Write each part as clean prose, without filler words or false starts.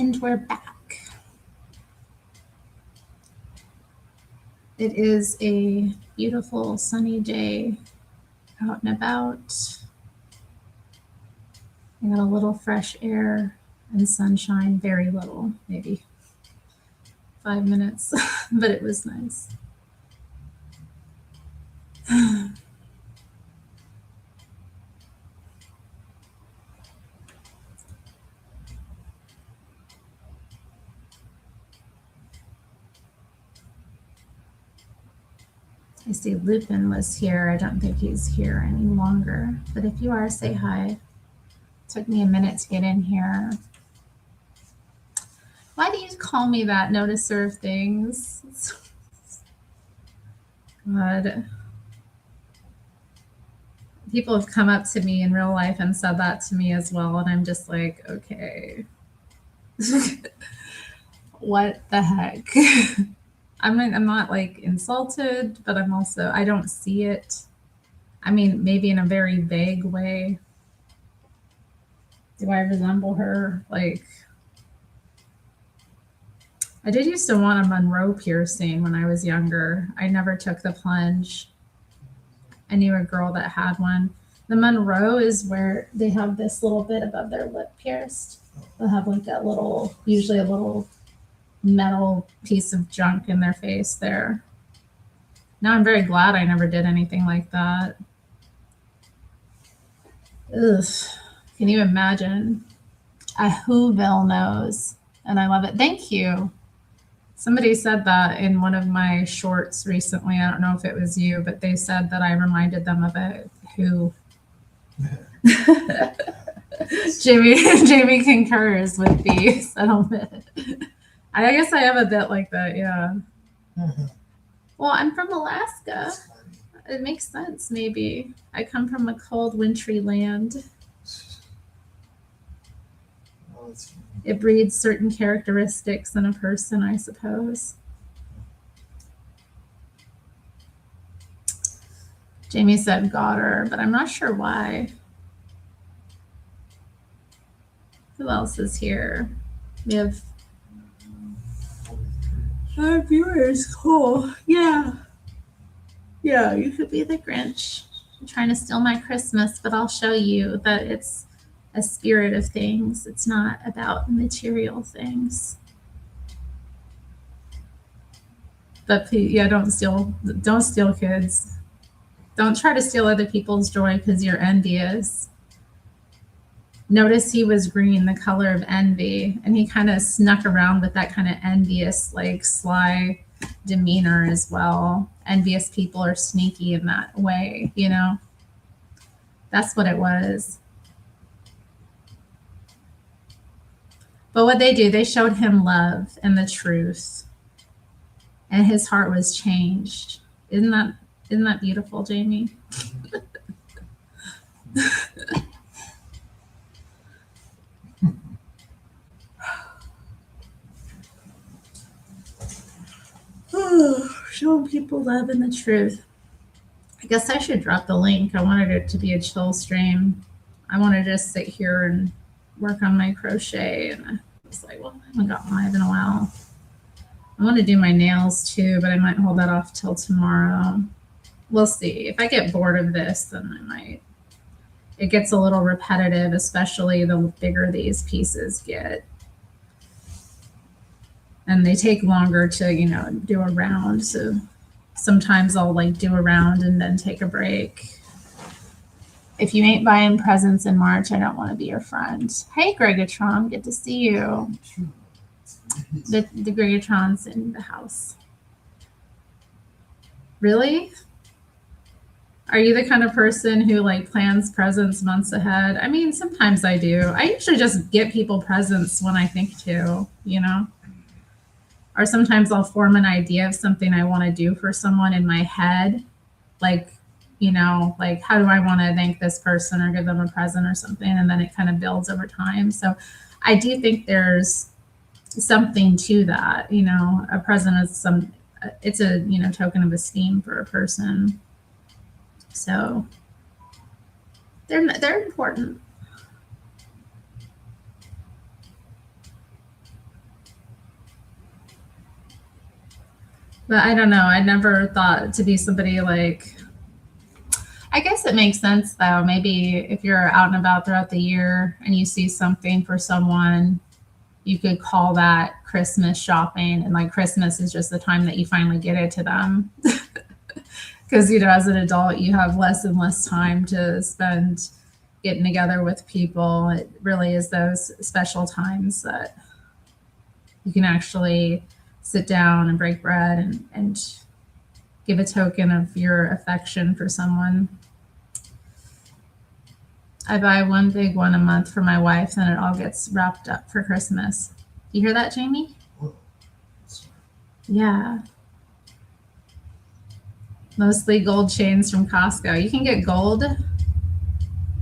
And we're back. It is a beautiful sunny day out and about. I got a little fresh air and sunshine, very little, maybe 5 minutes, but it was nice. I see Lupin was here. I don't think he's here any longer, but if you are, say hi. Took me a minute to get in here. Why do you call me that, noticer of things? God. People have come up to me in real life and said that to me as well, and I'm just like, okay. What the heck? I'm not like insulted, but I don't see it. I mean, maybe in a very vague way. Do I resemble her? Like, I did used to want a Monroe piercing when I was younger. I never took the plunge. I knew a girl that had one. The Monroe is where they have this little bit above their lip pierced. They'll have like that little, usually a little metal piece of junk in their face there. Now I'm very glad I never did anything like that. Ugh. Can you imagine? A Whoville nose. And I love it. Thank you. Somebody said that in one of my shorts recently. I don't know if it was you, but they said that I reminded them of a Who. Jamie concurs with the settlement. I guess I have a bit like that, yeah. Well, I'm from Alaska. It makes sense, maybe. I come from a cold, wintry land. It breeds certain characteristics in a person, I suppose. Jamie said got her, but I'm not sure why. Who else is here? We have our viewers. Cool. Yeah. Yeah, you could be the Grinch. I'm trying to steal my Christmas, but I'll show you that it's a spirit of things. It's not about material things. But yeah, don't steal, kids. Don't try to steal other people's joy because you're envious. Notice he was green, the color of envy, and he kind of snuck around with that kind of envious, like sly demeanor as well. Envious people are sneaky in that way, you know? That's what it was. But what they do, they showed him love and the truth, and his heart was changed. Isn't that beautiful, Jamie? Showing people love and the truth. I guess I should drop the link. I wanted it to be a chill stream. I want to just sit here and work on my crochet, and I was like, well, I haven't got live in a while. I want to do my nails too, but I might hold that off till tomorrow. We'll see. If I get bored of this, then I might. It gets a little repetitive, especially the bigger these pieces get. And they take longer to, do a round. So sometimes I'll like do a round and then take a break. If you ain't buying presents in March, I don't want to be your friend. Hey, Gregatron, good to see you. The Gregatron's in the house. Really? Are you the kind of person who like plans presents months ahead? I mean, sometimes I do. I usually just get people presents when I think to, Or sometimes I'll form an idea of something I want to do for someone in my head. Like, like how do I want to thank this person or give them a present or something? And then it kind of builds over time. So I do think there's something to that. A present is it's a, token of esteem for a person. So they're important. But I don't know. I never thought to be somebody like. I guess it makes sense though. Maybe if you're out and about throughout the year and you see something for someone, you could call that Christmas shopping. And like Christmas is just the time that you finally get it to them. Because, as an adult, you have less and less time to spend getting together with people. It really is those special times that you can actually sit down and break bread and give a token of your affection for someone. I buy one big one a month for my wife, then it all gets wrapped up for Christmas. You hear that, Jamie? Yeah. Mostly gold chains from Costco. You can get gold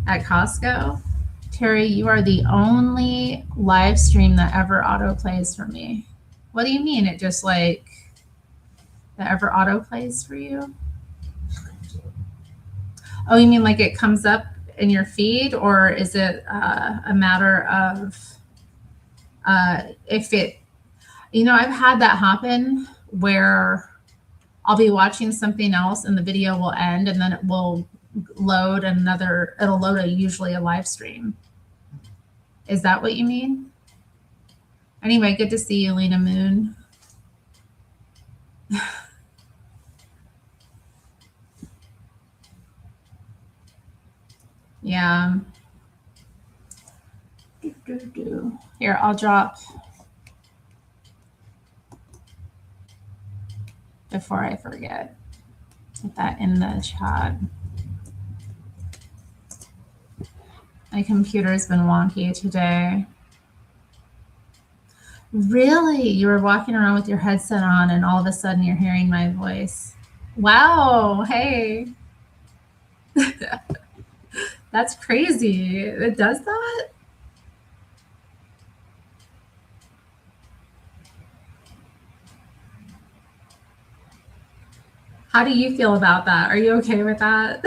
at Costco. Terry, you are the only live stream that ever auto plays for me. What do you mean? It just like that ever auto plays for you? Oh, you mean like it comes up in your feed, or is it a matter of if it, I've had that happen where I'll be watching something else and the video will end and then it will load it'll load usually a live stream. Is that what you mean? Anyway, good to see you, Lena Moon. Yeah. Here, I'll drop before I forget. Put that in the chat. My computer's been wonky today. Really? You were walking around with your headset on and all of a sudden you're hearing my voice. Wow. Hey. That's crazy. It does that? How do you feel about that? Are you okay with that?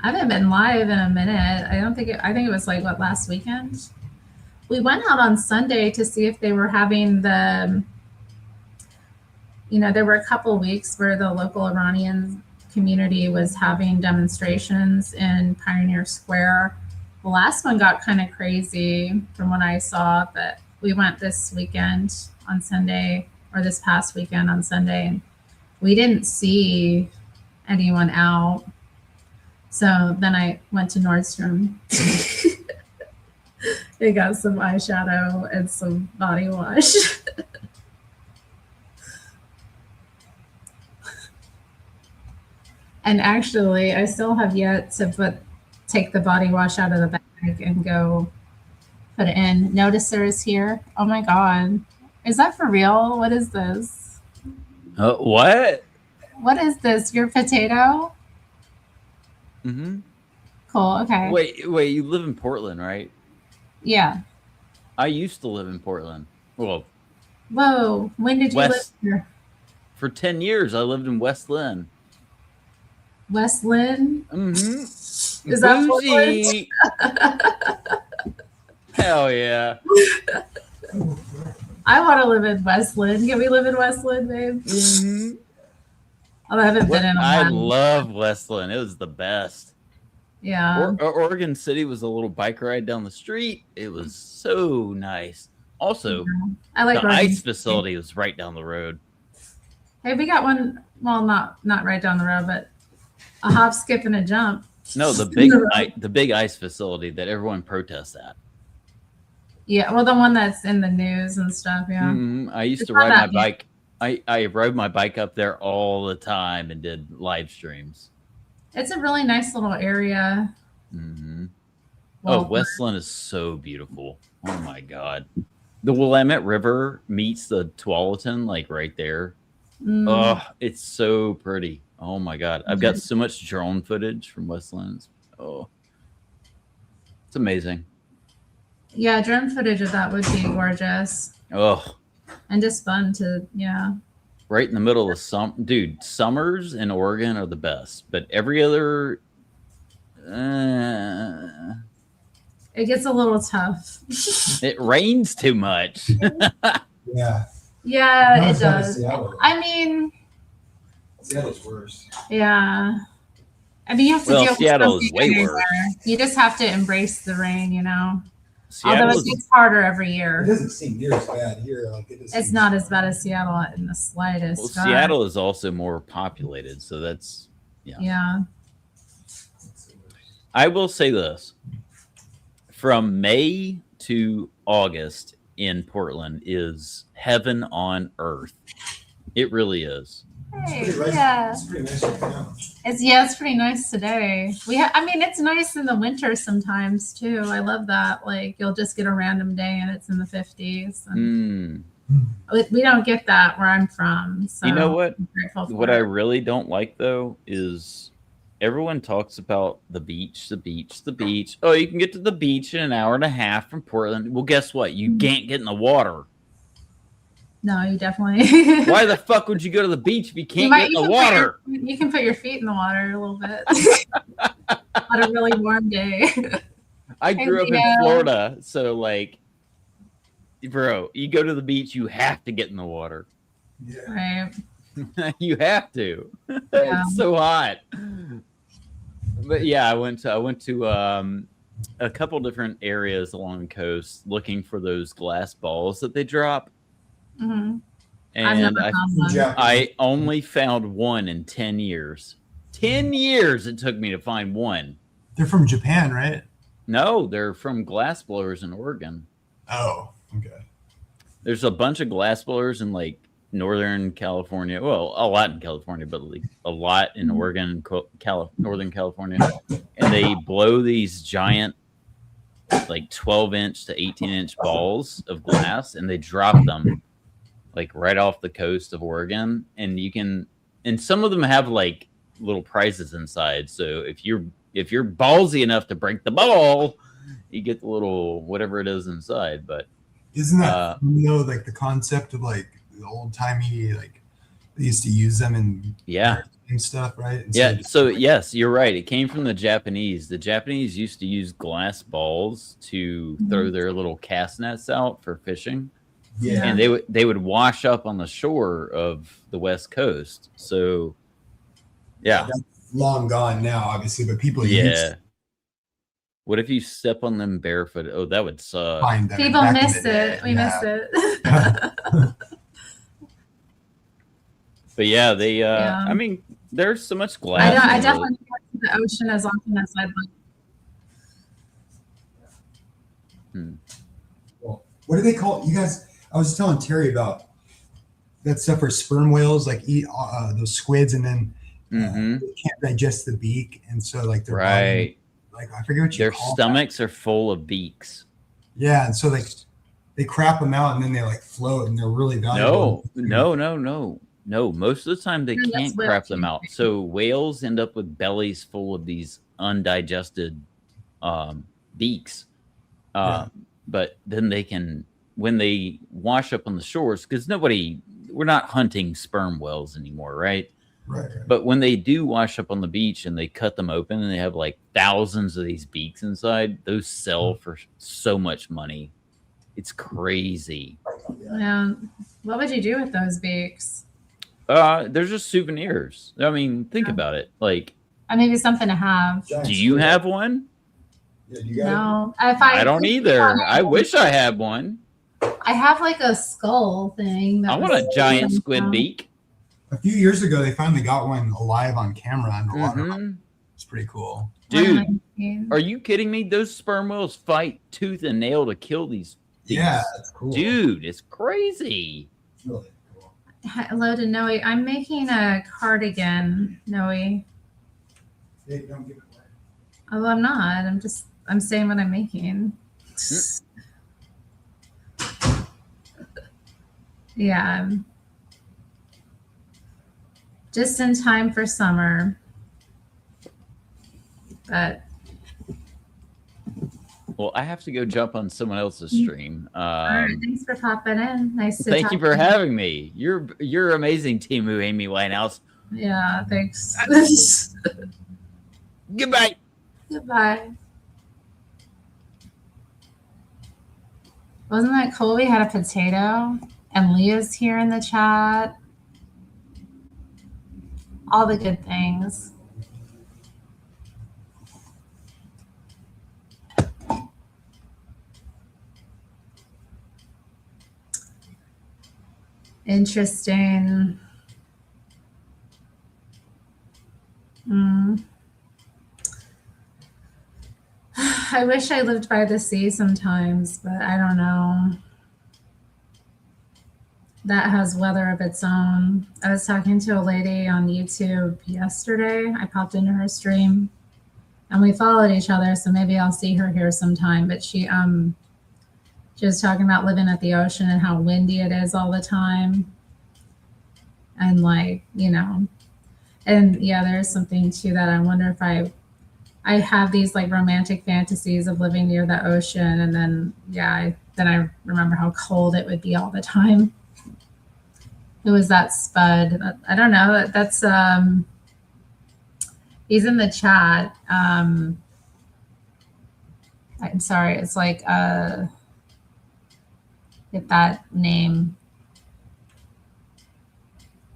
I haven't been live in a minute. I think it was like last weekend. We went out on Sunday to see if they were having there were a couple of weeks where the local Iranian community was having demonstrations in Pioneer Square. The last one got kind of crazy from what I saw, but we went this weekend on Sunday, or this past weekend on Sunday, and we didn't see anyone out. So then I went to Nordstrom. I got some eyeshadow and some body wash. And actually, I still have yet to take the body wash out of the bag and go put it in. Noticer is here. Oh my God. Is that for real? What is this? What? What is this? Your potato? Mm-hmm. Cool. Okay. Wait. You live in Portland, right? Yeah. I used to live in Portland. Well, whoa. When did you live here? For 10 years, I lived in West Lynn. West Lynn? Mm-hmm. Is that Portland? Hell yeah. I want to live in West Lynn. Can we live in West Lynn, babe? Mm-hmm. Oh, I haven't been in a while. I love West Lynn. It was the best. Yeah. Oregon City was a little bike ride down the street. It was so nice. Also, I like the ice facility was right down the road. Hey, we got one. Well, not right down the road, but a hop, skip, and a jump. No, the big ice facility that everyone protests at. Yeah, well, the one that's in the news and stuff. Yeah. Mm-hmm. I used to ride my bike. I rode my bike up there all the time and did live streams. It's a really nice little area. Mm-hmm. Well, West Lynn is so beautiful. Oh my God. The Willamette River meets the Tualatin, like right there. Oh, it's so pretty. Oh my God. I've got so much drone footage from West Lynn. Oh, it's amazing. Yeah, drone footage of that would be gorgeous. Oh. And just fun to, yeah. Right in the middle of dude, summers in Oregon are the best, but every other It gets a little tough. It rains too much. Yeah. Yeah, Now it it's down to does. Seattle. I mean, Seattle's worse. yeah. I mean, you have to Well, deal with Seattle is something way everywhere. worse. You just have to embrace the rain, you know. Seattle Although it is, gets harder every It year. doesn't seem near as bad here. Like it just It's seems- not as bad as Seattle in the slightest. well, God. Seattle is also more populated, so that's Yeah. I will say this. From May to August in Portland is heaven on earth. It really is. Hey, It's pretty nice. yeah. It's pretty nice right now. It's pretty nice today. I mean, it's nice in the winter sometimes too. I love that. Like you'll just get a random day and it's in the 50s. And we don't get that where I'm from. So You know what? I'm grateful for What it. I really don't like though is everyone talks about the beach, the beach, the beach. Oh, you can get to the beach in an hour and a half from Portland. Well, guess what? You can't get in the water. No, you definitely. Why the fuck would you go to the beach if you can't get in the can water? you can put your feet in the water a little bit on a really warm day. I grew up in Yeah. Florida, so like, bro, you go to the beach, you have to get in the water. Yeah. Right. You have to. Yeah. It's so hot. But yeah, I went to a couple different areas along the coast looking for those glass balls that they drop, Mhm. I've and never found one. Yeah. I only found one in 10 years. 10 years it took me to find one. They're from Japan, right? No, they're from glass blowers in Oregon. Oh, okay. There's a bunch of glass blowers in like Northern California. Well, a lot in California, but like a lot in Oregon and Northern California. And they blow these giant, like 12-inch to 18-inch balls of glass, and they drop them like right off the coast of Oregon. And you can, and some of them have like little prizes inside. So if you're ballsy enough to break the ball, you get the little whatever it is inside. But Isn't that like the concept of like the old timey, like they used to use them in yeah. and stuff, right? Yeah, Instead of so yes, you're right. It came from the Japanese. The Japanese used to use glass balls to throw their little cast nets out for fishing, yeah. and they would wash up on the shore of the West Coast. So, yeah, That's long gone now, obviously, but people used yeah. to What if you step on them barefoot? Oh, that would suck. find them. People back in miss the day. it. We Yeah. miss it. But yeah, they. Yeah. I mean, there's so much glass. I in definitely go to the ocean as often as I'd like. Well, what do they call you guys? I was telling Terry about that stuff where sperm whales like eat those squids and then Mhm. they can't digest the beak, and so like their body, Right. like I forget what you Their call stomachs are full of beaks. that. Yeah, and so like they crap them out and then they like float and they're really valuable. No. Most of the time they Yeah, that's can't whale crap them too. out. So whales end up with bellies full of these undigested beaks. But then they can, when they wash up on the shores, because we're not hunting sperm whales anymore, right? Right. But when they do wash up on the beach and they cut them open and they have like thousands of these beaks inside, those sell for so much money. It's crazy. Yeah. What would you do with those beaks? They're just souvenirs. I mean, think about it. Like, Maybe something to have. Giant do you squid. have one? Yeah, you got No, if I don't either. I wish I had one. I have like a skull thing. I want a giant squid beak. a few years ago they finally got one alive on camera underwater. Mhm. It's pretty cool. Dude, are you kidding me? Those sperm whales fight tooth and nail to kill these things. Yeah, that's cool. Dude, it's crazy. It's really cool. Hello to Noe. I'm making a cardigan, Noe. Hey, don't give it away. Although I'm not. I'm saying what I'm making. Yeah. Just in time for summer. But Well, I have to go jump on someone else's stream. all right, thanks for popping in. Nice to Thank talk you for to having me. You're amazing, Timu Amy Winehouse. Yeah, thanks. Goodbye. Goodbye. Wasn't that cool? We had a potato, and Leah's here in the chat. All the good things. Interesting. I wish I lived by the sea sometimes, but I don't know. That has weather of its own. I was talking to a lady on YouTube yesterday. I popped into her stream and we followed each other, so maybe I'll see her here sometime. But she was talking about living at the ocean and how windy it is all the time. And like, you know, and yeah, there's something to that. I wonder if I have these like romantic fantasies of living near the ocean, and then then I remember how cold it would be all the time. Who was that Spud? I don't know. That's he's in the chat. I'm sorry. It's like get that name.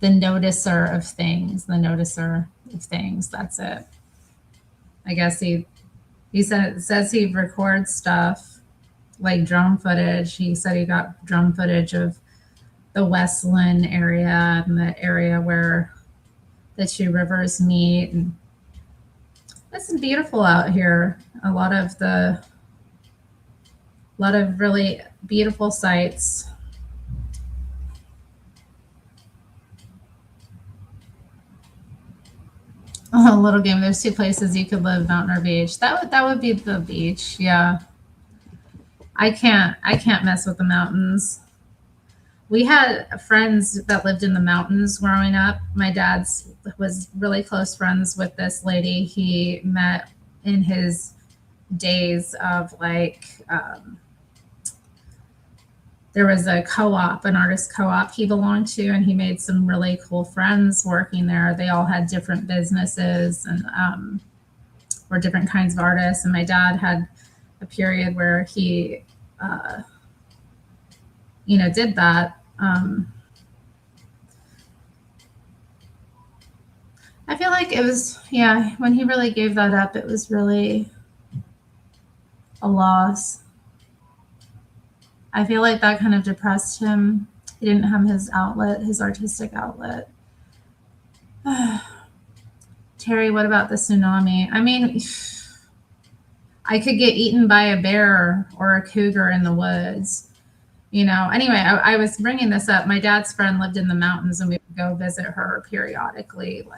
The noticer of things. The noticer of things. That's it. I guess he says he records stuff like drone footage. He said he got drone footage of the Westland area and the area where the two rivers meet. And it's beautiful out here. A lot of really beautiful sights. Oh, little game. There's two places you could live, mountain or beach. That would be the beach. Yeah. I can't mess with the mountains. We had friends that lived in the mountains growing up. My dad was really close friends with this lady he met in his days of like, there was a co-op, an artist co-op he belonged to, and he made some really cool friends working there. They all had different businesses and were different kinds of artists. And my dad had a period where he, did that. I feel like it was, when he really gave that up, it was really a loss. I feel like that kind of depressed him. He didn't have his outlet, his artistic outlet. Terry, what about the tsunami? I mean, I could get eaten by a bear or a cougar in the woods. Anyway, I was bringing this up. My dad's friend lived in the mountains, and we would go visit her periodically.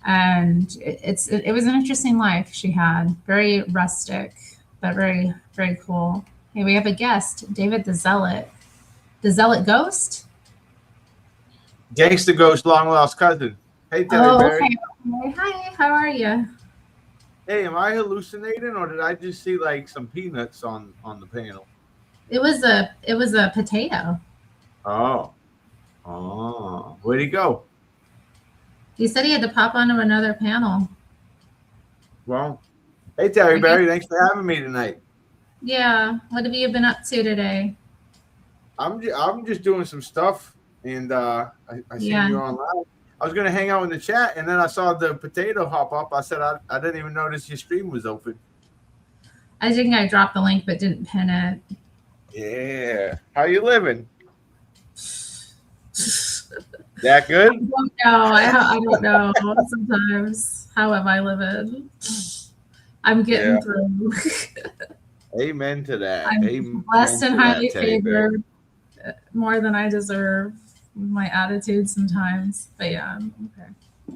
And it was an interesting life she had. Very rustic, but very, very cool. Hey, we have a guest, David the Zealot. The Zealot Ghost? Gangsta Ghost, long lost cousin. Hey, Terry Berry. Okay. Hi, how are you? Hey, am I hallucinating, or did I just see like some peanuts on the panel? It was a potato. Oh, where'd he go? He said he had to pop onto another panel. Well, hey, Terry Berry, thanks for having me tonight. Yeah, what have you been up to today? I'm just doing some stuff, and I seen you online. I was gonna hang out in the chat, and then I saw the potato hop up. I said I didn't even notice your stream was open. I think I dropped the link but didn't pin it. Yeah, how you living? That good? I don't know. I don't know. Sometimes, how am I living? I'm getting through. Amen to that. I'm blessed and highly favored, more than I deserve. My attitude sometimes, but yeah, I'm okay.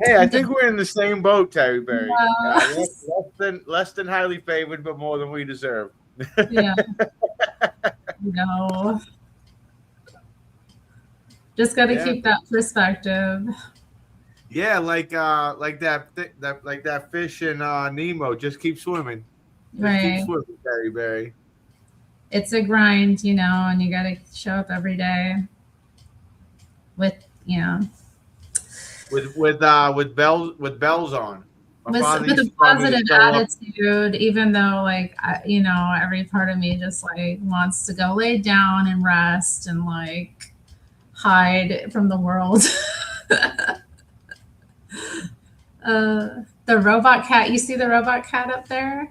Hey, I think we're in the same boat, Terry Berry. Yeah. Less than highly favored, but more than we deserve. Yeah. No. Just got to keep that perspective. Yeah, like that fish in Nemo. Just keep swimming. Right. Keep swimming, Terry Berry. It's a grind, and you got to show up every day. With bells on. My with father a used to tell me to positive show up. attitude, even though like every part of me just like wants to go lay down and rest and like hide from the world. The robot cat, you see the robot cat up there?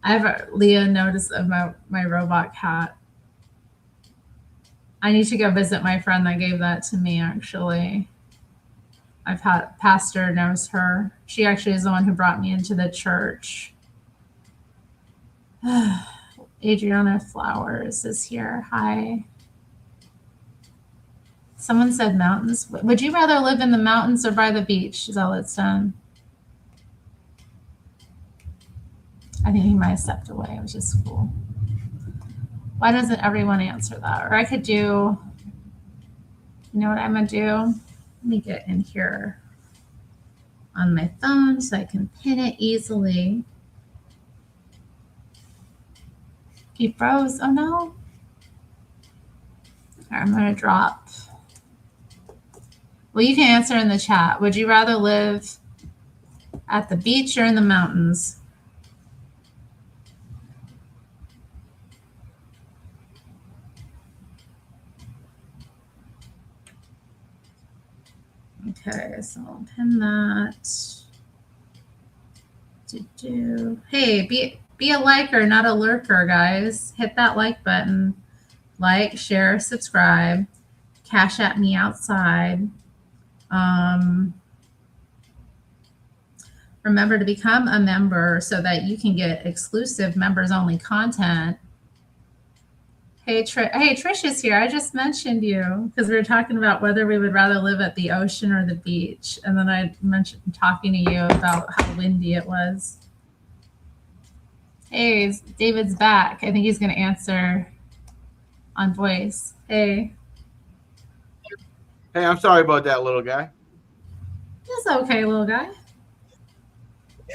I have Leah noticed about my robot cat. I need to go visit my friend that gave that to me, actually. I've had pastor knows her. She actually is the one who brought me into the church. Adriana Flowers is here. Hi. Someone said mountains. Would you rather live in the mountains or by the beach? Zealotson. I think he might have stepped away, which is cool. Why doesn't everyone answer that? Or I could do, you know what I'm going to do? Let me get in here on my phone so I can pin it easily. He froze. Oh, no. Right, I'm going to drop. Well, you can answer in the chat. Would you rather live at the beach or in the mountains? Okay, so I'll pin that. Hey, be a liker, not a lurker, guys. Hit that like button. Like, share, subscribe. Cash at me outside. Remember to become a member so that you can get exclusive members-only content. Hey, Trish is here. I just mentioned you because we were talking about whether we would rather live at the ocean or the beach. And then I mentioned talking to you about how windy it was. Hey, David's back. I think he's going to answer on voice. Hey. Hey, I'm sorry about that, little guy. It's okay, little guy.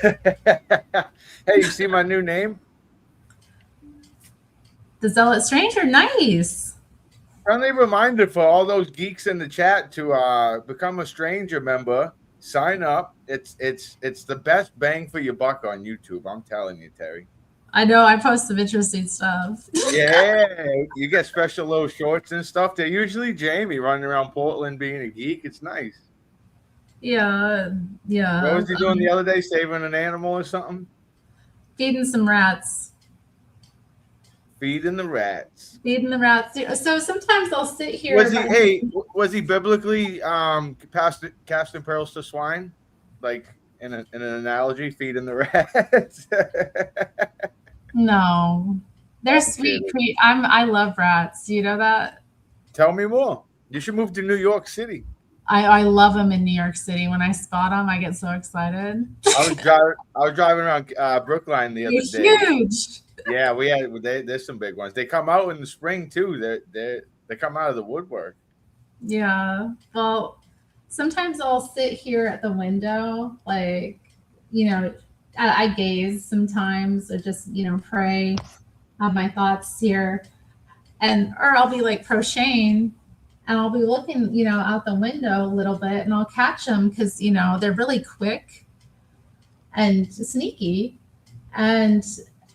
Hey, you see my new name? The Zealot Stranger, nice. Friendly reminder for all those geeks in the chat to become a stranger member. Sign up. It's the best bang for your buck on YouTube. I'm telling you, Terry. I know. I post some interesting stuff. Yeah, you get special little shorts and stuff. They're usually Jamie running around Portland being a geek. It's nice. Yeah. What was he doing the other day? Saving an animal or something? Feeding some rats. Feeding the rats. Feeding the rats. So sometimes I'll sit here. Was he biblically casting pearls to swine? Like in an analogy, feeding the rats? No. They're sweet. I love rats. Do you know that? Tell me more. You should move to New York City. I love them in New York City. When I spot them, I get so excited. I was driving around Brookline the other day. Huge. Yeah, there's some big ones. They come out in the spring too. They come out of the woodwork. Yeah. Well, sometimes I'll sit here at the window, like, I gaze sometimes, or just, pray, have my thoughts here, or I'll be like crocheting, and I'll be looking, out the window a little bit, and I'll catch them because, they're really quick and sneaky, and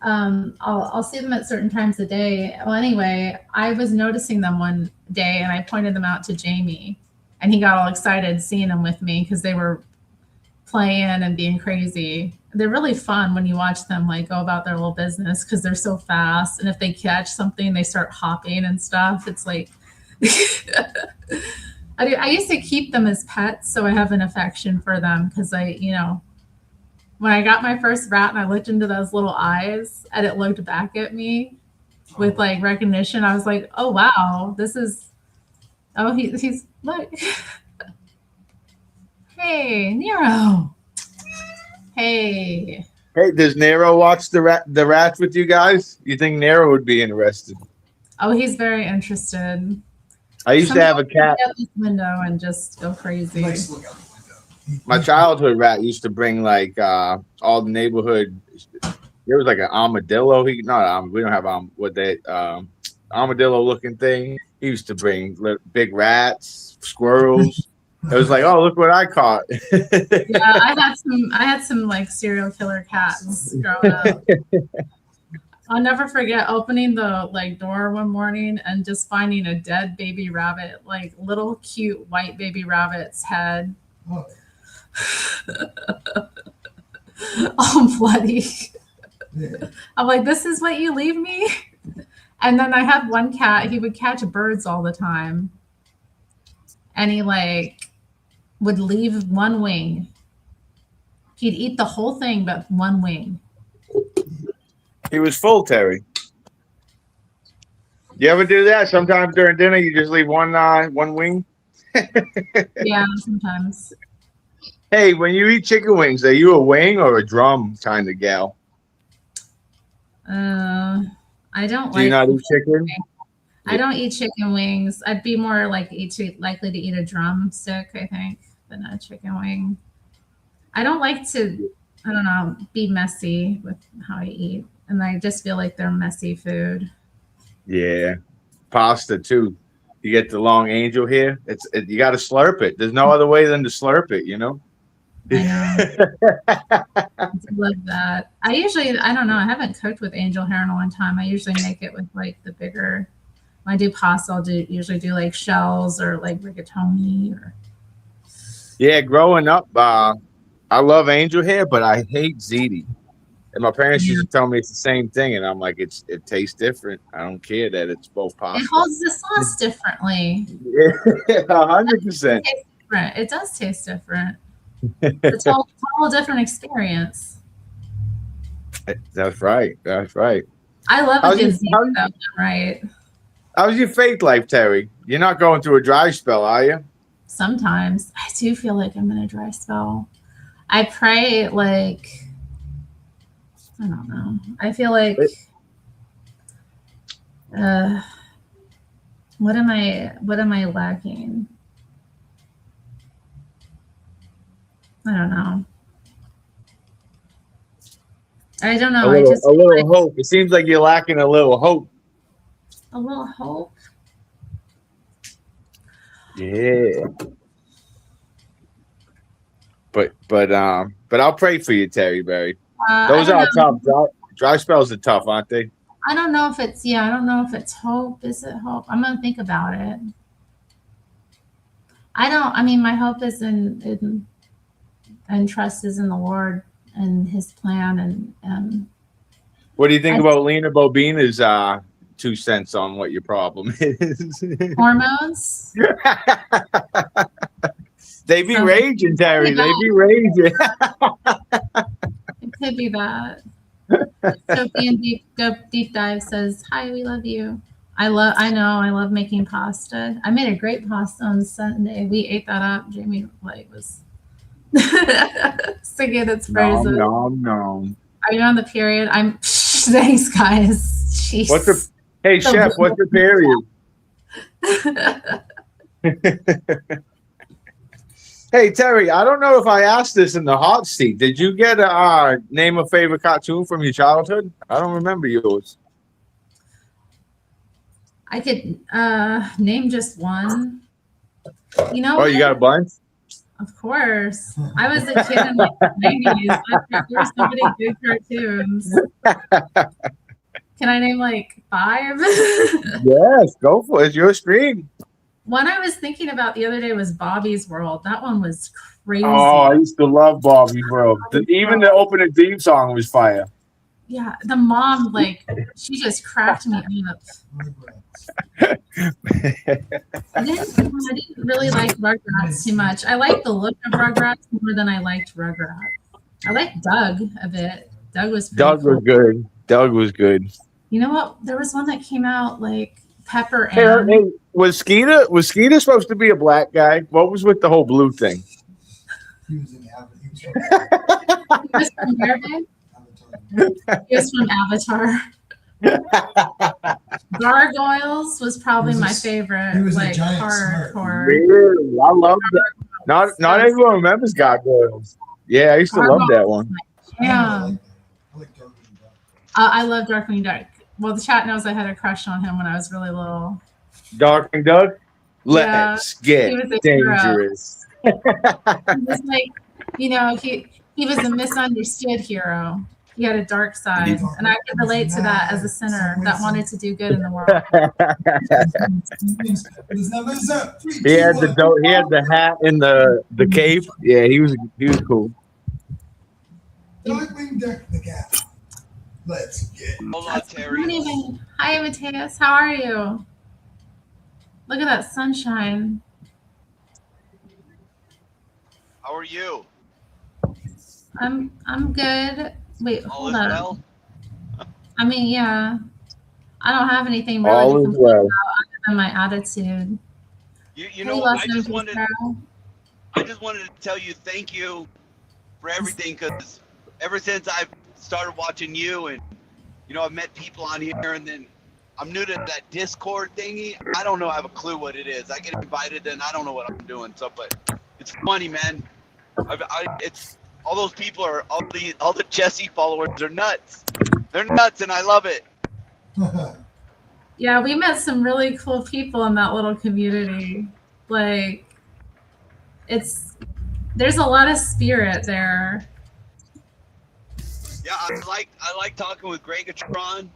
I'll see them at certain times of day. Well, anyway, I was noticing them one day, and I pointed them out to Jamie, and he got all excited seeing them with me because they were playing and being crazy. They're really fun when you watch them like go about their little business because they're so fast, and if they catch something, they start hopping and stuff. It's like I used to keep them as pets, so I have an affection for them because when I got my first rat and I looked into those little eyes and it looked back at me with like recognition, I was like, oh wow, he's look. Hey, Nero. Hey, does Nero watch the rats with you guys? You think Nero would be interested? Oh, he's very interested. I used to have a cat at this window and just go crazy. My childhood rat used to bring like all the neighborhood. There was like an armadillo. We don't have armadillo looking thing. He used to bring big rats, squirrels. It was like, oh, look what I caught. Yeah, I had some like serial killer cats growing up. I'll never forget opening the like door one morning and just finding a dead baby rabbit, like little cute white baby rabbit's head. Oh, All bloody. yeah. I'm like, this is what you leave me? And then I had one cat, he would catch birds all the time. And he like would leave one wing. He'd eat the whole thing, but one wing. He was full, Terry. You ever do that? Sometimes during dinner, you just leave one wing. Yeah, sometimes. Hey, when you eat chicken wings, are you a wing or a drum kind of gal? I don't Do you not eat chicken? I don't eat chicken wings. I'd be more like likely to eat a drumstick, I think, than a chicken wing. I don't like to, I don't know, be messy with how I eat. And I just feel like they're messy food. Yeah. Pasta, too. You get the long angel here. You got to slurp it. There's no other way than to slurp it, you know? I love that. I don't know. I haven't cooked with angel hair in a long time. I usually make it with like the bigger, when I do pasta, I'll usually do like shells or like rigatoni or. Yeah, growing up, I love angel hair, but I hate ziti. And my parents used to tell me it's the same thing, and I'm like, it tastes different. I don't care that it's both pasta. It holds the sauce differently. Yeah, 100%. It does taste different. It's a whole different experience. That's right. That's right. I love a good ziti, though, right? How's your faith life, Terry? You're not going through a dry spell, are you? Sometimes. I do feel like I'm in a dry spell. I pray like, I don't know. I feel like, what am I lacking? I don't know. I don't know. A little hope. It seems like you're lacking a little hope. A little hope. Yeah. But I'll pray for you, Terry Berry. Those are tough. Dry spells are tough, aren't they? I don't know if it's I don't know if it's hope. Is it hope? I'm gonna think about it. My hope is in and trust is in the Lord and His plan and what do you think about Lena Bobina's 2 cents on what your problem is? Hormones? They be raging, Terry. They be raging. It could be that. Sophie and Deep Dive says, "Hi, we love you." I love making pasta. I made a great pasta on Sunday. We ate that up. Jamie was singing its praises. No. Are you on the period? Thanks, guys. Jeez. Hey, chef, what's your period? Hey, Terry, I don't know if I asked this in the hot seat. Did you get a name a favorite cartoon from your childhood? I don't remember yours. I could name just one. You know. Oh, you got a bunch? Of course. I was a kid in like the 90s. There were so many good cartoons. Can I name like 5? Yes, go for it. It's your stream. One I was thinking about the other day was Bobby's World. That one was crazy. Oh, I used to love Bobby's World. Even the opening theme song was fire. Yeah, the mom, she just cracked me up. I didn't really like Rugrats too much. I liked the look of Rugrats more than I liked Rugrats. I liked Doug a bit. Doug was good. Doug was good. You know what? There was one that came out like Pepper and... Hey, was Skeeter supposed to be a black guy? What was with the whole blue thing? He was in Avatar. He was from where, babe? He was from Avatar. Gargoyles was probably my favorite. He was like a giant hardcore. Really? I love that. Not everyone remembers Gargoyles. Yeah, I used to love that one. Yeah. I like Darkwing Duck. I love Darkwing Duck. Well, the chat knows I had a crush on him when I was really little. Darkwing Duck? Let's get he was a dangerous. was like, he was a misunderstood hero. He had a dark side, and I could relate to that as a sinner that wanted to do good in the world. He had the hat and the cape. Yeah, he was cool. Darkwing Duck the Gap. Let's get. Hold on, Terry. Hi, Mateus. How are you? Look at that sunshine. How are you? I'm good. Wait, All hold is up. well? I mean, yeah. I don't have anything really All to is complain well. about other than my attitude. You know, I just wanted to tell you thank you for everything, because ever since I've started watching you, and I've met people on here, and then I'm new to that Discord thingy. I don't know. I have a clue what it is. I get invited, and I don't know what I'm doing. So, but it's funny, man. It's all those people are all the Jesse followers are nuts. They're nuts, and I love it. Yeah, we met some really cool people in that little community. Like, there's a lot of spirit there. Yeah, I like talking with Gregatron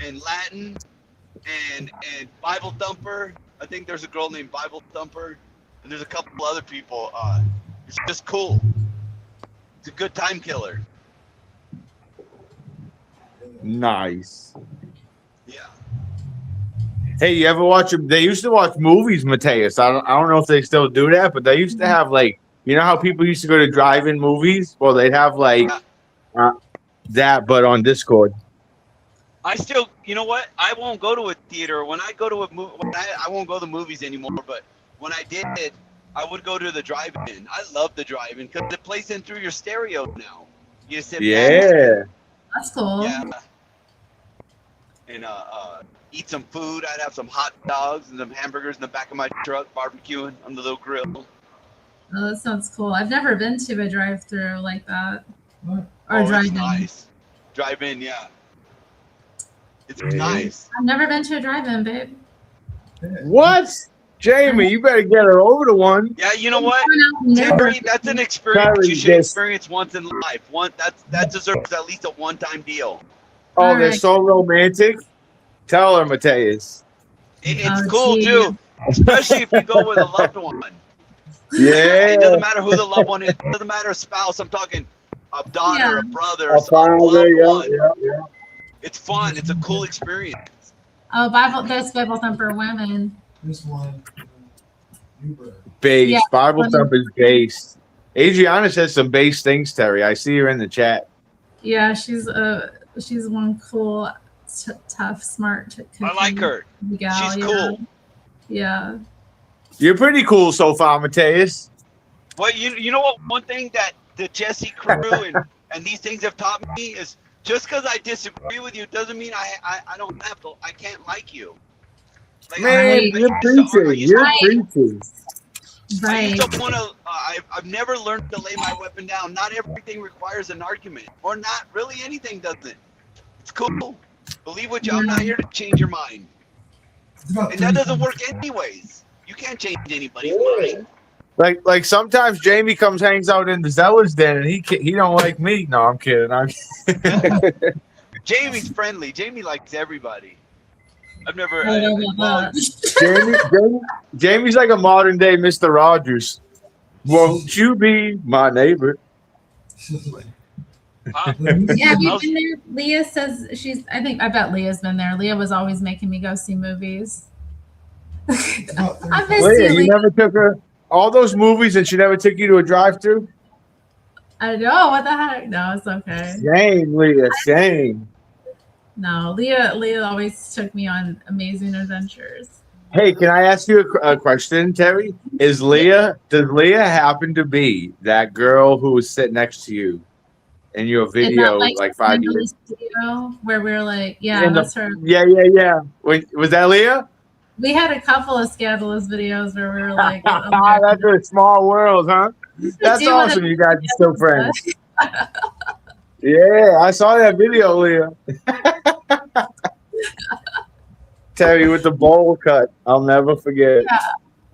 and Latin and Bible Thumper. I think there's a girl named Bible Thumper, and there's a couple other people. It's just cool. It's a good time killer. Nice. Yeah. Hey, you ever watch them? They used to watch movies, Mateus. I don't know if they still do that, but they used to have how people used to go to drive-in movies? Well, they'd have that, but on Discord. I still, you know what? I won't go to a theater. When I go to a movie, I won't go to the movies anymore. But when I did, I would go to the drive-in. I love the drive-in because it plays in through your stereo now. You sit back. That's cool. Yeah. And eat some food. I'd have some hot dogs and some hamburgers in the back of my truck, barbecuing on the little grill. Oh, that sounds cool. I've never been to a drive-through like that. Or It's drive-in. nice. Drive-in, yeah. It's nice. I've never been to a drive-in, babe. What? Jamie, you better get her over to one. Yeah, you know what? Never. Terry, that's an experience Terry, you should yes. experience once in life. That deserves at least a one-time deal. Oh, All they're right. so romantic. Tell her, Mateus. It's Oh, cool gee. too, especially if you go with a loved one. Yeah. It doesn't matter who the loved one is. It doesn't matter a spouse. I'm talking a daughter, Yeah. a brother, A a father, loved yeah, one. yeah. It's fun. It's a cool experience. Oh, there's Bible Thumper women. This one. Uber. Bass. Yeah. Bible Thump is bass. Adriana says some bass things, Terry. I see her in the chat. Yeah, she's one cool, tough, smart. I like her. Gal, She's yeah. cool. Yeah. You're pretty cool so far, Mateus. Well, you know what? One thing that the Jesse crew and these things have taught me is just because I disagree with you doesn't mean I don't have to. I can't like you. Like, Man, you're preaching. You're preaching. I Right. just don't want to. I've never learned to lay my weapon down. Not everything requires an argument, or not really anything does it. It's cool. Believe what you. I'm not here to change your mind, It's about and that doesn't 35 work anyways. You can't change anybody's mind. Like sometimes Jamie comes hangs out in the Zealous den and he don't like me. No, I'm kidding. Jamie's friendly. Jamie likes everybody. I've never. I don't know well, that. Jamie's like a modern day Mr. Rogers. Won't you be my neighbor? huh? Yeah, have you been there? Leah says I bet Leah's been there. Leah was always making me go see movies. It's about I 35 miss Leah, you, you Leah. never took her all those movies and she never took you to a drive-thru? I know, what the heck? No, it's okay. Shame, Leah, shame. No, Leah always took me on amazing adventures. Hey, can I ask you a question, Terry? Does Leah happen to be that girl who was sitting next to you in your Is video that like 5 years? video where we were like, yeah, In the- that's her. Yeah. Wait, was that Leah? We had a couple of scandalous videos where we were like, oh Ah, my that's a small world, huh? That's do wanna awesome. You guys are still God. friends. Yeah, I saw that video, Leah. Terry with the bowl cut. I'll never forget.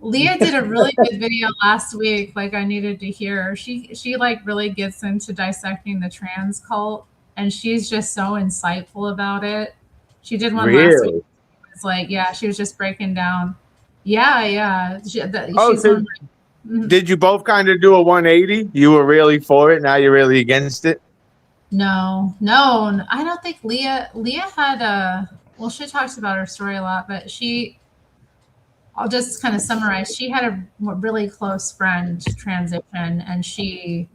Leah did a really good video last week. Like I needed to hear. She like really gets into dissecting the trans cult, and she's just so insightful about it. She did one last week. It's like, yeah, she was just breaking down. Yeah. Did you both kind of do a 180? You were really for it. Now you're really against it. No, I don't think Leah had a. Well, she talks about her story a lot, but I'll just kind of summarize. She had a really close friend transition, and she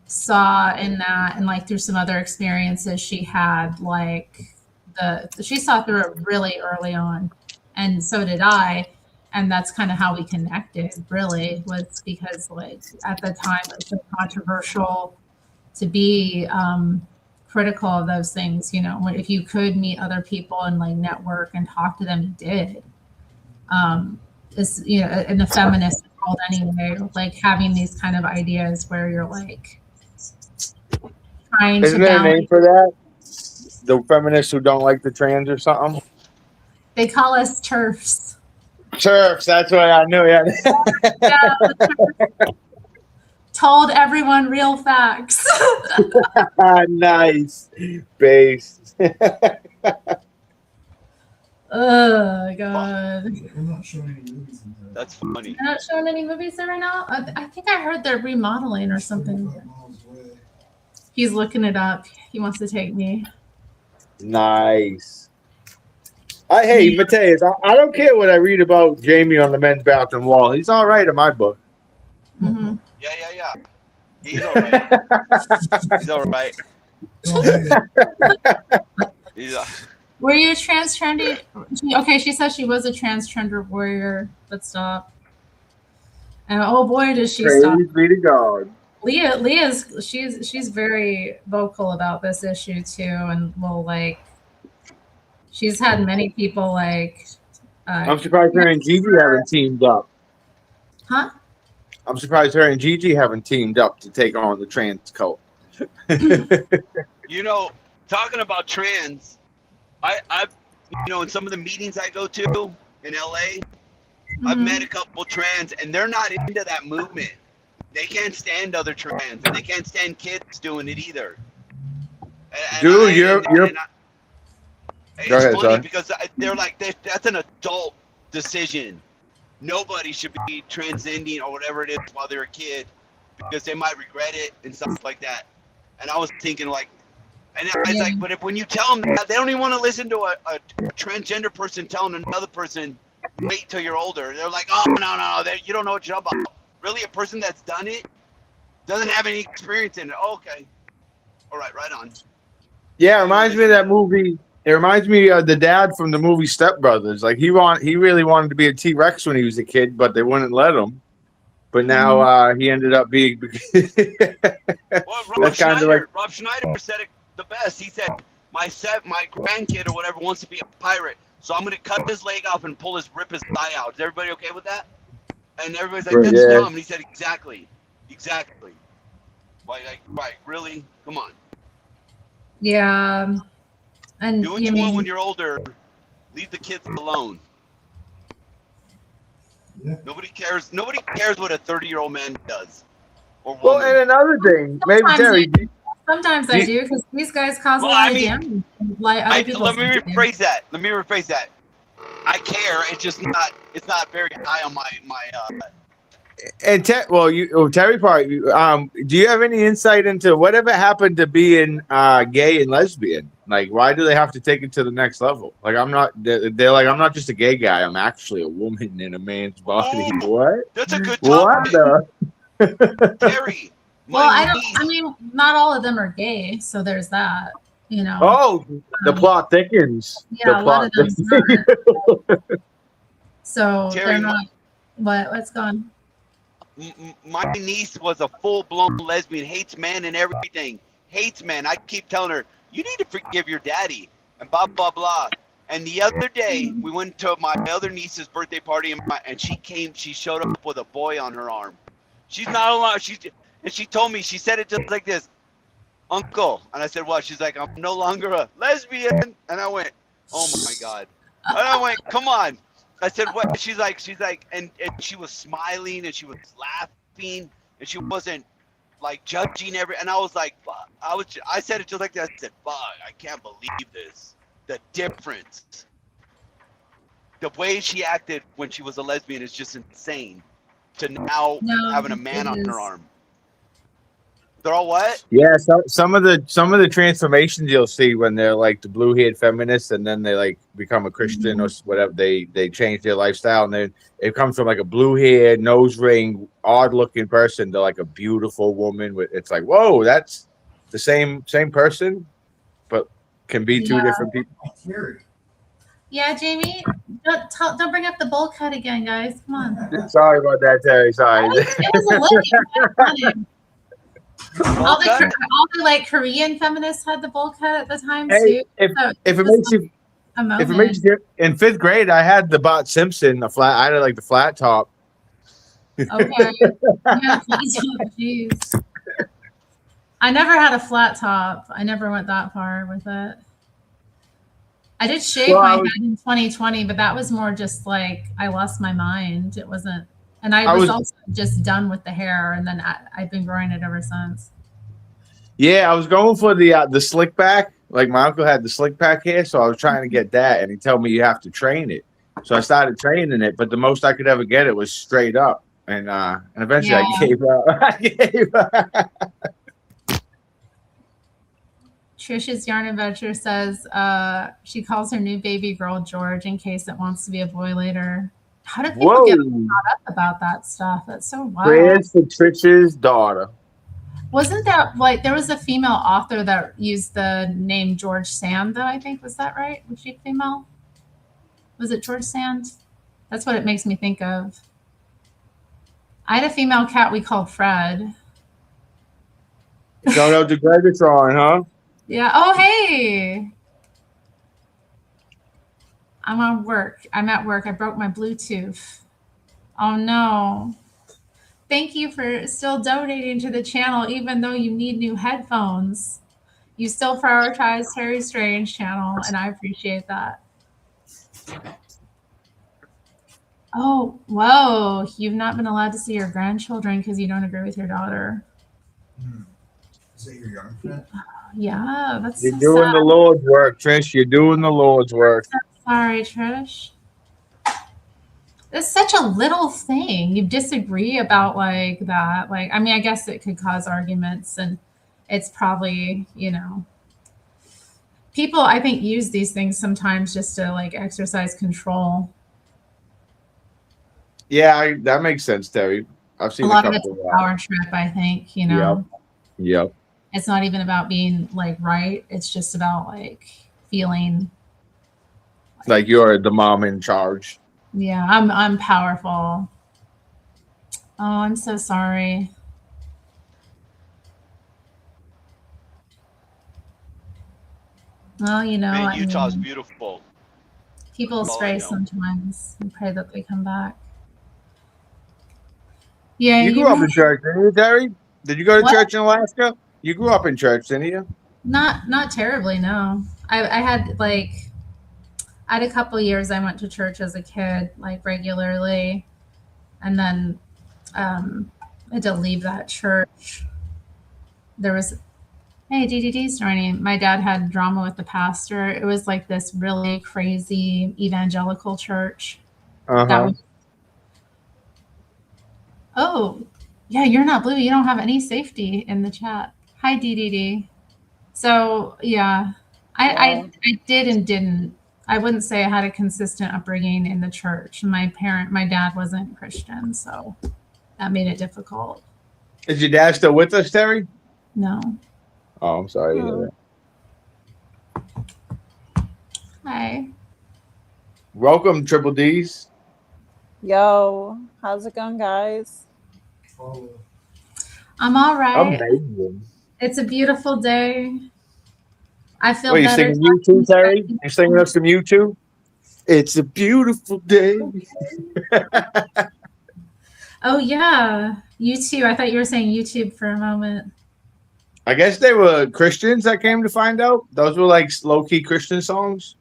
saw in that, and like through some other experiences she had, like she saw through it really early on, and so did I. And that's kind of how we connected, really, was because like at the time it was so controversial to be critical of those things. You know, if you could meet other people and like network and talk to them, you did. It's, you know, in the feminist world anyway, like having these kind of ideas where you're like trying Isn't to there a name for that? The feminists who don't like the trans or something? They call us TERFs. TERFs, that's what I knew. Yeah. Told everyone real facts. Nice. Base. Oh God. We're not showing any movies in there. That's funny. They're not showing any movies there right now. I think I heard they're remodeling or something. 75 miles away. He's looking it up. He wants to take me. Nice. Hey, Mateus, I don't care what I read about Jamie on the men's bathroom wall. He's all right in my book. Mm-hmm. Yeah. He's all right. He's all right. Were you a transgender? Okay, she said she was a transgender warrior, but stop. And oh boy, does she stop. Praise be to God. Leah's she's very vocal about this issue too, and will like. She's had many people like. I'm surprised her and Gigi haven't teamed up. Huh? I'm surprised her and Gigi haven't teamed up to take on the trans cult. You know, talking about trans, I've in some of the meetings I go to in LA, I've met a couple trans, and they're not into that movement. They can't stand other trans, and they can't stand kids doing it either. Dude, you're it's funny because they're like, that's an adult decision. Nobody should be transcending or whatever it is while they're a kid, because they might regret it and stuff like that. And I was thinking like, and I was like, but when you tell them that, they don't even want to listen to a transgender person telling another person, wait till you're older. They're like, oh, no, you don't know what you're about. Really, a person that's done it doesn't have any experience in it. Oh, okay. All right, right on. Yeah, it reminds me of that movie. It reminds me of the dad from the movie Step Brothers. Like he really wanted to be a T-Rex when he was a kid, but they wouldn't let him. But now he ended up being. Well, Rob Schneider said it the best. He said, my grandkid or whatever wants to be a pirate, so I'm going to cut his leg off and rip his thigh out. Is everybody okay with that? And everybody's like, that's dumb. And he said, exactly. Right, really? Come on. Yeah. And do what you want when you're older. Leave the kids alone. Yeah. Nobody cares what a 30-year-old man does. Or woman. Well, and another thing, maybe Terry. Sometimes I do, because these guys cause a lot of damage. Like let me rephrase that. I care. It's just not. It's not very high on my. And Terry Park, do you have any insight into whatever happened to being gay and lesbian? Like, why do they have to take it to the next level? Like, they're like, I'm not just a gay guy. I'm actually a woman in a man's body. Oh, what? That's a good topic. What Terry. Well, I mean, not all of them are gay, so there's that. You know. Oh, the plot thickens. Yeah, a lot of them aren't. So Terry, they're not. What's gone? My niece was a full-blown lesbian, hates men and everything. Hates men. I keep telling her, you need to forgive your daddy, and blah, blah, blah. And the other day, we went to my other niece's birthday party, and she showed up with a boy on her arm. She's not alone. And she told me, she said it just like this, Uncle. And I said, what? She's like, I'm no longer a lesbian. And I went, oh my God. And I went, come on. I said, what? She's like, and she was smiling and she was laughing and she wasn't like judging and I was like, fuck. I said it just like that. I said, fuck, I can't believe this. The difference. The way she acted when she was a lesbian is just insane. To now having a man on her arm. They're all what? Yeah, some of the transformations you'll see when they're like the blue-haired feminists, and then they like become a Christian or whatever. They change their lifestyle, and then it comes from like a blue-haired, nose ring, odd-looking person to like a beautiful woman. With it's like, whoa, that's the same person, but can be two different people. Yeah, Jamie, don't bring up the bowl cut again, guys. Come on. Sorry about that, Terry. Sorry. It was a living. All the like Korean feminists had the bowl cut at the time too. If it makes you in 5th grade, I had the Bot Simpson, I had like the flat top. Okay. Yeah, jeez. I never had a flat top. I never went that far with it. I did shave my head in 2020, but that was more just like I lost my mind. It wasn't. And I was also just done with the hair, and then I've been growing it ever since. Yeah, I was going for the slick back. Like my uncle had the slick back hair, so I was trying to get that, and he told me you have to train it. So I started training it, but the most I could ever get it was straight up, and eventually I gave up. Trisha's Yarn Adventure says she calls her new baby girl George in case it wants to be a boy later. How do people get caught up about that stuff? That's so wild. Prayers for Trisha's daughter. Wasn't that like there was a female author that used the name George Sand, though? I think, was that right? Was she female? Was it George Sand? That's what it makes me think of. I had a female cat we called Fred. Shout out to Gregatron, huh? Yeah. Oh, hey. I'm at work. I broke my Bluetooth. Oh, no. Thank you for still donating to the channel, even though you need new headphones. You still prioritize Terry Strange channel, and I appreciate that. Oh, whoa. You've not been allowed to see your grandchildren because you don't agree with your daughter. Is that your yarn friend? Yeah, that's You're doing sad. The Lord's work, Trish. You're doing the Lord's work. Sorry, Trish. It's such a little thing. You disagree about like that. Like, I mean, I guess it could cause arguments, and it's probably, people I think use these things sometimes just to like exercise control. Yeah, that makes sense, Terry. I've seen a lot of it's a power trip, I think, Yep. It's not even about being like right. It's just about like feeling like you're the mom in charge. Yeah, I'm powerful. Oh, I'm so sorry. Well, Man, Utah's beautiful. People stray sometimes and pray that they come back. Yeah, you grew up in church, didn't you, Terry? Did you go to church in Alaska? You grew up in church, didn't you? Not terribly, no. I had a couple of years I went to church as a kid, like regularly, and then I had to leave that church. There was, hey, DDD's joining. My dad had drama with the pastor. It was like this really crazy evangelical church. Oh, yeah, you're not blue. You don't have any safety in the chat. Hi, DDD. So, yeah, I did and didn't. I wouldn't say I had a consistent upbringing in the church. My dad wasn't Christian, so that made it difficult. Is your dad still with us, Terry? No. Oh, I'm sorry to hear that. Hi. Welcome, Triple D's. Yo, how's it going, guys? I'm all right. Amazing. It's a beautiful day. I feel better. You singing U2, Terry? You singing us some U2? It's a beautiful day. Oh, yeah. U2. I thought you were saying YouTube for a moment. I guess they were Christians, I came to find out. Those were like low-key Christian songs.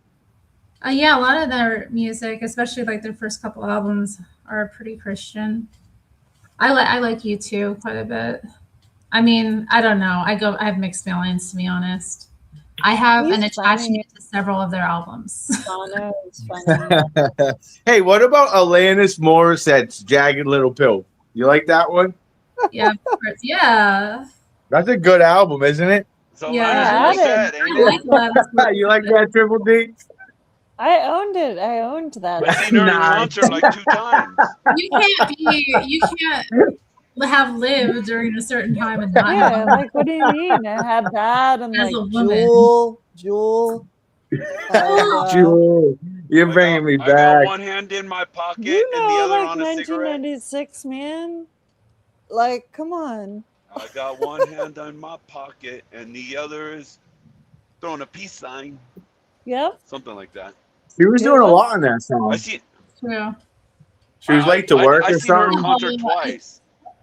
Yeah, a lot of their music, especially like their first couple albums, are pretty Christian. I like you too quite a bit. I mean, I don't know. I have mixed feelings, to be honest. I have an He's funny. attachment to several of their albums. Bono is funny. Hey, what about Alanis Morissette's Jagged Little Pill? You like that one? Yeah, of course. Yeah. That's a good album, isn't it? So Yeah, Alanis I Morissette, ain't I it? like Alanis You like that, Triple D? I owned it. I owned that. I've seen her in Nice. concert like 2 times. You can't have lived during a certain time and not Yeah, have like what do you mean? I had that and As like a woman. Jewel. And, Jewel, you're bringing me I got back. one hand in my pocket you and the know, other like on a cigarette. 1996, man. Like, come on. I got one hand in my pocket and the other is throwing a peace sign. Yep. Something like that. She was doing a lot in that song. I see. True. She was late to work I or seen her in something. concert twice.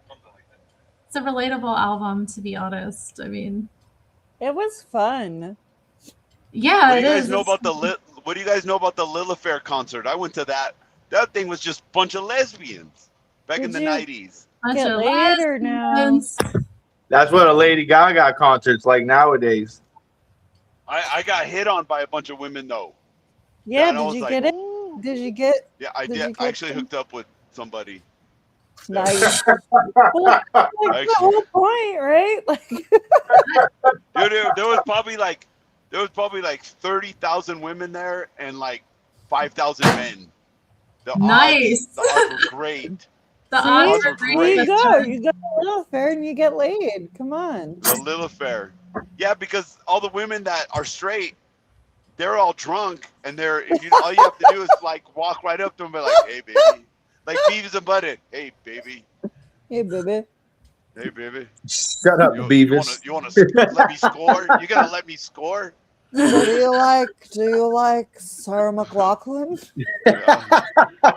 Something like that. It's a relatable album, to be honest. I mean, It was fun. yeah, What do it you guys is. know It's- about What do you guys know about the Lilith Fair concert? I went to that. That thing was just a bunch of lesbians back in Did the you- 90s. bunch Get of laid or no? lesbians. That's what a Lady Gaga concert's like nowadays. I got hit on by a bunch of women though. Yeah, and I did was you like, get it? Did you get Yeah, I Did you did. get I actually them? hooked up with somebody. nice? Well, like the Actually- whole point, right? Like, Dude, there was probably like 30,000 women there and like 5,000 men. The Nice. The odds were great. The See? odds Those are are great. there you great. go. You go to a little fair and you get laid. Come on. The Lilith Fair. Yeah, because all the women that are straight, they're all drunk, and all you have to do is like walk right up to them and be like, "Hey, baby," like Beavis and Butthead. "Hey, baby. Hey, baby. Hey, baby. Shut up, You Beavis. wanna let me score? You gonna let me score?" So do you like Sarah McLaughlin? Yeah.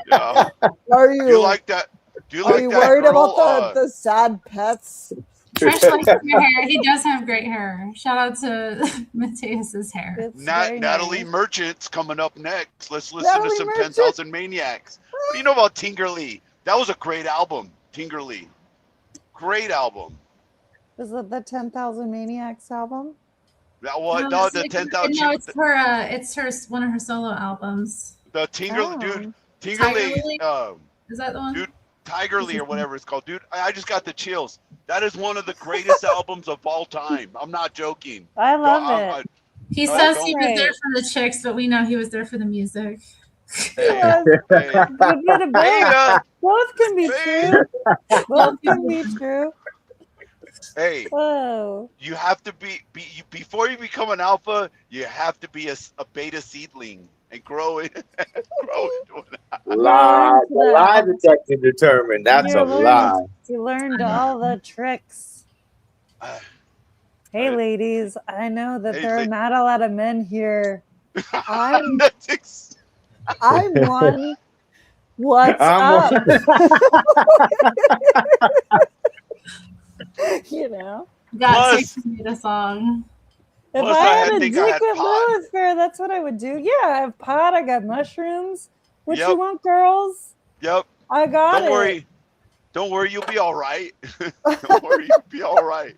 Yeah. Are Do you, you like that? Do you are like you that worried girl? about the sad pets? Trish likes your hair. He does have great hair. Shout out to Mateus's hair. It's very Natalie nice. Merchant's coming up next. Let's listen Natalie to some Merchant? 10,000 Maniacs. What do you know about Tinkerly? That was a great album, Tinkerly. Great album. Was it the 10,000 Maniacs album? That was No, the it's 10,000. No, it's her. It's her. One of her solo albums. The Tinkerly, Oh. dude. Tiger Tinkerly, Lily? Is that the one? dude, Tigerly or whatever it's called, dude. I just got the chills. That is one of the greatest albums of all time. I'm not joking. I No, love I'm- it. He No, says don't- he was there for the chicks, but we know he was there for the music. Hey, Yes. hey, A bit of both. Beta, Both can be Hey. true. Both can be true. hey, Oh. you have to before you become an alpha, you have to be a beta seedling and grow it. Grow into an Lie. The lie detector determined. That's a lie. You learned all the tricks. alpha. Hey, ladies, I know that Hey, there are la- not a lot of men here. I'm That's one. What's I'm up? You know, Got Plus- to made a song. if Plus, I I had a think dick I had with pot. Lilith Fair, that's what I would do. Yeah, I have pot. I got mushrooms. What Yep. you want, girls? Yep. I got Don't it. worry. Don't worry, you'll be all right. Don't worry, you'll be all right.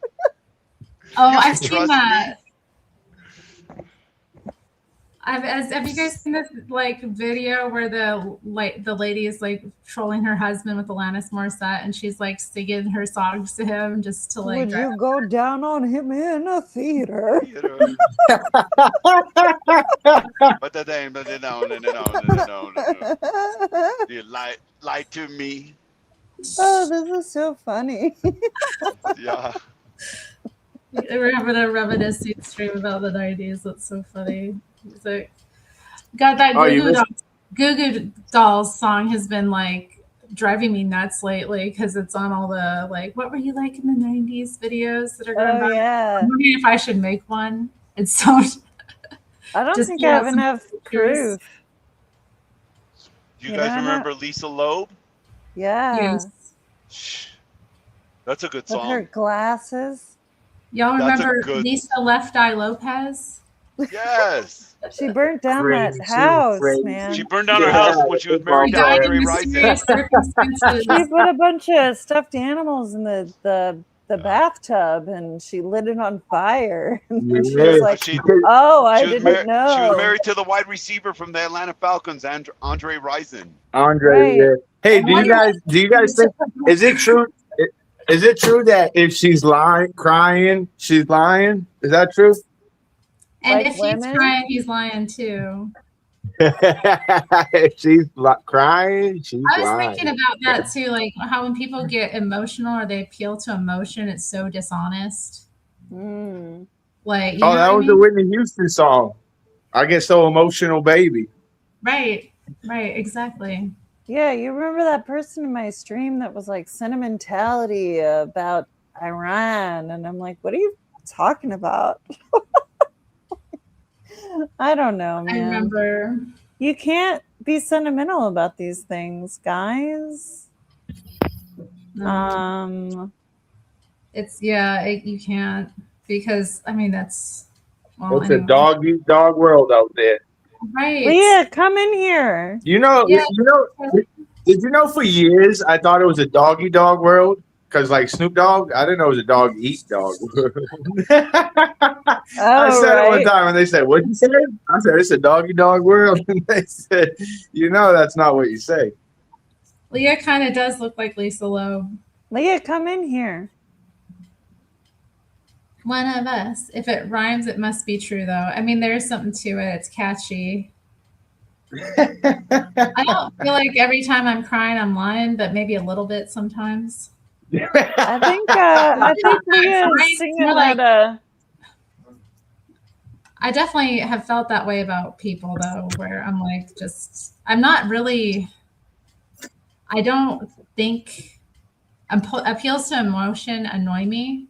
Oh, You I've can seen trust that. Have you guys seen this like video where the lady is like trolling her husband with Alanis Morissette and she's like singing her songs to him just to like Would you go down on him in a theater? But you lie to me. Oh, this is so funny. Yeah. We're having a reminiscing stream about the 90s. That's so funny. Music. God, that Oh, you Goo Goo Dolls song has been like driving me nuts lately because it's on all the like, what were you like in the 90s videos that are going Oh, by? yeah. I'm wondering if I should make one. It's so I don't Just think pull I out have some enough pictures. proof. Do you You guys know, remember Lisa Loeb? Yeah. yes. Shh. That's a good With her song. glasses. Y'all That's a remember good- Lisa Left Eye Lopez? Yes. She burnt down Crazy, that house, crazy. man. She burned down her house when she was married She to died in Andre mysterious Rison. circumstances. She put a bunch of stuffed animals in the bathtub, and she lit it on fire. And then she was like, "Oh, I didn't know." She was married to the wide receiver from the Atlanta Falcons, Andre Rison. Andre, Right. yeah. Hey, And do you guys think? Is it true? Is it true that if she's crying, she's lying? Is that true? And Like if women? he's crying, he's lying too. If she's crying, she's I was lying. thinking about that too, like how when people get emotional or they appeal to emotion, it's so dishonest. Mm. Like, you Oh, know that what was I the mean? Whitney Houston song. I get so emotional, baby. Right, exactly. Yeah, you remember that person in my stream that was like sentimentality about Iran, and I'm like, what are you talking about? I don't know, I man. remember. You can't be sentimental about these things, guys. It's you can't, because I mean that's It's a dog eat dog world out there. right. Leah, come in here. You know, Yeah. did you know for years I thought it was a doggy dog world? Because like Snoop Dogg, I didn't know it was a dog eat dog world. I said it one time and they said, "What'd you say?" I said, "It's a doggy dog world." And they said, "You know that's not what you say." Leah kind of does look like Lisa Loeb. Leah, come in here. One of us. If it rhymes, it must be true, though. I mean, there's something to it. It's catchy. I don't feel like every time I'm crying, I'm lying, but maybe a little bit sometimes. I think Leah is singing like, that. I definitely have felt that way about people, though, where I'm like, I'm not really. I don't think appeals to emotion annoy me.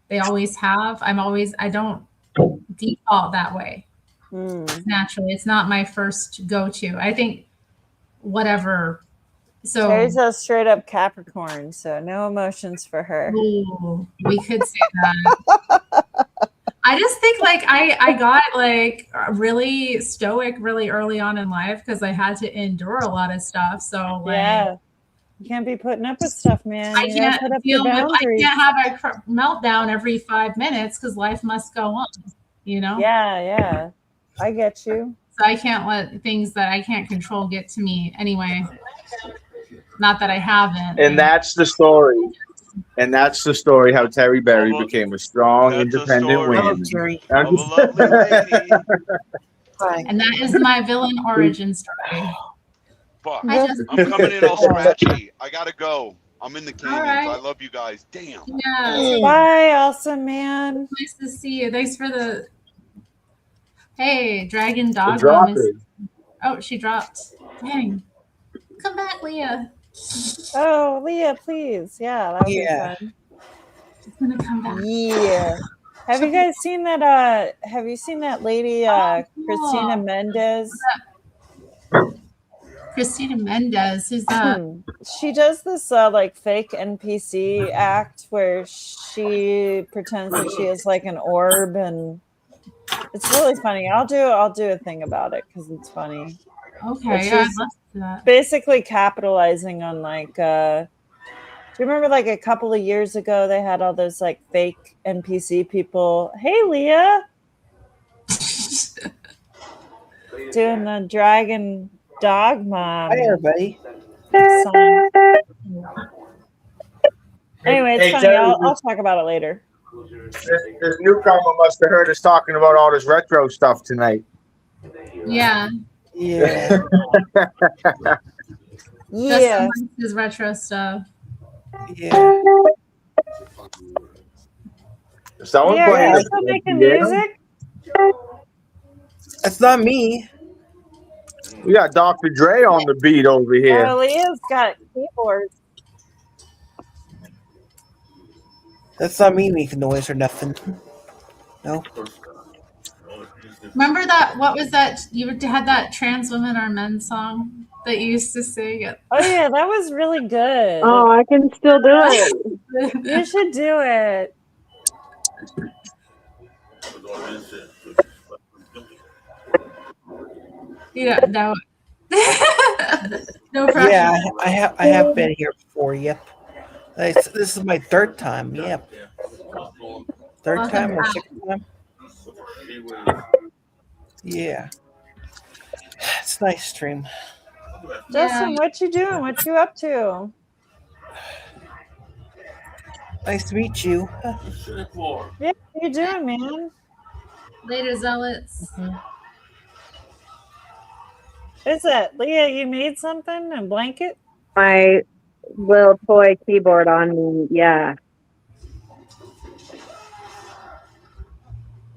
They always have. I don't default that way. Naturally, it's not my first go-to. I think whatever. So Terry's a straight up Capricorn, so no emotions for her. Ooh, we could say that. I just think like I got like really stoic really early on in life because I had to endure a lot of stuff. So like, yeah. You can't be putting up with stuff, man. I can't have a meltdown every 5 minutes because life must go on, you know? Yeah. I get you. So I can't let things that I can't control get to me anyway. Not that I haven't. And that's the story. And that's the story how Terry Berry became a strong, independent woman. Of a lovely lady. And that is my villain origin story. Fuck. I'm coming in all scratchy. I gotta go. I'm in the canyons. Right. I love you guys. Damn. Yeah. Bye, awesome man. Nice to see you. Thanks for the. Hey, Dragon Dog. Oh, she dropped. Dang. Come back, Leah. Oh, Leah, please. Yeah, that would be fun. She's gonna come back. Yeah. Have you guys seen that? Have you seen that lady, Christina Mendez? Christina Mendez, who's that? She does this like fake NPC act where she pretends that she is like an orb, and it's really funny. I'll do a thing about it because it's funny. Okay, yeah, I'd love to do that. Basically capitalizing on like do you remember like a couple of years ago they had all those like fake NPC people? Hey Leah. Doing the dragon dog mom. Hi everybody. Song. Anyway, it's funny. I'll talk about it later. This newcomer must have heard us talking about all this retro stuff tonight. Yeah. Yeah. Yeah. His retro stuff. Yeah. Someone playing. Are you making music? That's not me. We got Dr. Dre on the beat over here. Oh, Leah's got keyboards. That's not me making noise or nothing. No. Remember that? What was that? You had that "Trans Women Are Men" song that you used to sing. Oh yeah, that was really good. Oh, I can still do it. You should do it. Yeah, no. No pressure. Yeah, I have been here before. Yep. This is my third time. Yep. Third Welcome time or back. sixth time? Yeah. It's nice stream. Justin, what you doing? What you up to? Nice to meet you. Yeah, what you doing, man? Later, zealots. Is it Leah? You made something? A blanket? My little toy keyboard on me. Yeah.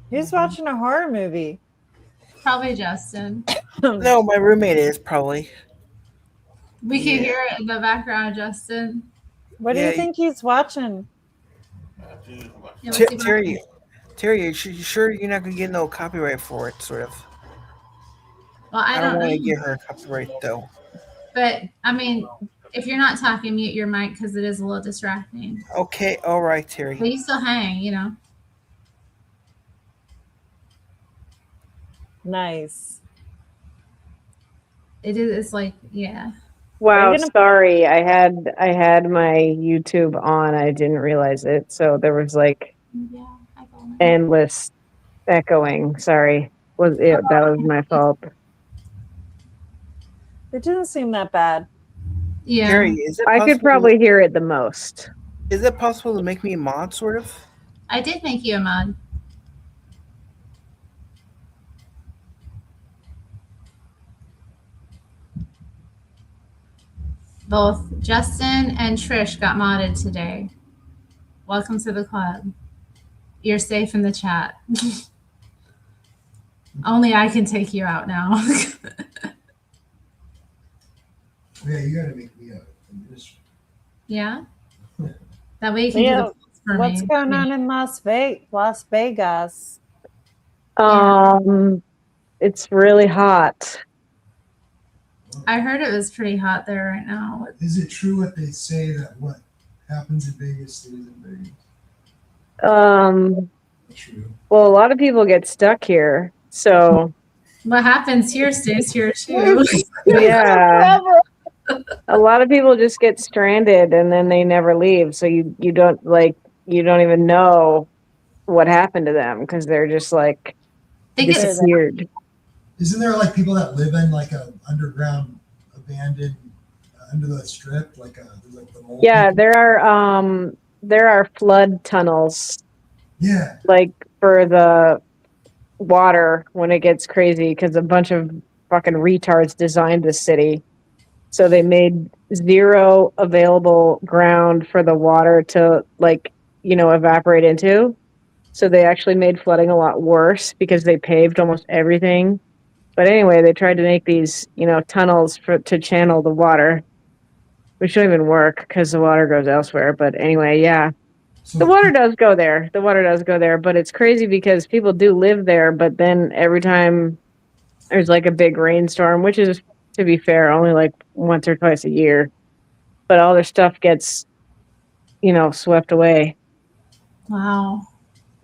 Who's watching a horror movie? Probably Justin. No, my roommate is probably. We can Yeah. hear it in the background, Justin. What do Yeah, you think he's watching? Yeah, what's he Terry, you sure you're not gonna get no copyright for it? Sort of. Well, I I don't don't want know. to get her copyright though. But I mean, if you're not talking, mute your mic because it is a little distracting. Okay, all right, Terry. But you still hang, you know. Nice. It is. It's like, yeah. Wow, Are you gonna- sorry. I had my YouTube on. I didn't realize it. So there was like Yeah. I go on. endless echoing. Sorry. That was my fault. It didn't seem that bad. Yeah. Terry, is it I possible? could probably hear it the most. Is it possible to make me a mod, sort of? I did make you a mod. Both Justin and Trish got modded today. Welcome to the club. You're safe in the chat. Only I can take you out now. Yeah, you gotta make me a administrator. Yeah? That way you can do Leah, the polls for what's me. going on in Las Vegas? It's really hot. I heard it was pretty hot there right now. Is it true what they say that what happens in Vegas stays in Vegas? True. Well, a lot of people get stuck here. So What happens here stays here too. yeah. A lot of people just get stranded and then they never leave. So you don't even know what happened to them because they're just like They get disappeared. Isn't there like people that live in like a underground abandoned under the strip, like the mole Yeah, people? there are flood tunnels Yeah. like for the water when it gets crazy because a bunch of fucking retards designed this city. So they made zero available ground for the water to evaporate into. So they actually made flooding a lot worse because they paved almost everything. But anyway, they tried to make these, tunnels to channel the water, which don't even work because the water goes elsewhere. But anyway, yeah. So The water does go there. The water does go there, but it's crazy because people do live there. But then every time there's like a big rainstorm, which is, to be fair, only like once or twice a year, but all their stuff gets, swept away. Wow.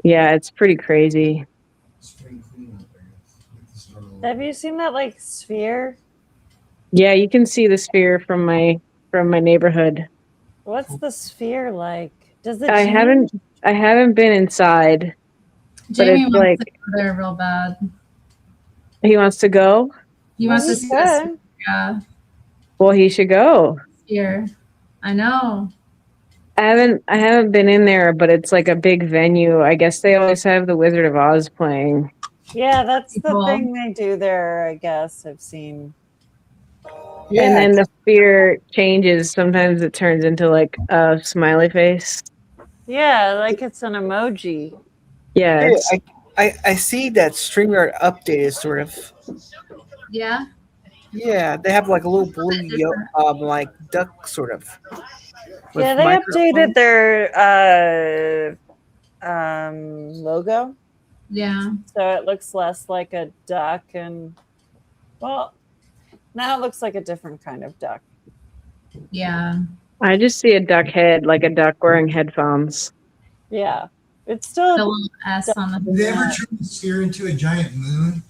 Yeah, it's pretty crazy. spring cleanup, I guess. Get this all over. Have you seen that like sphere? Yeah, you can see the sphere from my neighborhood. What's the sphere like? Does it I change? haven't been inside. Jamie it's wants like- to go there real bad. He wants to go. He wants to Well, see he this could. Well, he should go. here. I know. I haven't been in there, but it's like a big venue. I guess they always have the Wizard of Oz playing. Yeah, that's the Cool. thing they do there, I guess. I've seen. Yeah, And then the sphere changes. Sometimes it turns into like a smiley face. Yeah, like it's an emoji. Yeah, yeah, it's, I see that StreamYard updated sort of. Yeah. Yeah, they have like a little blue different. like duck sort of. with Yeah, they microphone. updated their logo, Yeah. so it looks less like a duck, and well, now it looks like a different kind of duck. Yeah. I just see a duck head, like a duck wearing headphones. Yeah, it's The still little S on the Did they ever turn the sphere into a giant moon?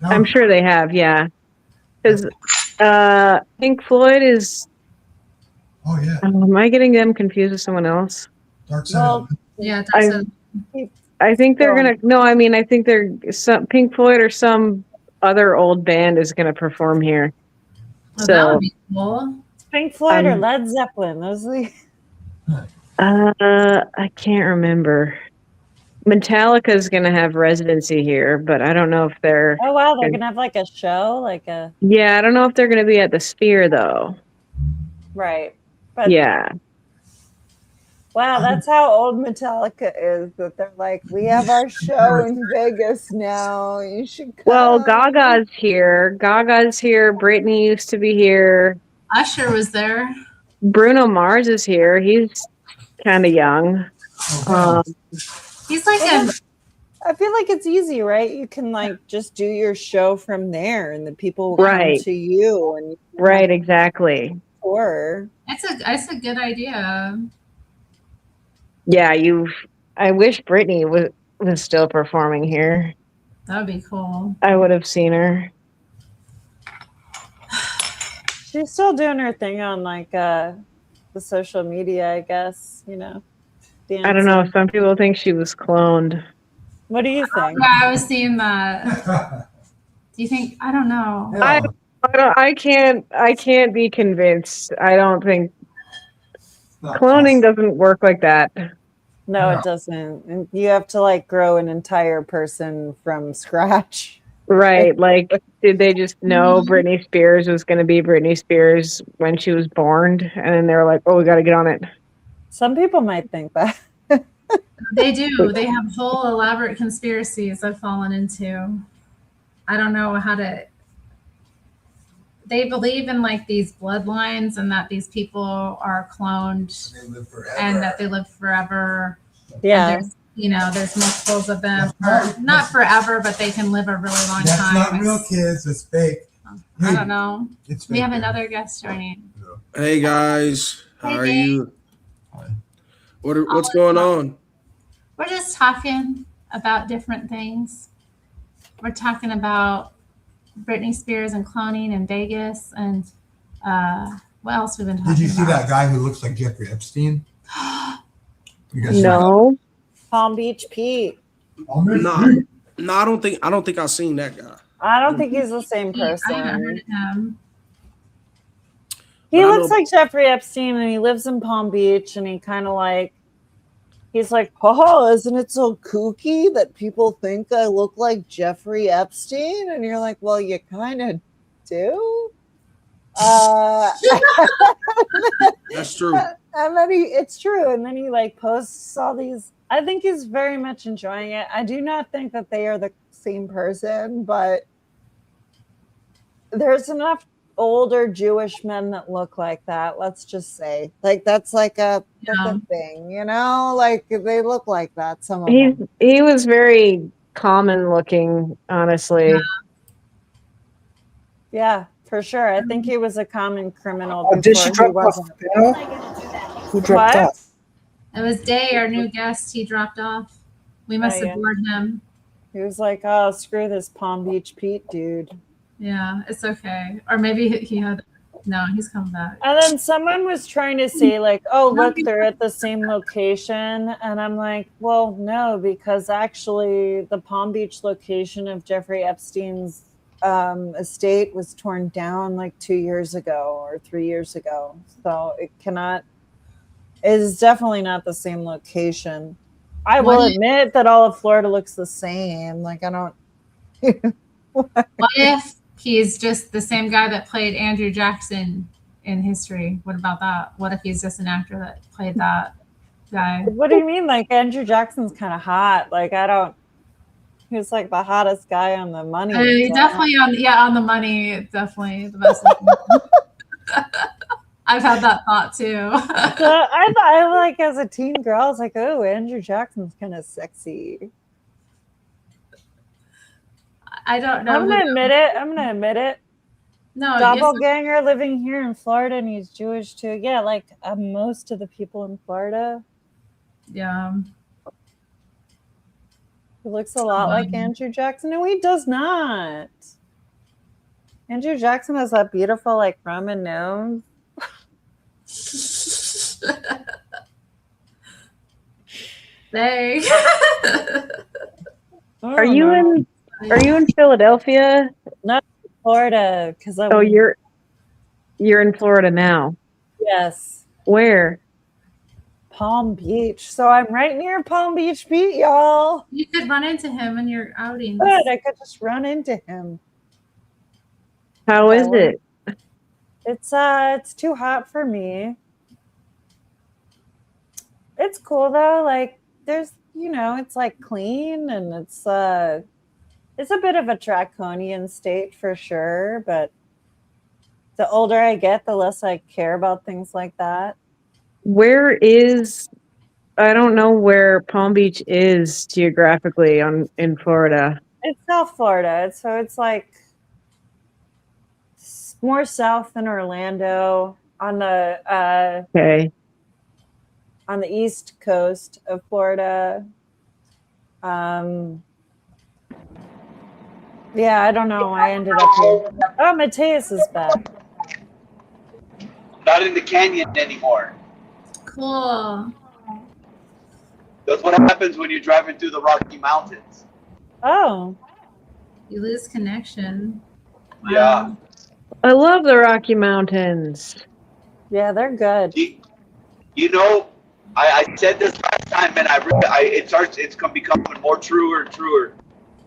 No? I'm sure they have, yeah. Because Pink Floyd is. Oh yeah, Am I getting them confused with someone else? Dark Side. Well, of the Yeah, I that's I think they're Go on. gonna. No, I mean I think they're some Pink Floyd or some other old band is gonna perform here. that So would be cool. Pink Floyd or Um, Led Zeppelin. Those are the I can't remember. Metallica's gonna have residency here, but I don't know if they're. Oh wow, they're gonna have like a show, like a Yeah, I don't know if they're gonna be at the Sphere though. right. But Yeah. wow, that's how old Metallica is. That they're like, we have our show in Vegas now. You should come. Well, Gaga's here. Gaga's here. Britney used to be here. Usher was there. Bruno Mars is here. He's kind of young. Oh, He's like Well, a I feel like it's easy, right? You can like just do your show from there, and the people will Right. come to you and you can Right, exactly. tour. it's a good idea. Yeah, I wish Britney was still performing here. That would be cool. I would have seen her. She's still doing her thing on like the social media, I guess. You know, I don't know. dancing. Some people think she was cloned. What do you think? Yeah, I was seeing that. Do you think? I don't know. hell, I can't be convinced. I don't think not cloning possible. doesn't work like that. No, No. it doesn't. And you have to like grow an entire person from scratch. Right. Like, did they just know Britney Spears was going to be Britney Spears when she was born? And then they were like, oh, we got to get on it. Some people might think that. They do. They have whole elaborate conspiracies I've fallen into. I don't know how to. They believe in like these bloodlines and that these people are cloned They live forever. and that they live forever. Yeah. And there's multiples of them. That's Or not forever, but they can live a really long That's time. not real, kids. It's fake. I don't know. It's fake. We have another guest joining. Hey guys, how Hey, are Dave. you? What's going on? We're just talking about different things. We're talking about Britney Spears and cloning in Vegas, and what else we've been talking Did you see about? that guy who looks like Jeffrey Epstein? You guys No. Palm Beach Pete. saw that? No, I don't think I've seen that guy. I don't think he's the same I haven't heard person. of him. He But I looks know- like Jeffrey Epstein and he lives in Palm Beach and he kind of like, he's like, oh, isn't it so kooky that people think I look like Jeffrey Epstein? And you're like, well, you kind of do. That's true. And then it's true. And then he like posts all these. I think he's very much enjoying it. I do not think that they are the same person, but there's enough older Jewish men that look like that. Let's just say, like that's a thing, you know, like they look like that. Some of them. He was very common looking, honestly. Yeah, for sure. I think he was a common criminal. Oh, did she before he drop off wasn't. the panel? Who dropped What? off? It was Day, our new guest. He dropped off. We must Oh, have bored him. He was like, "Oh, screw this Palm Beach Pete dude." Yeah, it's okay. Or maybe he had. No, he's coming back. And then someone was trying to say, like, "Oh, look, they're at the same location," and I'm like, "Well, no, because actually, the Palm Beach location of Jeffrey Epstein's estate was torn down like 2 years ago or 3 years ago, so it cannot. It is definitely not the same location. I will admit that all of Florida looks the same. Like, I don't. What if he's just the same guy that played Andrew Jackson in history? What about that? What if he's just an actor that played that guy? What do you mean? Like, Andrew Jackson's kind of hot. Like, I don't. He was like the hottest guy on the money. Definitely on the money. Definitely the best. I've had that thought too. So I thought, like, as a teen girl, I was like, oh, Andrew Jackson's kind of sexy. I don't know. I'm gonna admit it. No, Doppelganger living here in Florida, and he's Jewish too. Yeah, like most of the people in Florida. Yeah. He looks a lot like Andrew Jackson. No, he does not. Andrew Jackson has that beautiful, like, Roman nose. Hey. Are you in Philadelphia? Not Florida, because Oh, you're in Florida now. Yes. Where? Palm Beach. So I'm right near Palm Beach Beach, y'all. You could run into him in your outings. Good. I could just run into him. How is it? It's too hot for me. It's cool though. Like there's, it's like clean and it's a bit of a draconian state for sure, but the older I get, the less I care about things like that. I don't know where Palm Beach is geographically in Florida. It's South Florida. So it's like more south than Orlando on the Okay. on the east coast of Florida. Yeah, I don't know. I ended up here. Oh, Mateus is back. Not in the canyon anymore. Cool. That's what happens when you're driving through the Rocky Mountains. Oh. You lose connection. Wow. Yeah. I love the Rocky Mountains. Yeah, they're good. I said this last time, and it's becoming more truer and truer.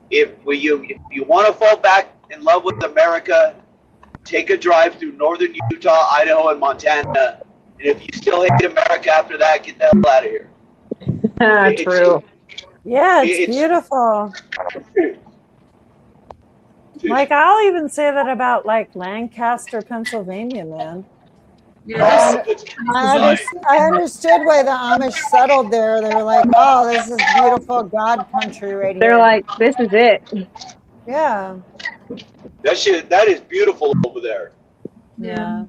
If you want to fall back in love with America, take a drive through northern Utah, Idaho, and Montana. And if you still hate America after that, get the hell out of here. True. Yeah, it's beautiful. Like I'll even say that about like Lancaster, Pennsylvania, man. Yeah, I understood why the Amish settled there. They were like, "Oh, this is beautiful God country right here." They're like, "This is it." Yeah. That is beautiful over there. Yeah.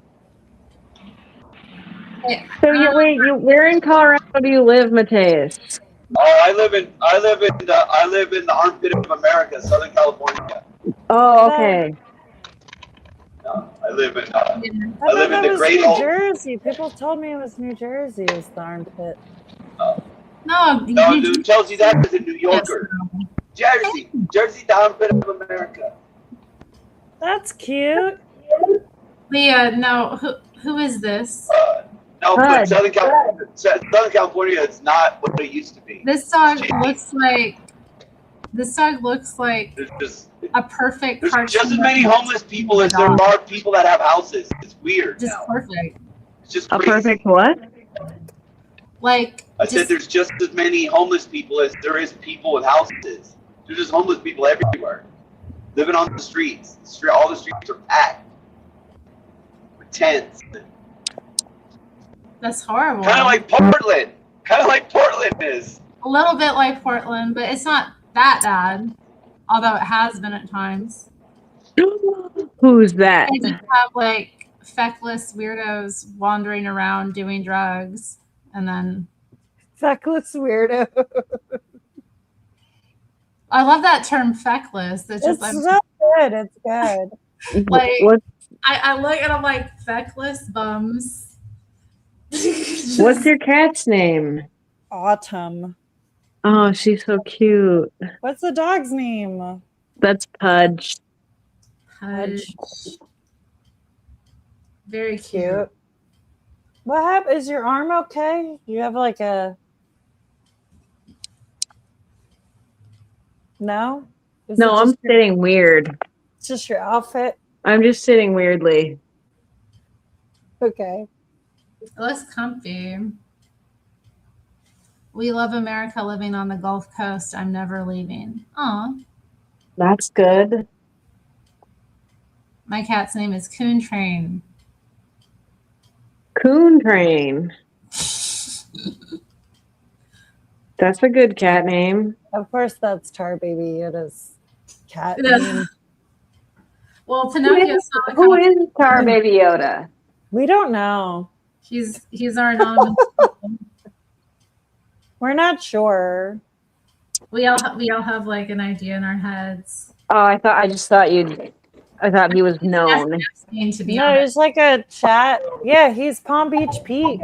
So where in Colorado do you live, Mateus? Oh, I live in the armpit of America, Southern California. Oh, okay. I live in the Great New Jersey. People told me it was New Jersey is the armpit. No, dude, tells you that as a New Yorker. Jersey, the armpit of America. That's cute. Leah, no, who is this? No, but Southern California is not what it used to be. This dog looks like a perfect. There's just as many homeless people as there are people that have houses. It's weird. Just now. perfect. It's just a crazy. perfect what? Like I said, there's just as many homeless people as there is people with houses. There's just homeless people everywhere, living on the streets. All the streets are packed with tents. That's horrible. Kind of like Portland is. A little bit like Portland, but it's not that bad. Although it has been at times. Who's that? They just have like feckless weirdos wandering around doing drugs, and then feckless weirdo. I love that term, feckless. It's just so good. It's good. Like I look and I'm like feckless bums. What's your cat's name? Autumn. Oh, she's so cute. What's the dog's name? That's Pudge. Pudge. Very cute. What happened? Is your arm okay? You have like a... No? No, I'm sitting weird. It's just your outfit? I'm just sitting weirdly. Okay. It looks comfy. We love America living on the Gulf Coast. I'm never leaving. Aw. That's good. My cat's name is Coon Train. Coon Train. That's a good cat name. Of course, that's Tar Baby. It is cat name. Well, Pinocchio. Who is Tar Baby Yoda? We don't know. He's our anonymous. We're not sure. We all have like an idea in our heads. Oh, I thought he was known. Asking to be No, honest. it's like a chat. Yeah, he's Palm Beach Pete.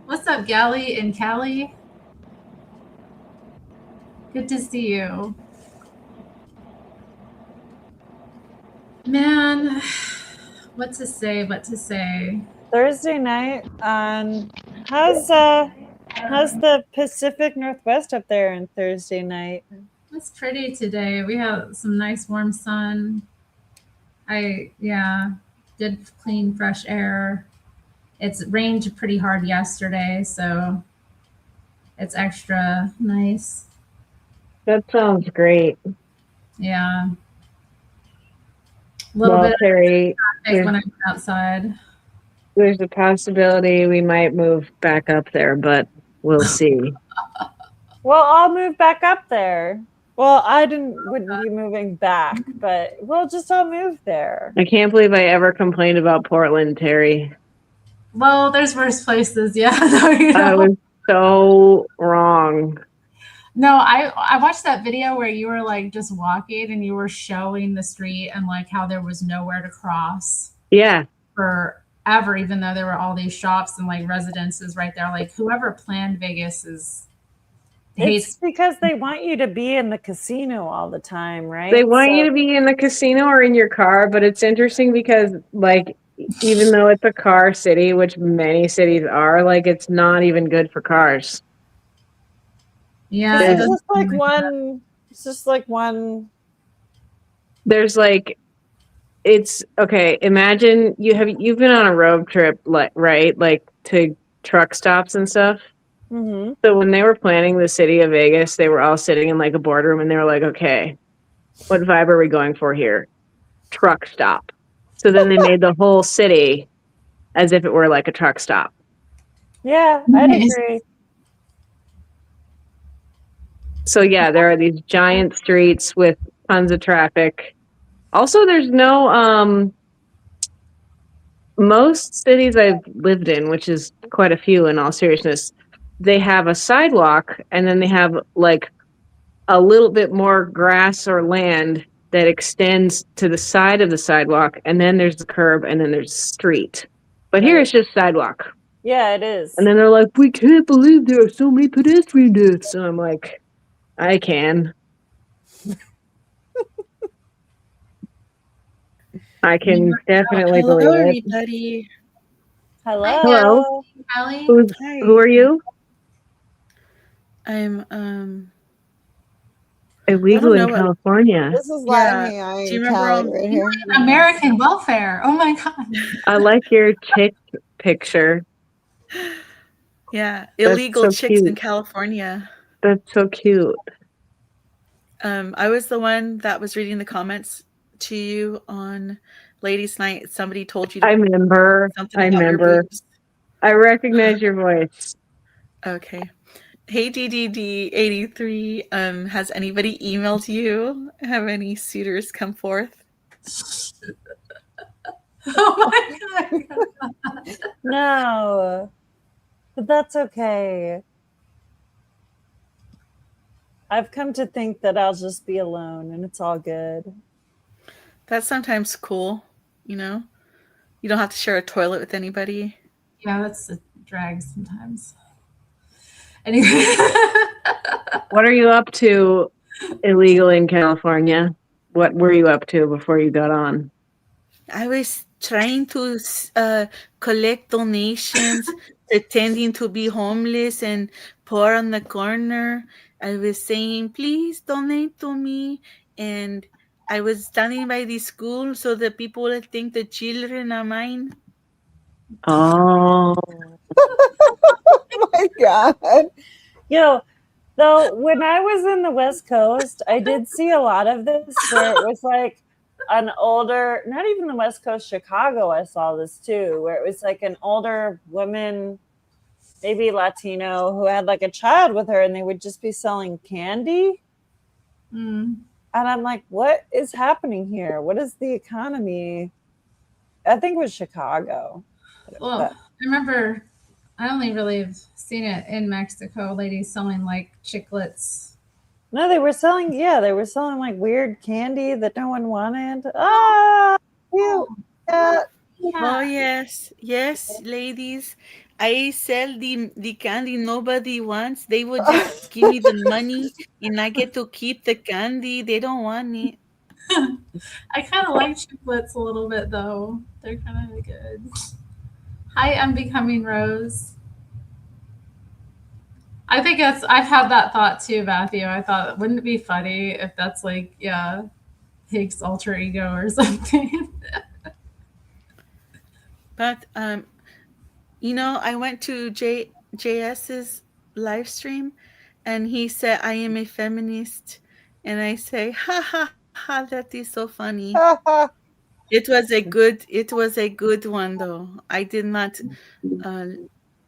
What's up, Gally and Callie? Good to see you. Man, what to say? Thursday night on how's the Pacific Northwest up there on Thursday night? It's pretty today. We have some nice warm sun. Good clean fresh air. It's rained pretty hard yesterday, so it's extra nice. That sounds great. Yeah. A little Well, bit Terry, of traffic when I'm outside. there's a possibility we might move back up there, but we'll see. Well, I'll move back up there. Well, wouldn't be moving back, but we'll just all move there. I can't believe I ever complained about Portland, Terry. Well, there's worse places. Yeah. No, I was so wrong. No, I watched that video where you were like just walking and you were showing the street and like how there was nowhere to cross. Yeah. Forever, even though there were all these shops and like residences right there. Like whoever planned Vegas It's because they want you to be in the casino all the time, right? They want you to be in the casino or in your car, but it's interesting because like even though it's a car city, which many cities are, like it's not even good for cars. Yeah. It's just like one. There's like it's okay. Imagine you've been on a road trip, right? Like to truck stops and stuff. Mm-hmm. So when they were planning the city of Vegas, they were all sitting in like a boardroom and they were like, okay, what vibe are we going for here? Truck stop. So then they made the whole city as if it were like a truck stop. Yeah, I'd agree. So yeah, there are these giant streets with tons of traffic. Also, there's no most cities I've lived in, which is quite a few in all seriousness, they have a sidewalk and then they have like a little bit more grass or land that extends to the side of the sidewalk, and then there's the curb and then there's the street. But here it's just sidewalk. Yeah, it is. And then they're like, we can't believe there are so many pedestrian deaths. And I'm like, I can. I can definitely Hello, believe it. everybody. Hello. Hello. Allie? Who are you? I'm Illegal in what- California. This is Yeah. Latin Do you remember Callie on- right here. American welfare. Oh my god. I like your chick picture. Yeah, That's illegal so chicks in cute. California. That's so cute. I was the one that was reading the comments to you on Ladies' Night. Somebody told you to I remember. something about your boobs. I recognize your voice. Okay. Hey DDD83, has anybody emailed you? Have any suitors come forth? Oh my god. No, but that's okay. I've come to think that I'll just be alone and it's all good. That's sometimes cool, you know? You don't have to share a toilet with anybody. Yeah, that's a drag sometimes. Anyway. What are you up to illegal in California? What were you up to before you got on? I was trying to collect donations, pretending to be homeless and poor on the corner. I was saying, please donate to me. And I was standing by the school so that people would think the children are mine. Oh. Oh my god. You know, though, when I was in the West Coast, I did see a lot of this where it was like an older, not even the West Coast, Chicago, I saw this too, where it was like an older woman, maybe Latino, who had like a child with her and they would just be selling candy. Mm. And I'm like, what is happening here? What is the economy? I think it was Chicago. Well, I remember I only really have seen it in Mexico. Ladies selling like chiclets. No, they were selling. Yeah, they were selling like weird candy that no one wanted. Ah, cute. Yeah. Oh yes, yes, ladies. I sell the candy nobody wants. They will just give me the money and I get to keep the candy. They don't want it. I kind of like chiclets a little bit though. They're kind of good. Hi, Unbecoming Rose. I think I've had that thought too, Matthew. I thought, wouldn't it be funny if that's like, yeah, Higgs alter ego or something? But I went to JS's live stream and he said I am a feminist and I say, ha ha ha, that is so funny. It was a good one though. I did not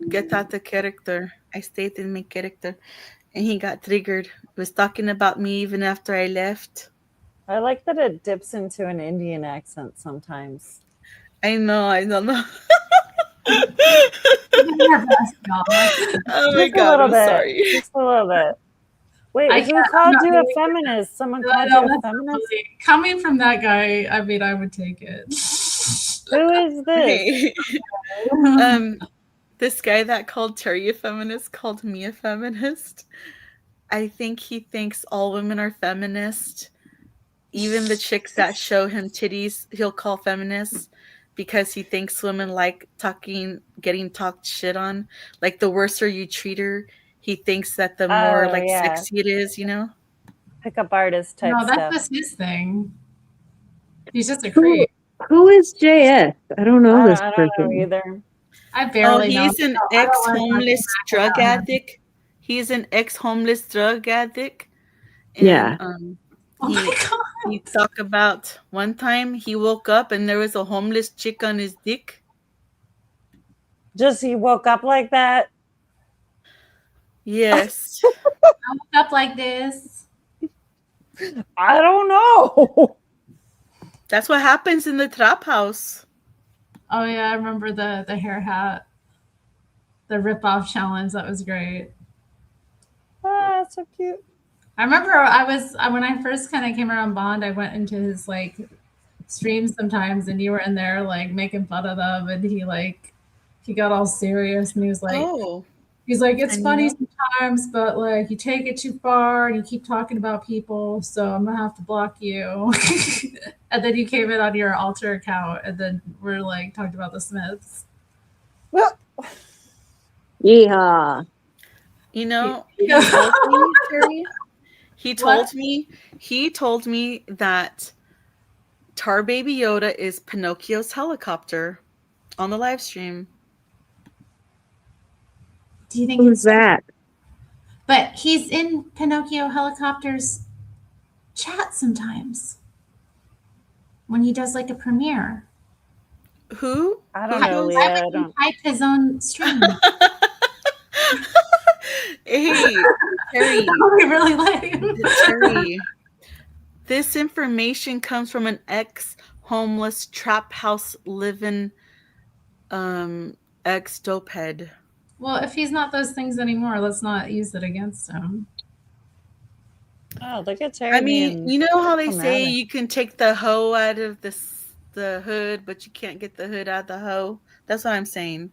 get out the character. I stayed in my character and he got triggered. He was talking about me even after I left. I like that it dips into an Indian accent sometimes. I know, I don't know. Oh my Just a god, little I'm bit. sorry. Just a little bit. Wait, who called you a feminist? Someone called you a feminist? Coming from that guy, I mean, I would take it. Who is this? Hey. This guy that called Terry a feminist called me a feminist. I think he thinks all women are feminist. Even the chicks that show him titties, he'll call feminists because he thinks women like getting talked shit on. Like the worser you treat her, he thinks that the more sexy it is, Pickup artist type No, that's stuff. just his thing. He's just a creep. Who is JS? I don't know this I person. don't know either. I barely know. He's an ex-homeless drug addict. He's an ex-homeless drug addict. And, Yeah. He talked about one time he woke up and there was a homeless chick on his dick. Just he woke up like that? Yes. I woke up like this. I don't know. That's what happens in the trap house. Oh yeah, I remember the hair hat, the rip off challenge. That was great. Ah, so cute. I remember when I first kind of came around Bond, I went into his like streams sometimes, and you were in there like making fun of them, and he got all serious, and he was like, it's funny sometimes, but like you take it too far and you keep talking about people, so I'm gonna have to block you. And then you came in on your alter account, and then we're like talking about the Smiths. Yeehaw. He told me, Terry, he told me that Tar Baby Yoda is Pinocchio's helicopter on the live stream. Do you think Who's that? But he's in Pinocchio Helicopter's chat sometimes when he does like a premiere. Who? I don't know, Leah. I would type his own stream. Hey, Terry. Really like Terry. This information comes from an ex-homeless trap house living ex-dopehead. Well, if he's not those things anymore, let's not use it against him. Oh, look at Terry. I mean, you know how they say you can take the hoe out of the hood, but you can't get the hood out of the hoe? That's what I'm saying.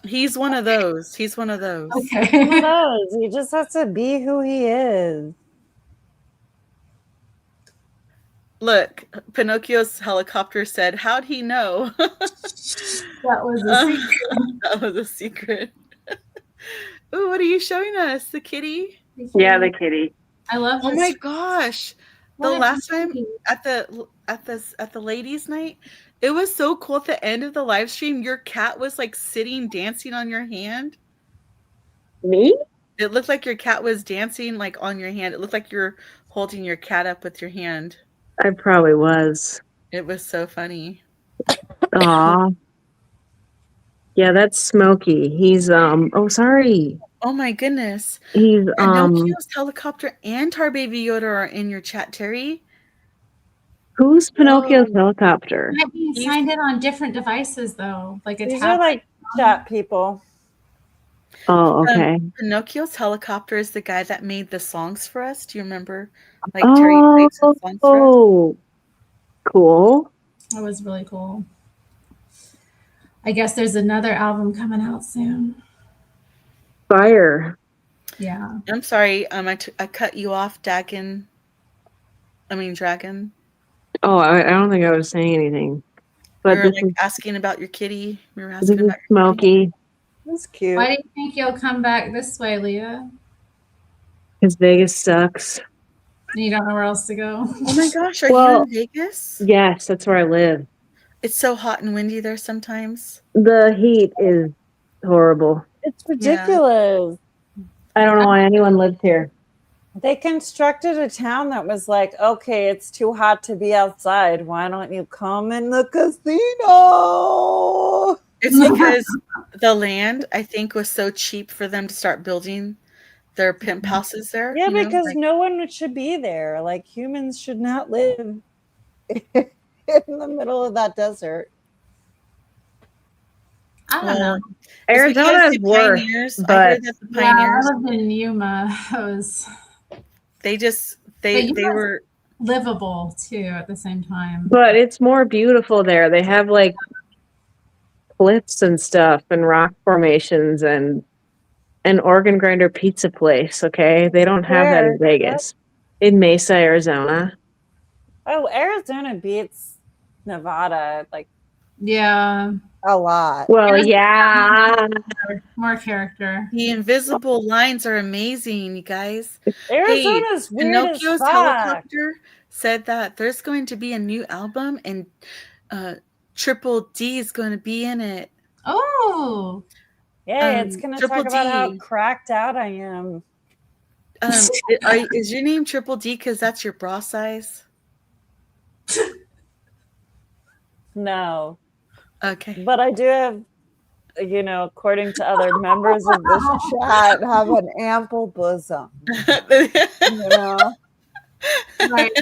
He's one of those. He's one of those. Okay. One of those. He just has to be who he is. Look, Pinocchio's helicopter said, "How'd he know?" That was a secret. That was a secret. Ooh, what are you showing us? The kitty? Yeah, the kitty. I love this. Oh my gosh. The last time at the ladies' night, it was so cool. At the end of the live stream, your cat was like sitting, dancing on your hand. Me? It looked like your cat was dancing like on your hand. It looked like you're holding your cat up with your hand. I probably was. It was so funny. Aw. Yeah, that's Smokey. He's sorry. Oh my goodness. He's Pinocchio's helicopter and Tar Baby Yoda are in your chat, Terry. Who's Pinocchio's Oh. helicopter? Might be signed in on different devices though, like a These tablet. are like chat people. Oh, okay. Pinocchio's helicopter is the guy that made the songs for us. Do you remember? Like Terry played some songs for us. Oh, cool. That was really cool. I guess there's another album coming out soon. Fire. Yeah. I'm sorry, I cut you off, Dragon. Oh, I don't think I was saying anything. But We were this like is asking about your kitty. We were this asking is about your kitty. Smokey That's cute. Why do you think you'll come back this way, Leah? because Vegas sucks. You don't know where else to go. Oh my gosh, are Well- you in Vegas? Yes, that's where I live. It's so hot and windy there sometimes. The heat is horrible. It's ridiculous. I don't know why anyone lives here. They constructed a town that was like, okay, it's too hot to be outside. Why don't you come in the casino? It's because the land, I think, was so cheap for them to start building their pimp houses there. Yeah, you know, because like- no one should be there. Like humans should not live in the middle of that desert. I don't know. It's because Arizona the is worse, pioneers- I but heard that the Yeah, I pioneers, lived in Yuma. It was they But you guys- were livable too at the same time. but it's more beautiful there. They have like cliffs and stuff and rock formations and an organ grinder pizza place. Okay, they don't have that in Where? Vegas. In Mesa, Arizona. Oh, Arizona beats Nevada like Yeah, a lot. Well, yeah. more character. the invisible lines are amazing, you guys. Arizona's weird as Pinocchio's fuck. helicopter said that there's going to be a new album and Triple D is going to be in it. Oh, Yeah, it's gonna Triple talk about how D. cracked out I am. Is your name Triple D because that's your bra size? No, Okay. but I do have, you know, according to other members of this chat, have an ample bosom. You know, right.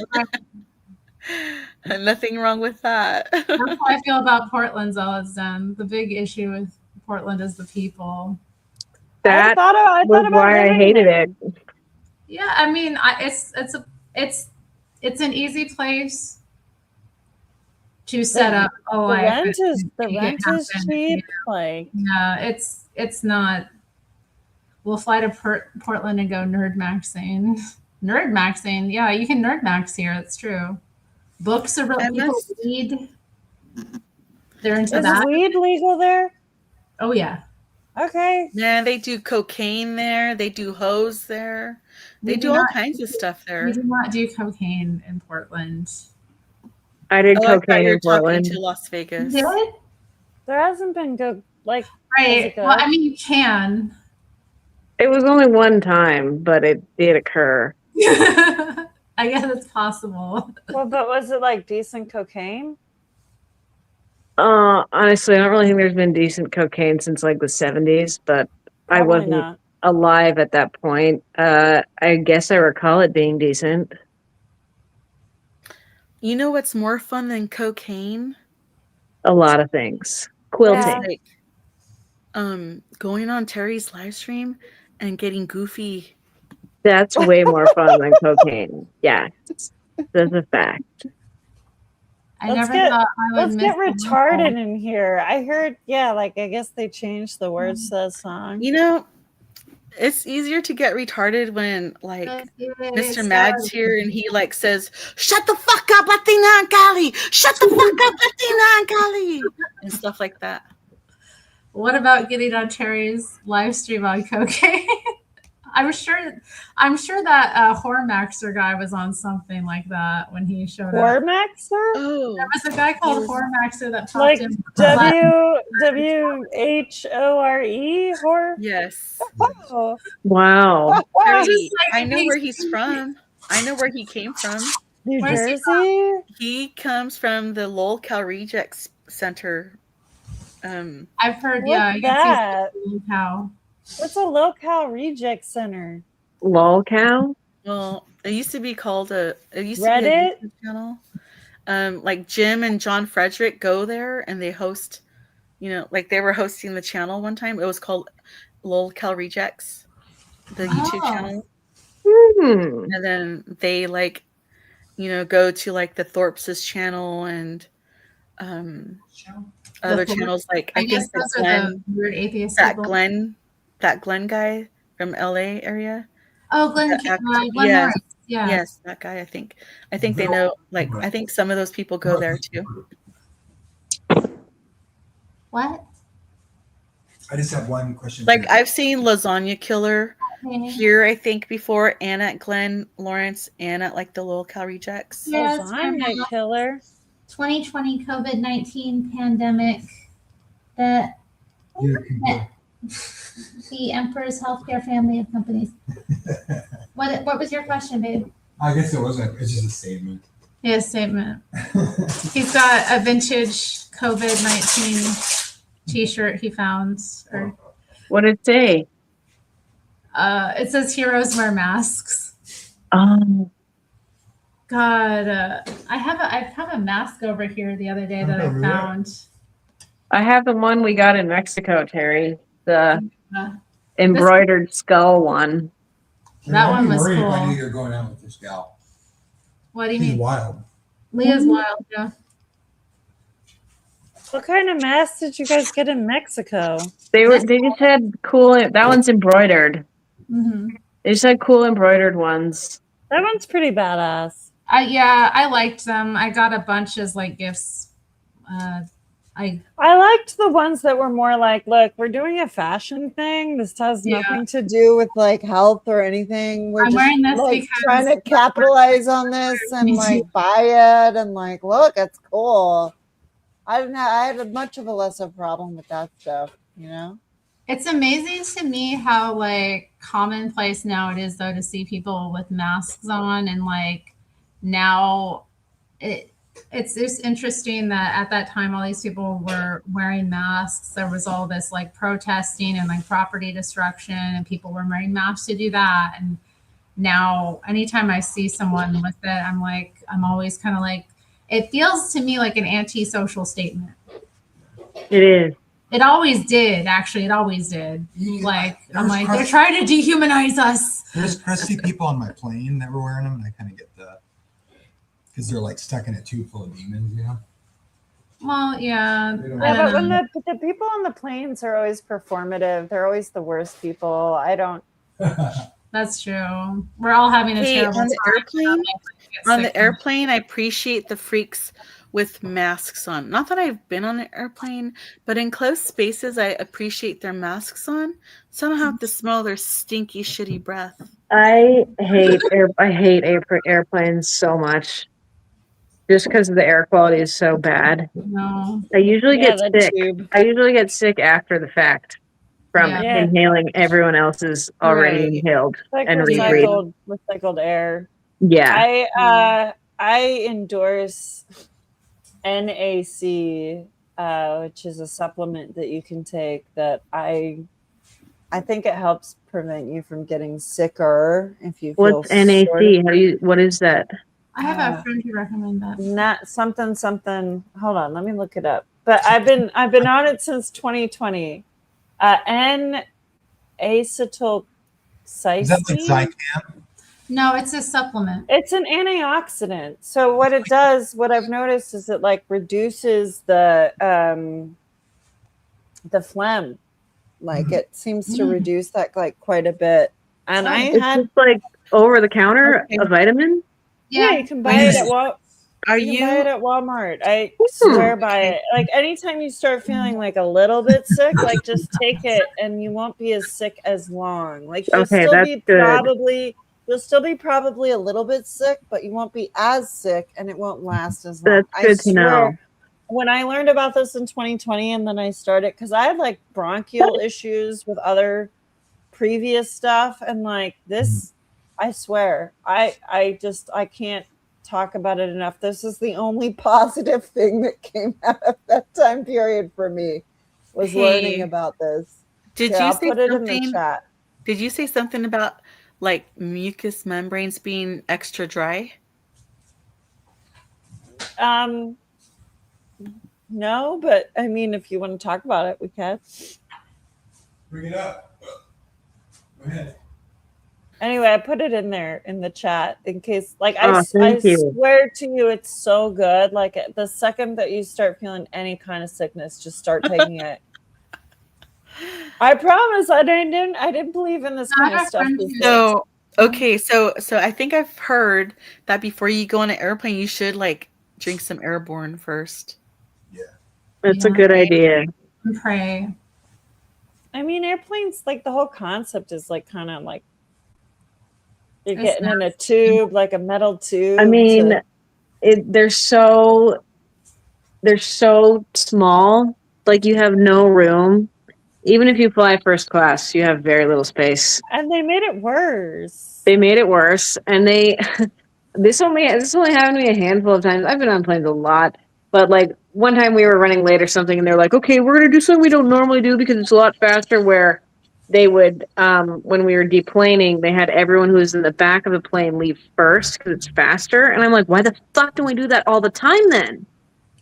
Nothing wrong with that. That's how I feel about Portland's all it's done. The big issue with Portland is the people. That I was thought about why I living hated there. it. Yeah, I mean, it's an easy place to set up a The life. rent and is make it cheap. happen. Like, Yeah, it's not. We'll fly to Portland and go nerd maxing. Nerd maxing, yeah, you can nerd max here. That's true. Books are real. People read. They're into is that. weed legal there? Oh yeah. Okay. Yeah, they do cocaine there. They do hoes there. They We do do all not- kinds of stuff there. We do not do cocaine in Portland. I did Oh, I thought cocaine you were in talking Portland. to Las Vegas. Did it? There hasn't been good like Right. good? Well, I mean, you can. It was only one time, but it did occur. I guess it's possible. well, but was it like decent cocaine? Honestly, I don't really think there's been decent cocaine since like the 70s, but I Probably wasn't not. alive at that point. I guess I recall it being decent. You know what's more fun than cocaine? A lot of things. Quilting. Yeah. Like, going on Terry's live stream and getting goofy. That's way more fun than cocaine. Yeah, that's a fact. I Let's never get- thought I would Let's get miss the retarded in here. I heard, yeah, like I guess they changed the words to that song. You know, it's easier to get retarded when like Mr. Mad's here and he like says, "Shut the fuck up, Latina and Cali! Shut the fuck up, Latina and Cali!" and stuff like that. What about getting on Terry's live stream on cocaine? I'm sure that Hormaxer guy was on something like that when he showed up. Hormaxer? Oh, There was a guy called Hormaxer that popped Like in. WHORE? Hor? yes. Oh. Wow. Terry, Just like I know where he's from. I know where he came from. New Where's he Jersey? He comes from the Lowell Cal Rejects Center. I've heard, What's yeah. that? How? What's a local reject center? Lol cow? Well, it used to be called it used to Reddit? be a YouTube channel. like Jim and John Frederick go there and they host, like they were hosting the channel one time. It was called Lol Cal Rejects, the YouTube channel. And then they like, go to like the Thorpes' channel and other channels like I guess those are the weird atheist people. That Glenn guy from LA area. Oh, Glenn Yes. Norris. Yeah. Yes, that guy. I think they know. Like, I think some of those people go there too. What? I just have one question. Like, I've seen Lasagna Killer here, I think, before, and at Glen Lawrence, and at like the Lowell Cal Rejects. Lasagna Killer. 2020 COVID-19 pandemic that the Emperor's Healthcare family of companies. What was your question, babe? I guess it wasn't. It's just a statement. Yeah, statement. He's got a vintage COVID-19 T-shirt he found. Or what did it say? It says "Heroes wear masks." God, I have a mask over here the other day that I found. I have the one we got in Mexico, Terry. The embroidered skull one. That one was cool. If I knew you were going out with this gal. What do you mean? Wild. Leah's wild, yeah. What kind of mask did you guys get in Mexico? They just had cool. That one's embroidered. Mm-hmm. They just had cool embroidered ones. That one's pretty badass. Yeah, I liked them. I got a bunch as like gifts. I liked the ones that were more like, look, we're doing a fashion thing. This has nothing to do with like health or anything. We're I'm just wearing this like because trying to capitalize on this and like buy it and like, look, it's cool. I had much of a lesser problem with that stuff, It's amazing to me how like commonplace now it is though to see people with masks on, and like now it's just interesting that at that time all these people were wearing masks. There was all this like protesting and like property destruction, and people were wearing masks to do that. And now anytime I see someone with it, I'm always kind of like, it feels to me like an anti-social statement. It is. It always did, actually. It always did. Like, I'm like, they're trying to dehumanize us. There's crusty people on my plane that were wearing them, and I kind of get that. Because they're like stuck in a tube full of demons, Well, yeah. But when the people on the planes are always performative, they're always the worst people. I don't. That's true. We're all having a terrible on the time. airplane. On the airplane, I appreciate the freaks with masks on. Not that I've been on an airplane, but in close spaces, I appreciate their masks on, so I don't have to smell their stinky, shitty breath. I hate airplanes so much, just because the air quality is so bad. No, I usually get sick. Tube. I usually get sick after the fact from inhaling everyone else's already inhaled like and recycled air. Yeah, I endorse NAC, which is a supplement that you can take that I think it helps prevent you from getting sicker if you feel. What's NAC? What is that? I have a friend who recommended that. Not something. Hold on, let me look it up. But I've been on it since 2020. N-acetylcysteine. Is that like Zycam? No, it's a supplement. It's an antioxidant. So what it does, what I've noticed is it like reduces the phlegm. Like it seems to reduce that like quite a bit. And it's just like over the counter a vitamin. Yeah, you can buy it at Walmart. Buy it at Walmart. I swear by it. Like anytime you start feeling like a little bit sick, like just take it and you won't be as sick as long. Like you'll still be probably a little bit sick, but you won't be as sick and it won't last as long. That's good to know. When I learned about this in 2020 and then I started, because I had like bronchial issues with other previous stuff, and like this, I swear, I can't talk about it enough. This is the only positive thing that came out of that time period for me, was learning about this. Did you say something in the chat? Did you say something about like mucous membranes being extra dry? No, but I mean, if you want to talk about it, we can. Bring it up. Go ahead. Anyway, I put it in there in the chat in case, like, Oh, I thank you. swear to you, it's so good. Like, the second that you start feeling any kind of sickness, just start taking it. I promise, I didn't believe in this kind of stuff before. So okay, so I think I've heard that before you go on an airplane, you should like drink some airborne first. That's a good idea. And pray. I mean, airplanes, like, the whole concept is like kind of like you're It's getting in a tube, like a metal tube. I mean, they're so small. Like, you have no room. Even if you fly first class, you have very little space. And they made it worse. They made it worse, and this only happened to me a handful of times. I've been on planes a lot, but like one time we were running late or something, and they're like, "Okay, we're gonna do something we don't normally do because it's a lot faster." Where they would, when we were deplaning, they had everyone who was in the back of the plane leave first because it's faster, and I'm like, "Why the fuck do we do that all the time then?"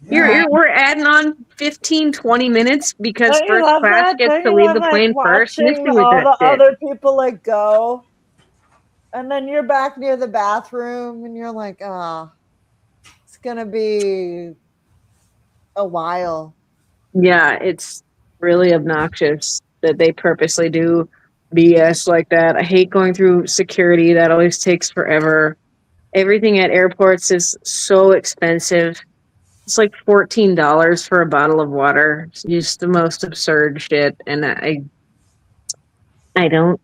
We're adding on 15, 20 minutes because Don't you first love class that? gets Don't to you leave love, the like, plane first. Miss watching me with all that the shit. other people like go, and then you're back near the bathroom, and you're like, "Ah, it's gonna be a while." Yeah, it's really obnoxious that they purposely do BS like that. I hate going through security. That always takes forever. Everything at airports is so expensive. It's like $14 for a bottle of water. It's just the most absurd shit, and I don't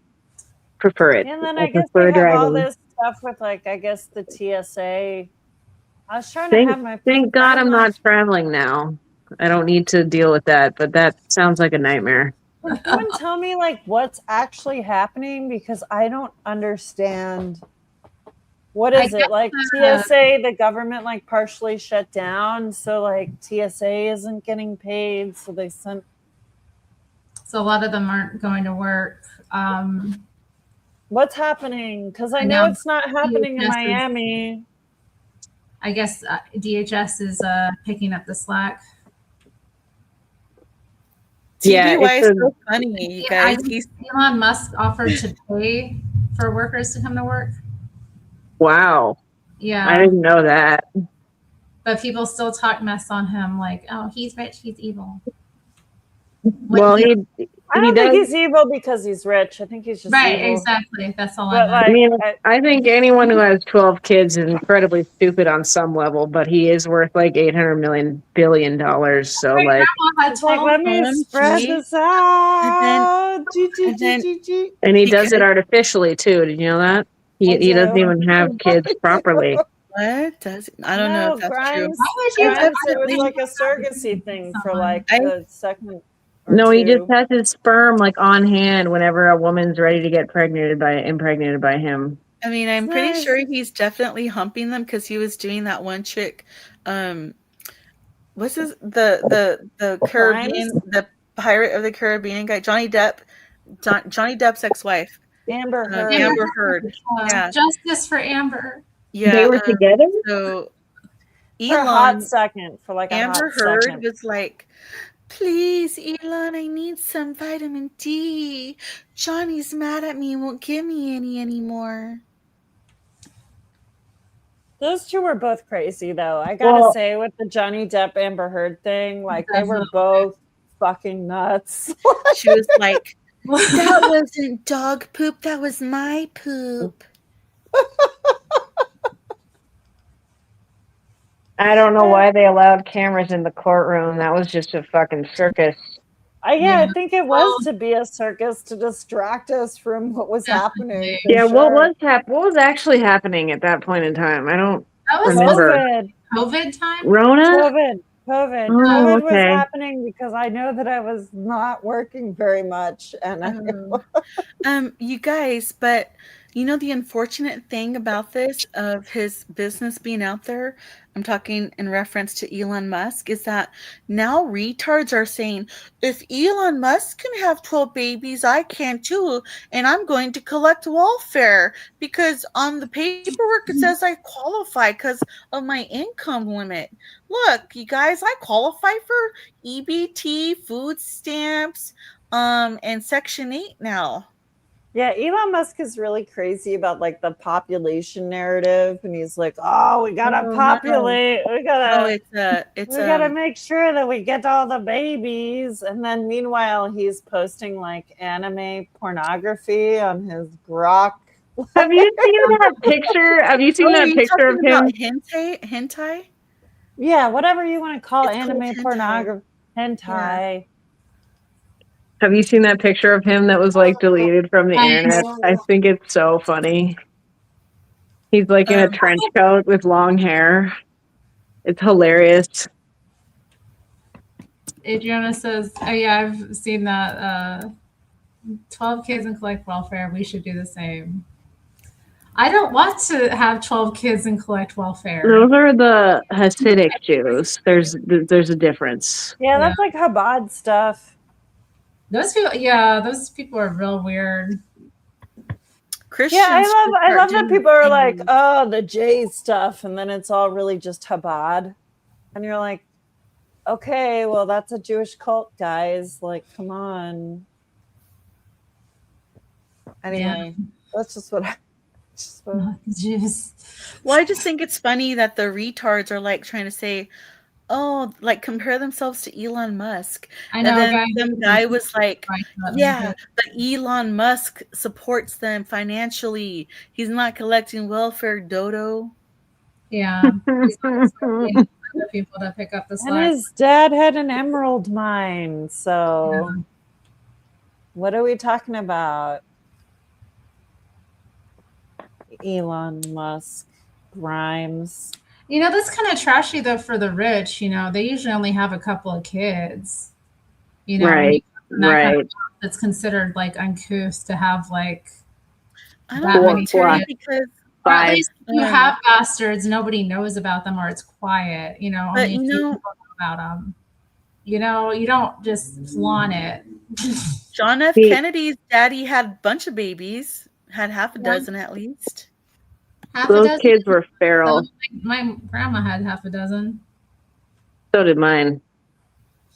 prefer it. And then I I guess prefer they have all driving. this stuff with, like, I guess the TSA. I was trying to have my Thank God I'm friend not traveling now. I don't need to deal with that, but that sounds like a nightmare. Can someone tell me, like, what's actually happening, because I don't understand. What I is it guess, like? TSA, the government like partially shut down, so like TSA isn't getting paid, so they sent. So a lot of them aren't going to work. What's happening? Because I I know know. it's not happening in DHS is- Miami. I guess DHS is picking up the slack. TVY Yeah, is so funny, you guys. Elon Musk offered to pay for workers to come to work. Wow. Yeah. I didn't know that. But people still talk mess on him, like, "Oh, he's rich, he's evil." Well, I don't think he's evil because he's rich. I think he's just right. evil. Exactly. That's all But, I I mean, I think anyone who has 12 kids is incredibly stupid on some level, but he is worth like $800 billion. So, like, It's like, let me spread this out. and he does it artificially too. Did you know that? He doesn't even have kids properly. What does I don't know if that's true. Grimes, it was like a surrogacy thing for like the second. No, he just has his sperm like on hand whenever a woman's ready to get impregnated by him. I mean, I'm pretty sure he's definitely humping them because he was doing that one chick. What's his the Caribbean, the Pirate of the Caribbean guy, Johnny Depp, Johnny Depp's ex-wife, Amber Heard. Amber Heard. Yeah, Justice for Amber. yeah. They were together. So For a hot second, for like a Amber hot Heard second. was like, "Please, Elon, I need some vitamin D. Johnny's mad at me and won't give me any anymore." Those two were both crazy, though. I gotta say, with the Johnny Depp Amber Heard thing, like they were both fucking nuts. She was like, "That wasn't dog poop. That was my poop." I don't know why they allowed cameras in the courtroom. That was just a fucking circus. I think it was to be a circus to distract us from what was happening. for Yeah, what sure. was actually happening at that point in time? I don't That was remember. COVID time. Rona? COVID. Oh, COVID was okay. happening because I know that I was not working very much, and You guys, but You know, the unfortunate thing about this, of his business being out there, I'm talking in reference to Elon Musk, is that now retards are saying, if Elon Musk can have 12 babies, I can too. And I'm going to collect welfare because on the paperwork it says I qualify because of my income limit. Look, you guys, I qualify for EBT, food stamps, and Section 8 now. Yeah, Elon Musk is really crazy about like the population narrative, and he's like, "Oh, we gotta Oh, no. populate. We No, gotta, it's we gotta make sure that we get all the babies." And then meanwhile, he's posting like anime pornography on his Grok. Have you seen that picture? Have you seen Oh, are that you picture of talking about him? hentai? Yeah, whatever you want to call It's called anime hentai. pornography, hentai. Have you seen that picture of him that was like deleted from the internet? I think it's so funny. He's like in a trench coat with long hair. It's hilarious. Adriana says, "Oh yeah, I've seen that. 12 kids and collect welfare. We should do the same." I don't want to have 12 kids and collect welfare. Those are the Hasidic Jews. There's a difference. Yeah, that's like Chabad stuff. Those people are real weird. Christians. Yeah, I love that people are like, "Oh, the J stuff," and then it's all really just Chabad, and you're like, "Okay, well, that's a Jewish cult, guys. Like, come on." Anyway, that's just what I. Jews. Well, I just think it's funny that the retards are like trying to say, oh, like compare themselves to Elon Musk. I know. And then some guy was like, yeah, but Elon Musk supports them financially. He's not collecting welfare, dodo. Yeah. People to pick up the slack. And his dad had an emerald mine. So what are we talking about? Elon Musk, Grimes. You know, that's kind of trashy though for the rich. You know, they usually only have a couple of kids. You know, right. Kind of, it's considered like uncouth to have like I don't know, Terry, because at least you have bastards, nobody knows about them, or it's quiet. You know, but only people know about them. You know, you don't just flaunt it. John F. Kennedy's daddy had a bunch of babies, had half a dozen at least. Those kids were feral. My grandma had half a dozen. So did mine.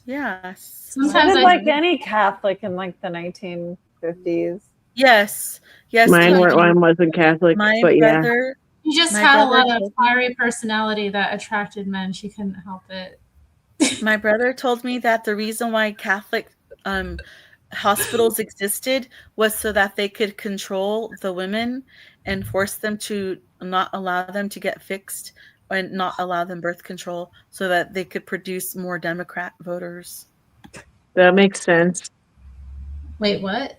Yeah. Sometimes like any Catholic in like the 1950s. Yes. Mine wasn't Catholic, but yeah. She just had a lot of fiery personality that attracted men. She couldn't help it. My brother told me that the reason why Catholic hospitals existed was so that they could control the women and force them to not allow them to get fixed and not allow them birth control so that they could produce more Democrat voters. That makes sense. Wait, what?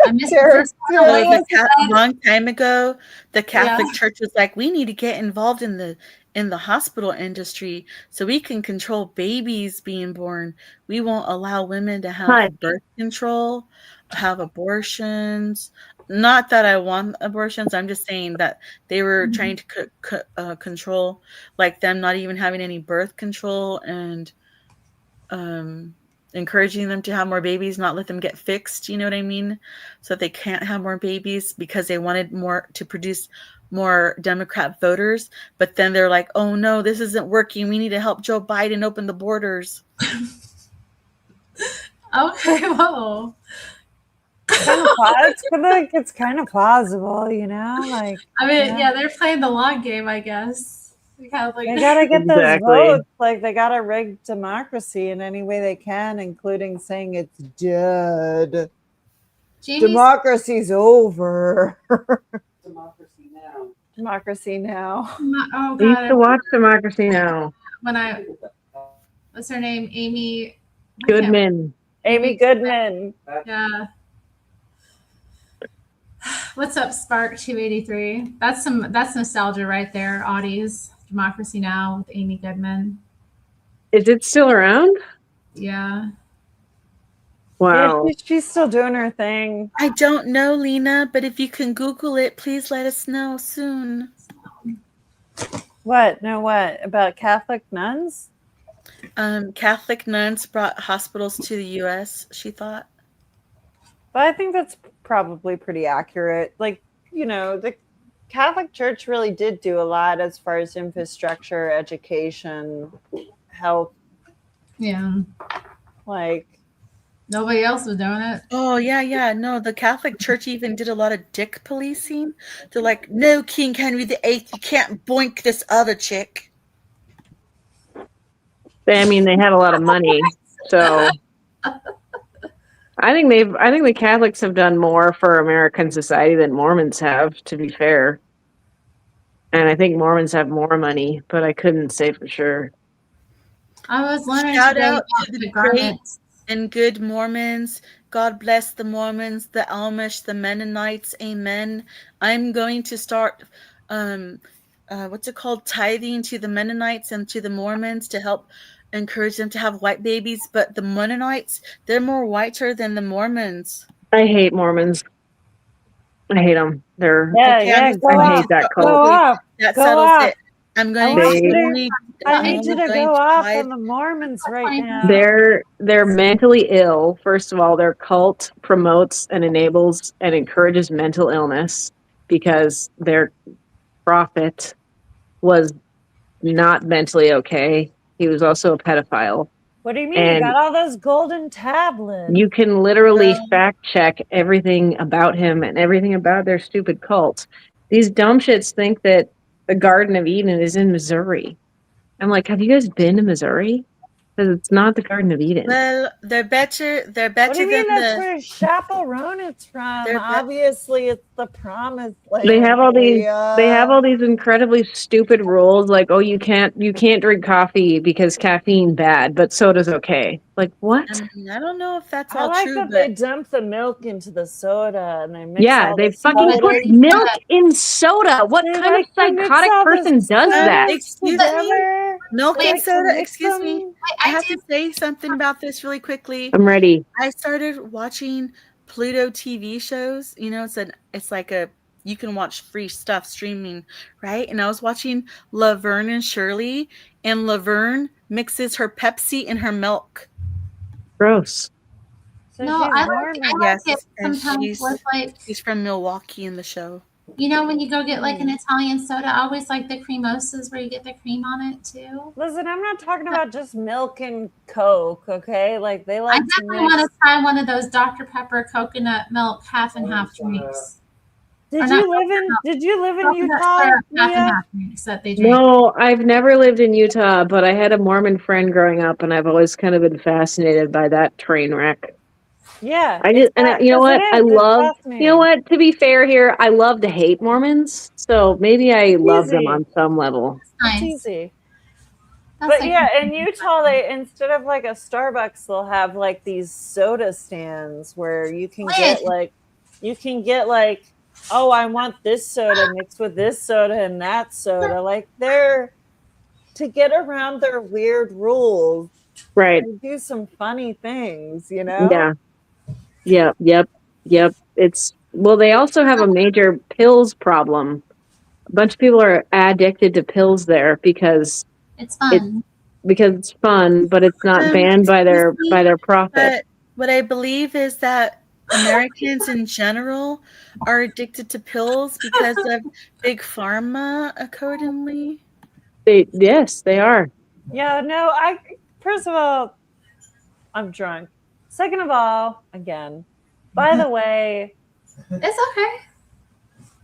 I missed the first part. A long time ago, the Catholic Church was like, we need to get involved in the hospital industry so we can control babies being born. We won't allow women to have birth control, have abortions. Not that I want abortions. I'm just saying that they were trying to control, like them not even having any birth control and encouraging them to have more babies, not let them get fixed. You know what I mean? So that they can't have more babies because they wanted more to produce more Democrat voters. But then they're like, oh no, this isn't working. We need to help Joe Biden open the borders. Okay, well. It's kind of plausible, you know? Like, I mean, yeah, they're playing the long game, I guess. They gotta get those votes. Like, they gotta rig democracy in any way they can, including saying it's dead. Democracy's over. Democracy now. Oh God, I used to watch Democracy Now. What's her name? Amy Goodman. Amy Goodman. Yeah. What's up, Spark 283? That's nostalgia right there, Audie's Democracy Now with Amy Goodman. Is it still around? Yeah. Wow. Yeah, she's still doing her thing. I don't know, Lena, but if you can Google it, please let us know soon. What? No, what? About Catholic nuns? Catholic nuns brought hospitals to the U.S., she thought. But I think that's probably pretty accurate. Like, the Catholic Church really did do a lot as far as infrastructure, education, health. Yeah. Like, nobody else was doing it. Oh, yeah. No, the Catholic Church even did a lot of dick policing. They're like, no, King Henry VIII, you can't boink this other chick. I mean, they had a lot of money, so I think the Catholics have done more for American society than Mormons have, to be fair. And I think Mormons have more money, but I couldn't say for sure. I was learning Shout today out about to the the great garments. and good Mormons. God bless the Mormons, the Amish, the Mennonites. Amen. I'm going to start, what's it called? Tithing to the Mennonites and to the Mormons to help encourage them to have white babies. But the Mennonites, they're more whiter than the Mormons. I hate Mormons. I hate them. They're yeah, go I off. hate that Go cult. off. That go settles off. it. I'm going I to need you to go off on the Mormons right now. They're mentally ill. First of all, their cult promotes and enables and encourages mental illness because their prophet was not mentally okay. He was also a pedophile. What do you mean? You got all those golden tablets. You can literally fact check everything about him and everything about their stupid cult. These dumb shits think that the Garden of Eden is in Missouri. I'm like, have you guys been to Missouri? Because it's not the Garden of Eden. Well, they're better. They're better What do you than mean that's where Chaperone it's from? Obviously, it's the promised land. They have all these. Leah. They have all these incredibly stupid rules, like, oh, you can't drink coffee because caffeine bad, but soda's okay. Like, what? I don't know if that's I all like true, that but they dump the milk into the soda and they mix Yeah, all they the fucking put sodas. milk in soda. What They kind of like to mix psychotic all the person does that? Excuse me, together. milk They and like to soda. mix Excuse me. them. I have to say something about this really quickly. I'm ready. I started watching Pluto TV shows. It's like you can watch free stuff streaming, right? And I was watching Laverne and Shirley, and Laverne mixes her Pepsi in her milk. Gross. So No, I like it and sometimes with like, she's from Milwaukee in the show. when you go get like an Italian soda, I always like the cremosas where you get the cream on it too. Listen, I'm not talking about just milk and Coke, okay? Like they like I definitely want to try one of those Dr. Pepper coconut milk half and half drinks. Did you live in Utah? Half and half drinks that they drink. No, I've never lived in Utah, but I had a Mormon friend growing up, and I've always kind of been fascinated by that train wreck. Yeah. You know what? You know what? To be fair here, I love to hate Mormons, so maybe I love them on some level. It's easy. But yeah, in Utah, they instead of like a Starbucks, they'll have like these soda stands where you can get like, oh, I want this soda mixed with this soda and that soda. Like they're to get around their weird rules. Right. They do some funny things, you know? Yeah. Yep. They also have a major pills problem. A bunch of people are addicted to pills there because it's fun. Because it's fun, but it's not banned by their profit. But what I believe is that Americans in general are addicted to pills because of big pharma, accordingly. Yes, they are. Yeah, no, first of all, I'm drunk. Second of all, again, by the way, it's okay.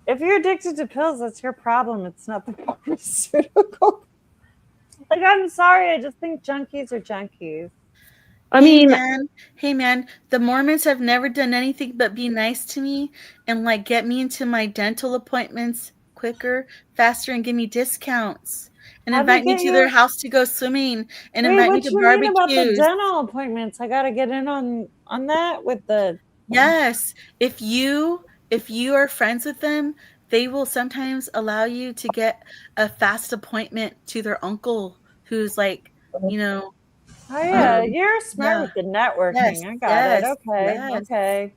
If you're addicted to pills, that's your problem. It's not the pharmaceutical. Like, I'm sorry, I just think junkies are junkies. Hey man, the Mormons have never done anything but be nice to me and like get me into my dental appointments quicker, faster, and give me discounts. And invite me to their house to go swimming and invite me to barbecues. What you mean about the dental appointments? I gotta get in on that with the. Yes, if you are friends with them, they will sometimes allow you to get a fast appointment to their uncle who's like, Oh yeah, you're smart Yeah. with the networking. Yes, I got it. yes, Okay, yes. okay.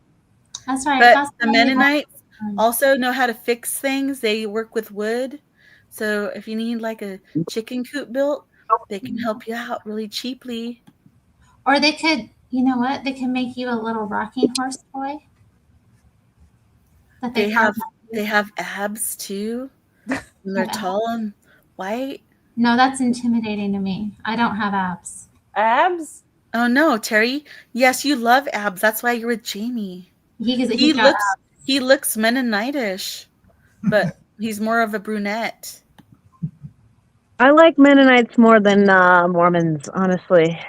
That's right. But That's the why we have- Mennonites also know how to fix things. They work with wood. So if you need like a chicken coop built, they can help you out really cheaply. Or they could, you know what? They can make you a little rocking horse toy that They carve have abs too. And they're Yeah. tall and white. No, that's intimidating to me. I don't have abs. Abs? Oh no, Terry. Yes, you love abs. That's why you're with Jamie. He's He got looks Mennonitish, but he's more of a brunette. I like Mennonites more than Mormons, honestly.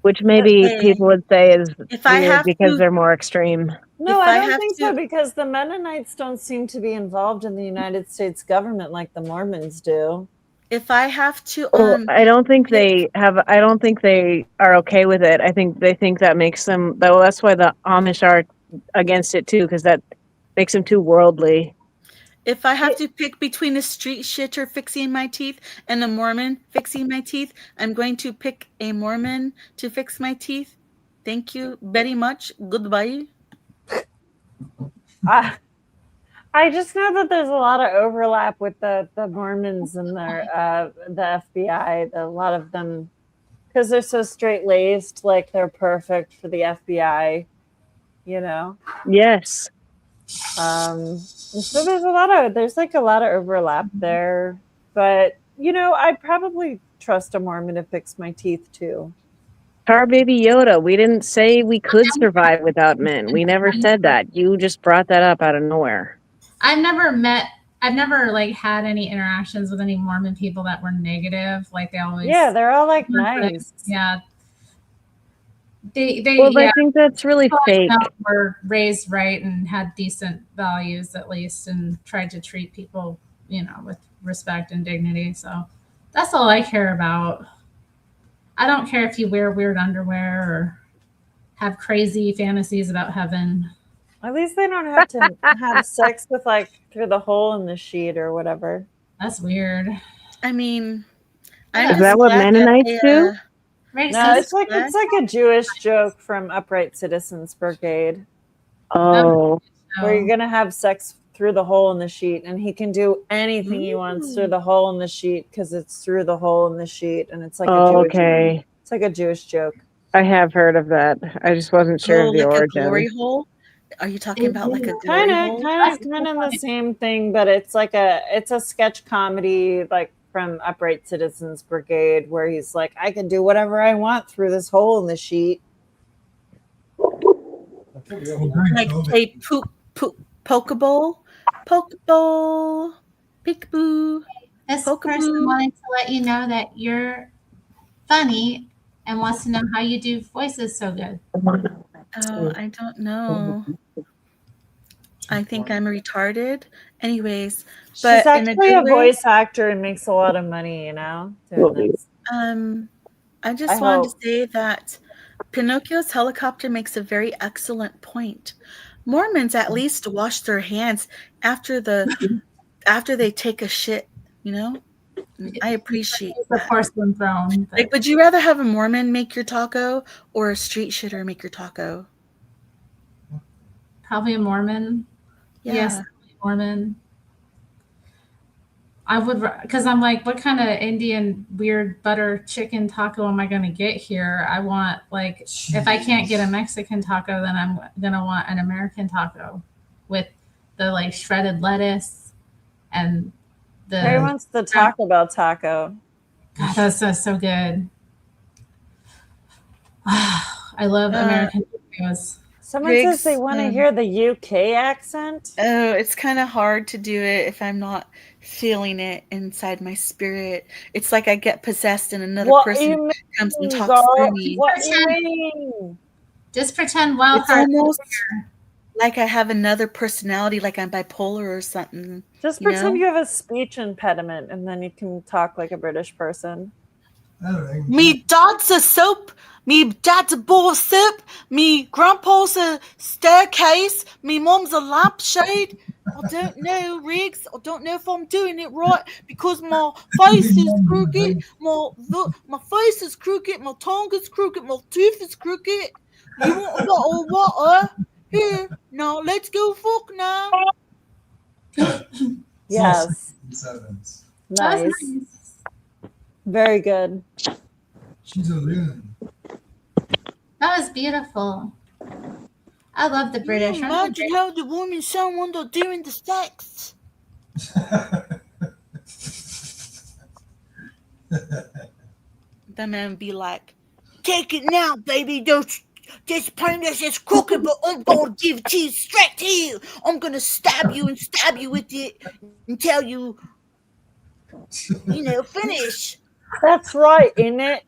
Which maybe Hey, people would say is if I weird have because to, they're more extreme. No, If I I don't have think to- so because the Mennonites don't seem to be involved in the United States government like the Mormons do. if I have to, Well, I don't think they have. I don't think they are okay with it. I think they think that makes them. Well, that's why the Amish are against it too, because that makes them too worldly. if I have to pick between a street shitter fixing my teeth and a Mormon fixing my teeth, I'm going to pick a Mormon to fix my teeth. Thank you very much. Goodbye. I just know that there's a lot of overlap with the Mormons and their the FBI. A lot of them, because they're so straight laced, like they're perfect for the FBI. You know. Yes. So there's a lot of overlap there, but you know, I'd probably trust a Mormon to fix my teeth too. Tar baby Yoda. We didn't say we could survive without men. We never said that. You just brought that up out of nowhere. I've never like had any interactions with any Mormon people that were negative. Like they always. Yeah, they're all like nice. Yeah. They Well, I think that's really fake. Were raised right and had decent values at least, and tried to treat people, with respect and dignity. So that's all I care about. I don't care if you wear weird underwear or have crazy fantasies about heaven. At least they don't have to have sex with like through the hole in the sheet or whatever. That's weird. I mean, is that what Mennonites do? No, it's like a Jewish joke from Upright Citizens Brigade. Oh. Where you're gonna have sex through the hole in the sheet, and he can do anything he wants through the hole in the sheet because it's through the hole in the sheet, and it's like it's like a Jewish joke. I have heard of that. I just wasn't sure of the like origin. A glory hole? Are you talking about like a glory hole? Kind of the same thing, but it's like it's a sketch comedy like from Upright Citizens Brigade where he's like, I can do whatever I want through this hole in the sheet. Like a pokeball, peekaboo. This person wanted to let you know that you're funny and wants to know how you do voices so good. Oh, I don't know. I think I'm retarded. Anyways, but she's actually in a voice actor and makes a lot of money, doing this. I just wanted to say that Pinocchio's helicopter makes a very excellent point. Mormons at least wash their hands after they take a shit, I appreciate the porcelain throne. Like, would you rather have a Mormon make your taco or a street shitter make your taco? Probably a Mormon. Yeah. Yes, Mormon. I would, because I'm like, what kind of Indian weird butter chicken taco am I going to get here? I want if I can't get a Mexican taco, then I'm going to want an American taco with the shredded lettuce and the. Harry wants the Taco Bell taco. God, that's so good. I love American tacos. Someone says they want to hear the UK accent. Oh, it's kind of hard to do it if I'm not feeling it inside my spirit. It's like I get possessed and another person comes and talks through me. What do you mean? Just pretend Wild It's Heart. almost like I have another personality, like I'm bipolar or something. Just pretend you have a speech impediment, and then you can talk like a British person. Me dad's a soap. Me dad's a bowl of soup. Me grandpa's a staircase. Me mom's a lampshade. I don't know, Riggs. I don't know if I'm doing it right because my face is crooked. My face is crooked. My tongue is crooked. My tooth is crooked. You want a bottle of water? Here, now let's go fuck now. Yes. Sevens. That was Nice. nice. Very good. She's a loon. That was beautiful. I love the British. Can you imagine how the women sound when they're doing the sex? The man would be like, take it now, baby. This penis is crooked, but I'm gonna give it to you straight to you. I'm gonna stab you with it and tell you, finish. That's right, isn't it?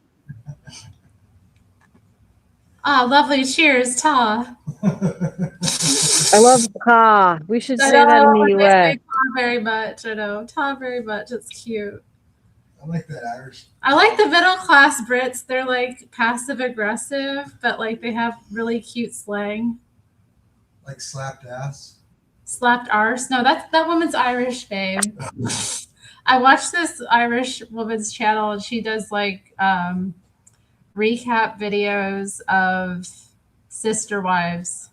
Ah, lovely. Cheers, Ta. I love Ta. We should say that in the they U.S. say Ta very much. I know. Ta very much. It's cute. I like that Irish. I like the middle class Brits. They're like passive aggressive, but like they have really cute slang. Like slapped ass. Slapped arse. No, that woman's Irish, babe. I watched this Irish woman's channel and she does like recap videos of sister wives.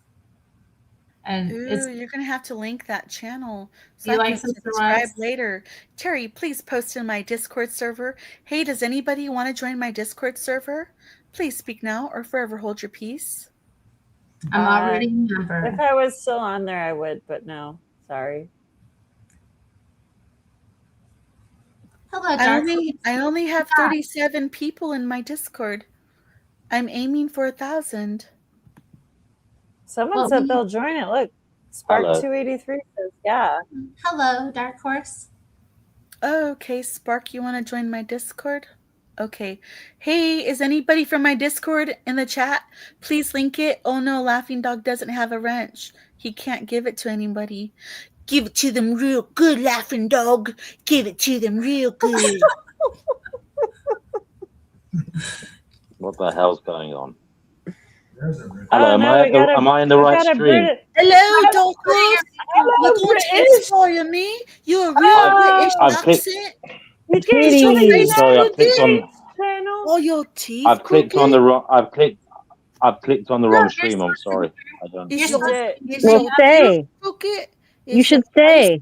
And Ooh, you're gonna have to link that channel so You I like can Sister subscribe Wives? later. Terry, please post in my Discord server. Hey, does anybody want to join my Discord server? Please speak now or forever hold your peace. I'm already a member. If I was still on there, I would, but no. Sorry. Hello, I only have 37 people in my Discord. I'm aiming for 1,000. Someone said they'll join it. Look, Spark283 says, yeah. Hello, Dark Horse. Oh, okay, Spark, you want to join my Discord? Okay. Hey, is anybody from my Discord in the chat? Please link it. Oh no, Laughing Dog doesn't have a wrench. He can't give it to anybody. Give it to them real good, Laughing Dog. Give it to them real good. What the hell's going on? Hello, am I in the right stream? Hello, Dog Horse. You're going to inspire me. You're a real British accent. You can Sorry, I've clicked on. Oh, your teeth. I've clicked on the wrong. I've clicked on the wrong stream. I'm sorry. I don't. Well, stay. You should stay.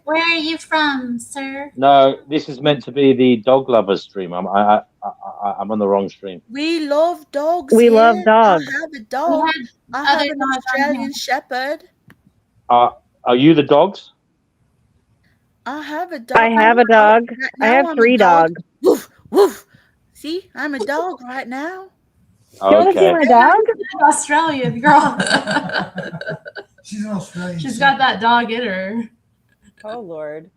Where are you from, sir? No, this is meant to be the dog lovers stream. I'm on the wrong stream. We love dogs. We here. love dogs. I have a dog. I have an Australian Shepherd. Are you the dogs? I have a dog. I have a dog. I have 3 dogs. Woof, woof. See, I'm a dog right now. You want to see my dog? Australian girl. She's an Australian. She's got that dog in her. Oh, Lord.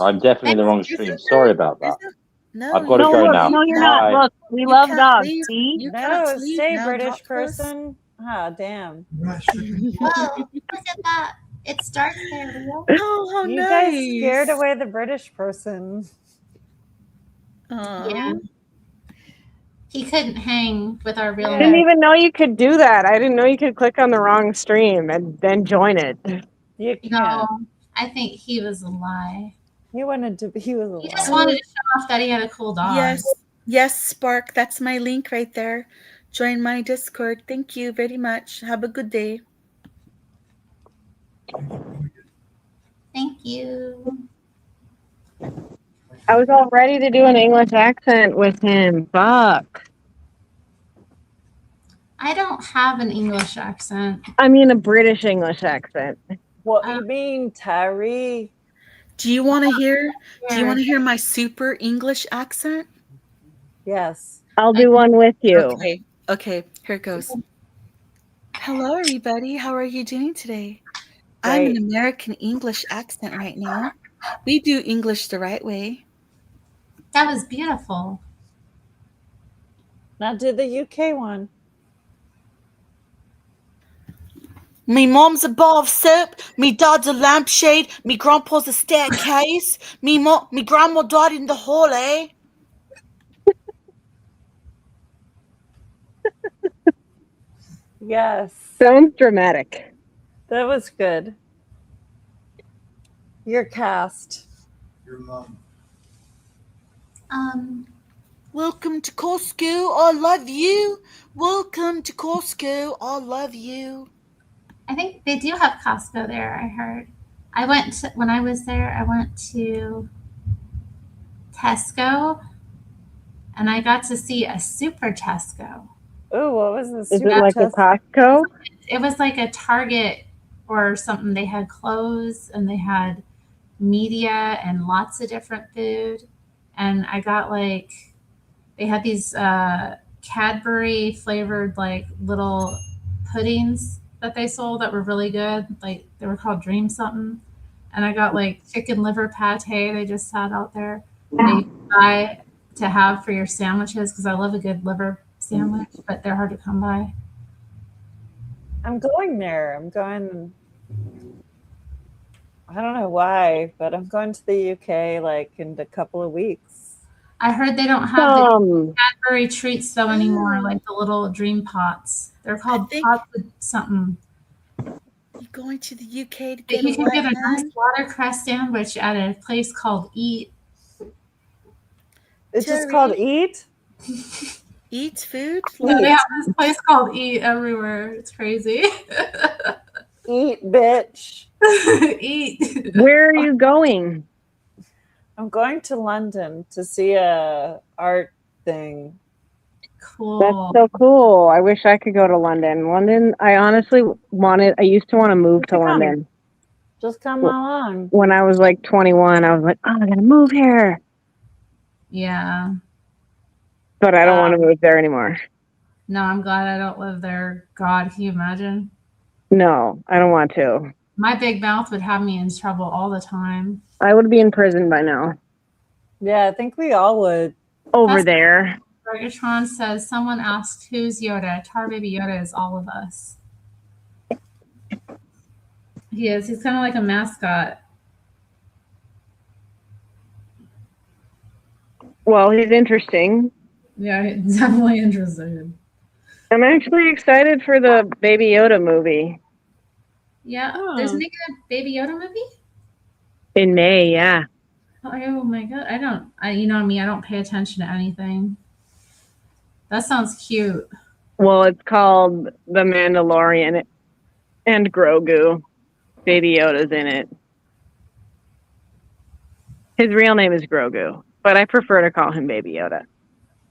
I'm definitely in the wrong stream. Sorry about that. No, I've got to go now. No, you're not. Look, we love dogs. See? No, stay, British person. Ah, damn. Whoa, look at that. It's dark there, Leo. Oh, how You nice. guys scared away the British person. Yeah. He couldn't hang with our real I didn't name. even know you could do that. I didn't know you could click on the wrong stream and then join it. You can't. No, I think he was a lie. He wanted to. He was a lie. He just wanted to show off that he had a cool dog. Yes, Spark. That's my link right there. Join my Discord. Thank you very much. Have a good day. Thank you. I was all ready to do an English accent with him. Fuck. I don't have an English accent. I mean a British English accent. What you mean, Tyree? Do you want to hear? Do you want to hear my super English accent? Yes. I'll do one with you. Okay. Here it goes. Hello, everybody. How are you doing today? Great. I'm an American English accent right now. We do English the right way. That was beautiful. Now do the UK one. Me mom's a bar of soap. Me dad's a lampshade. Me grandpa's a staircase. Me grandma died in the hall, eh? Yes. Sounds dramatic. That was good. Your cast. Your mom. Welcome to Costco. I love you. Welcome to Costco. I love you. I think they do have Costco there. I heard. When I was there. I went to Tesco, and I got to see a Super Tesco. Oh, what was this? Is it like a Costco? It was like a Target or something. They had clothes and they had media and lots of different food. And I got they had these Cadbury flavored like little puddings that they sold that were really good. Like they were called Dream something. And I got like chicken liver pate. They just sat out there. They buy to have for your sandwiches because I love a good liver sandwich, but they're hard to come by. I'm going there. I don't know why, but I'm going to the UK like in a couple of weeks. I heard they don't have the Cadbury treats though anymore, like the little dream pots. They're called pots with something. You're going to the UK to But get you a can what, get a man? nice watercress sandwich at a place called Eat. It's just called Eat? Eat food? Yeah, they have this place called Eat everywhere. It's crazy. Eat, bitch. Eat. Where are you going? I'm going to London to see a art thing. Cool. That's so cool. I wish I could go to London. London, I honestly I used to want to move to London. Just come along. When I was like 21, I was like, oh, I gotta move here. Yeah. But I don't want to move there anymore. No, I'm glad I don't live there. God, can you imagine? No, I don't want to. My big mouth would have me in trouble all the time. I would be in prison by now. Yeah, I think we all would. Over there. Megatron says, someone asked, who's Yoda? Tar Baby Yoda is all of us. He is. He's kind of like a mascot. Well, he's interesting. Yeah, he's definitely interested. I'm actually excited for the Baby Yoda movie. Yeah, there's making a Baby Yoda movie? In May, yeah. Oh my god, you know me, I don't pay attention to anything. That sounds cute. Well, it's called The Mandalorian and Grogu. Baby Yoda's in it. His real name is Grogu, but I prefer to call him Baby Yoda.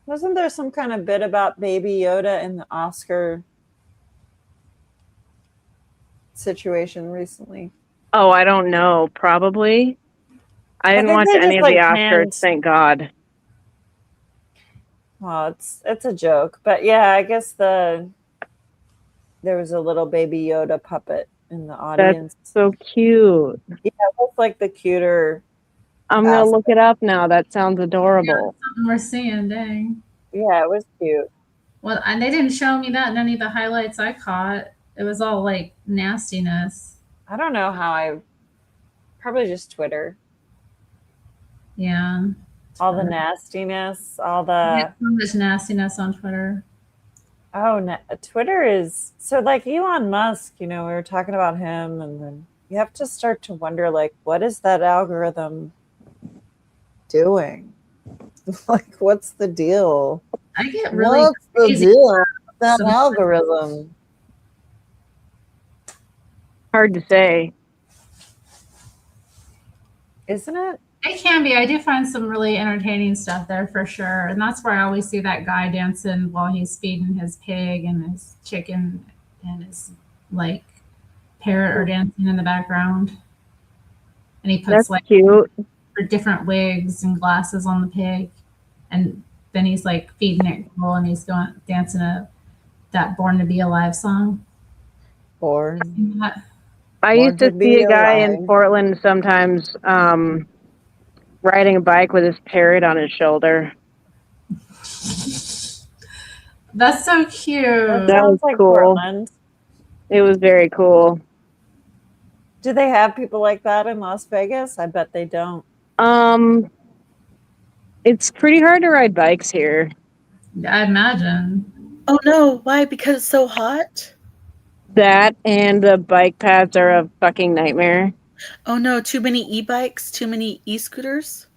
Wasn't there some kind of bit about Baby Yoda in the Oscar situation recently? Oh, I don't know. Probably. I didn't watch any of the Oscars, thank God. Oh, it's a joke. But yeah, I guess there was a little Baby Yoda puppet in the audience. That's so cute. Yeah, it looks like the cuter. I'm going to look it up now. That sounds adorable. Yeah, that's something we're seeing, dang. Yeah, it was cute. Well, and they didn't show me that in any of the highlights I caught. It was all like nastiness. I don't know how probably just Twitter. Yeah. All the nastiness, all the... Yeah, so much nastiness on Twitter. Oh, Twitter is... So like Elon Musk, we were talking about him, and then you have to start to wonder, like, what is that algorithm doing? Like, what's the deal? I get really What's the crazy deal with that sometimes. algorithm? Hard to say. Isn't it? It can be. I do find some really entertaining stuff there for sure. And that's where I always see that guy dancing while he's feeding his pig and his chicken and his like parrot are dancing in the background. And he puts That's cute. For different wigs and glasses on the pig. And then he's like feeding it cool and he's going dancing that Born to Be Alive song. I used to see a guy in Portland sometimes riding a bike with his parrot on his shoulder. That's so cute. That was like cool. Portland. It was very cool. Do they have people like that in Las Vegas? I bet they don't. It's pretty hard to ride bikes here. I imagine. Oh no, why? Because it's so hot? That and the bike paths are a fucking nightmare. Oh no, too many e-bikes, too many e-scooters,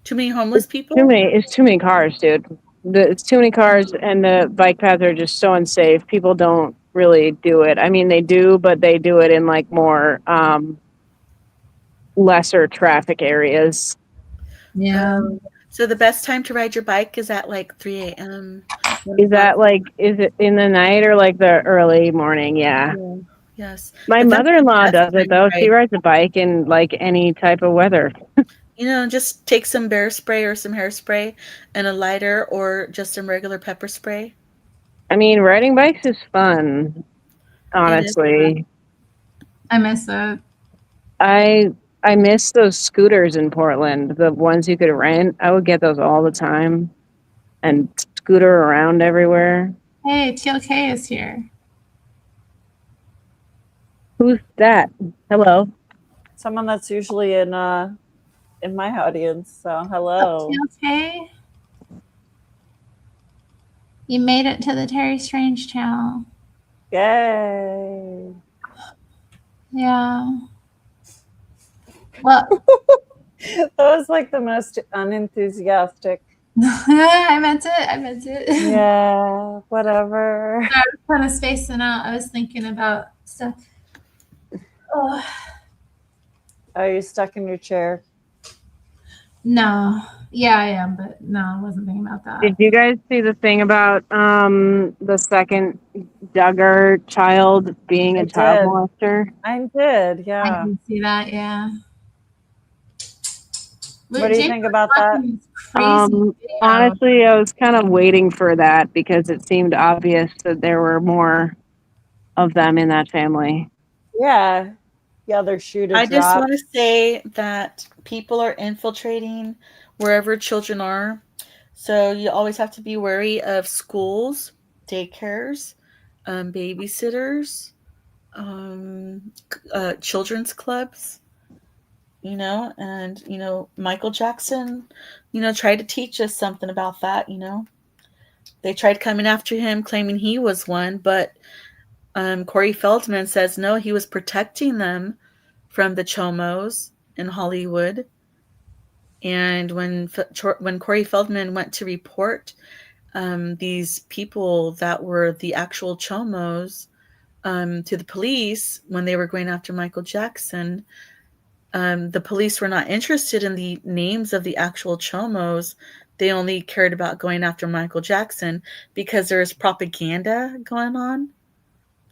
too many homeless people. It's too many cars, dude. It's too many cars, and the bike paths are just so unsafe. People don't really do it. I mean, they do, but they do it in like more lesser traffic areas. Yeah. So the best time to ride your bike is at like 3 a.m. Is it in the night or like the early morning? Yeah. Yes. My But that's the mother-in-law best does it time to though. She ride. rides a bike in like any type of weather. Just take some bear spray or some hairspray and a lighter or just some regular pepper spray. I mean, riding bikes is fun, It is honestly. I miss it. I miss those scooters in Portland, the ones you could rent. I would get those all the time and scooter around everywhere. Hey, TLK is here. Who's that? Hello. Someone that's usually in my audience. So hello. TLK. You made it to the Terry Strange channel. Yay. Yeah. Well, that was like the most unenthusiastic. I meant it. Yeah, whatever. I was kind of spacing out. I was thinking about stuff. Oh. Are you stuck in your chair? No. Yeah, I am, but no, I wasn't thinking about that. Did you guys see the thing about the second Duggar child being a child molester? I did, I yeah. did see that, yeah. What do you think about that? Honestly, I was kind of waiting for that because it seemed obvious that there were more of them in that family. Yeah. The other shoe to I drop. just want to say that people are infiltrating wherever children are. So you always have to be wary of schools, daycares, babysitters, children's clubs, and Michael Jackson, tried to teach us something about that. They tried coming after him, claiming he was one, but Corey Feldman says no, he was protecting them from the chomos in Hollywood. And when Corey Feldman went to report these people that were the actual chomos to the police when they were going after Michael Jackson, the police were not interested in the names of the actual chomos. They only cared about going after Michael Jackson because there's propaganda going on.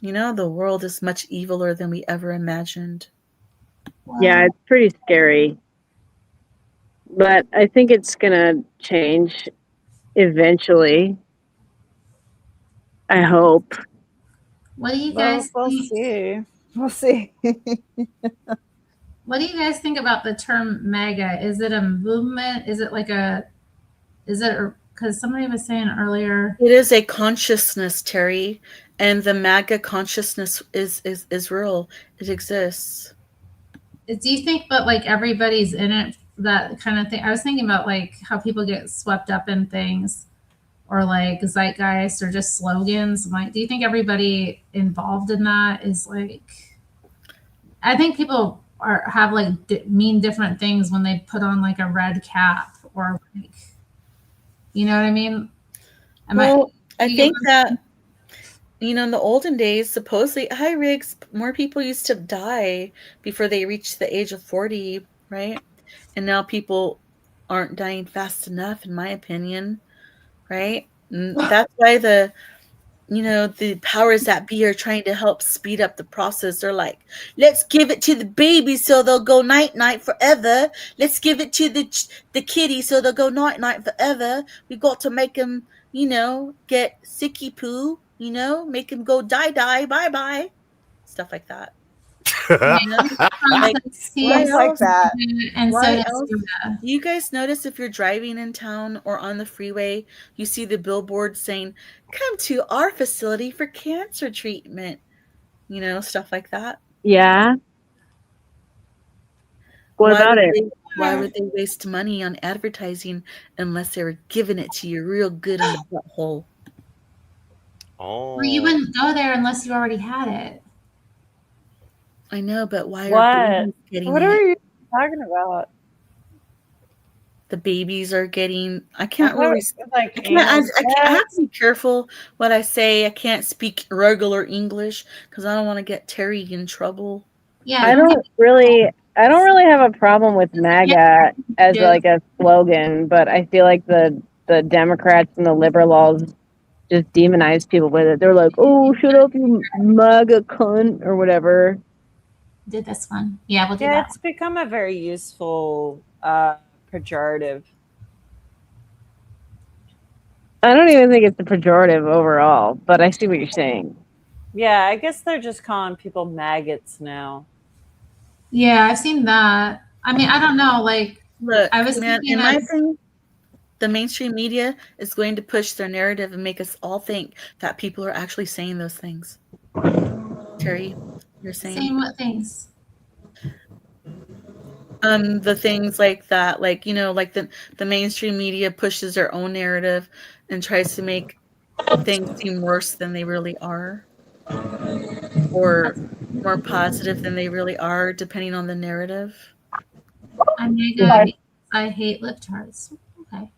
The world is much eviler than we ever imagined. Wow. Yeah, it's pretty scary. But I think it's going to change eventually. I hope. What do you guys think? We'll see. What do you guys think about the term MAGA? Is it a movement? Is it because somebody was saying earlier? It is a consciousness, Terry, and the MAGA consciousness is real. It exists. Do you think, but like everybody's in it, that kind of thing? I was thinking about like how people get swept up in things or like zeitgeist or just slogans. Like, do you think everybody involved in that is like, I think people have like mean different things when they put on like a red cap or like, you know what I mean? I think that in the olden days, supposedly, hi Riggs, more people used to die before they reached the age of 40, right? And now people aren't dying fast enough, in my opinion, right? And that's why the powers that be are trying to help speed up the process. They're like, let's give it to the baby so they'll go night-night forever. Let's give it to the kitty so they'll go night-night forever. We got to make them, get sicky poo, make them go die-die, bye-bye. Stuff like that. Like that. And why so else? Do you guys notice if you're driving in town or on the freeway, you see the billboard saying, come to our facility for cancer treatment, stuff like that? Yeah. What about it? Why would they waste money on advertising unless they were giving it to you real good in the butthole? Well, you wouldn't go there unless you already had it. I know, but why are What? babies getting What it? are you talking about? The babies are getting. I can't thought really. it was like I can't. I anal can't. I have sex. to be careful what I say. I can't speak regular English because I don't want to get Terry in trouble. Yeah, I don't really have a problem with MAGA as like a slogan, but I feel like the Democrats and the liberals just demonize people with it. They're like, "Oh, shut up, you MAGA cunt," or whatever. did this one. Yeah, we'll do Yeah, that. it's become a very useful pejorative. I don't even think it's a pejorative overall, but I see what you're saying. Yeah, I guess they're just calling people maggots now. Yeah, I've seen that. I mean, I don't know. Like, Look, I was man, thinking in my of. opinion, the mainstream media is going to push their narrative and make us all think that people are actually saying those things. Terry, you're saying Saying what things? the things like that, like like the mainstream media pushes their own narrative and tries to make things seem worse than they really are, or more positive than they really are, depending on the narrative. I'm mega. I hate libtards. Okay.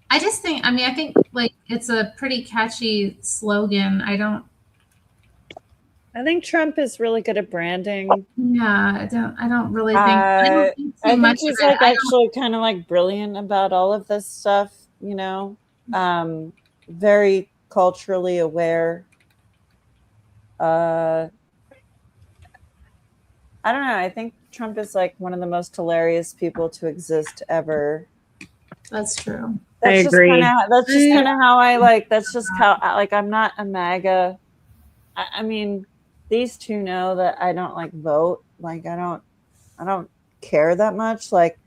I just think. I mean, I think like it's a pretty catchy slogan. I think Trump is really good at branding. Yeah, I don't really think. I don't think too I much think he's of it. like actually kind of like brilliant about all of this stuff. Very culturally aware. I don't know. I think Trump is like one of the most hilarious people to exist ever. That's true. That's I just agree. that's just kind of how I like. That's just how like I'm not a MAGA. I mean, these two know that I don't like vote. Like I don't care that much. Like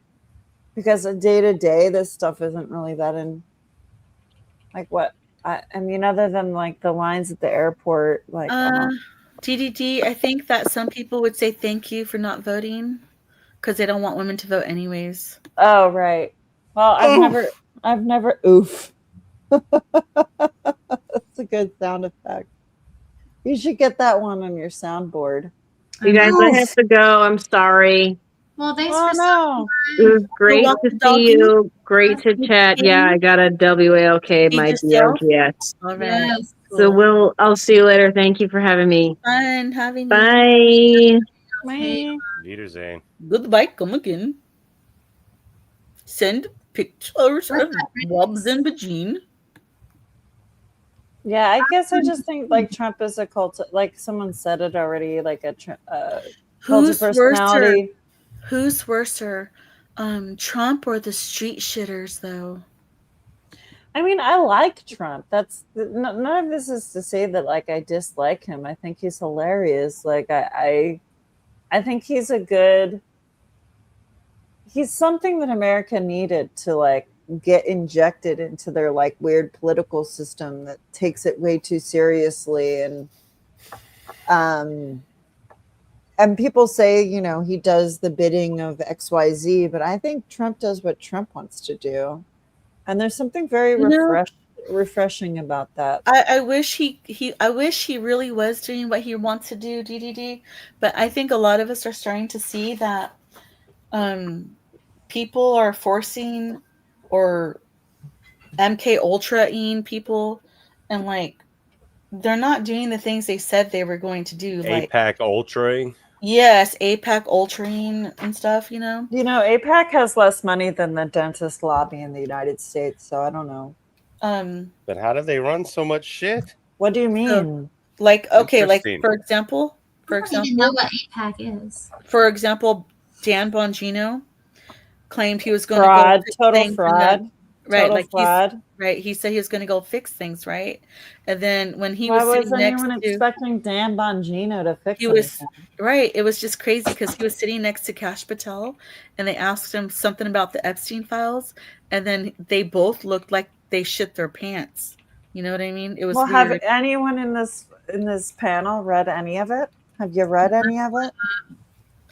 because day to day, this stuff isn't really that in. Like what I mean, other than like the lines at the airport, like I don't. DDD, I think that some people would say thank you for not voting because they don't want women to vote anyways. Oh right. Well, I've never. Oof. That's a good sound effect. You should get that one on your soundboard. You guys, I have to go. I'm sorry. Well, thanks Oh for no. It was great walk to the see doggy? you. Great to chat. Yeah, I got a WALK Feed my yourself? DLGS. All right. Yes. So I'll see you later. Thank you for having me. Fun having Bye. Bye. Wiedersehen. Goodbye. Come again. Send pictures of Bobs and Vagine. Yeah, I guess I just think like Trump is a cult. Like someone said it already. Like a cult of Who's personality. Who's worser, Trump or the street shitters? Though. I mean, I like Trump. That's none of this is to say that like I dislike him. I think he's hilarious. Like I think he's he's something that America needed to like get injected into their like weird political system that takes it way too seriously and people say, he does the bidding of XYZ, but I think Trump does what Trump wants to do. And there's something very refreshing about that. I wish I wish he really was doing what he wants to do, DDD. But I think a lot of us are starting to see that people are forcing or MK Ultra-ing people, and like they're not doing the things they said they were going to do. Like APAC Ultra. Yes, APAC Ultraing and stuff. APAC has less money than the dentist lobby in the United States, so I don't know. But how do they run so much shit? What do you mean? Okay, like Interesting. for example, I don't even know what APAC is. For example, Dan Bongino claimed he was going fraud, to go total fraud, right? total Like fraud. He said he was going to go fix things, right? And then when he Why was was anyone expecting Dan Bongino to fix anything? Right. It was just crazy because he was sitting next to Kash Patel, and they asked him something about the Epstein files, and then they both looked like they shit their pants. You know what I mean? It was well. weird. Have anyone in this panel read any of it? Have you read any of it?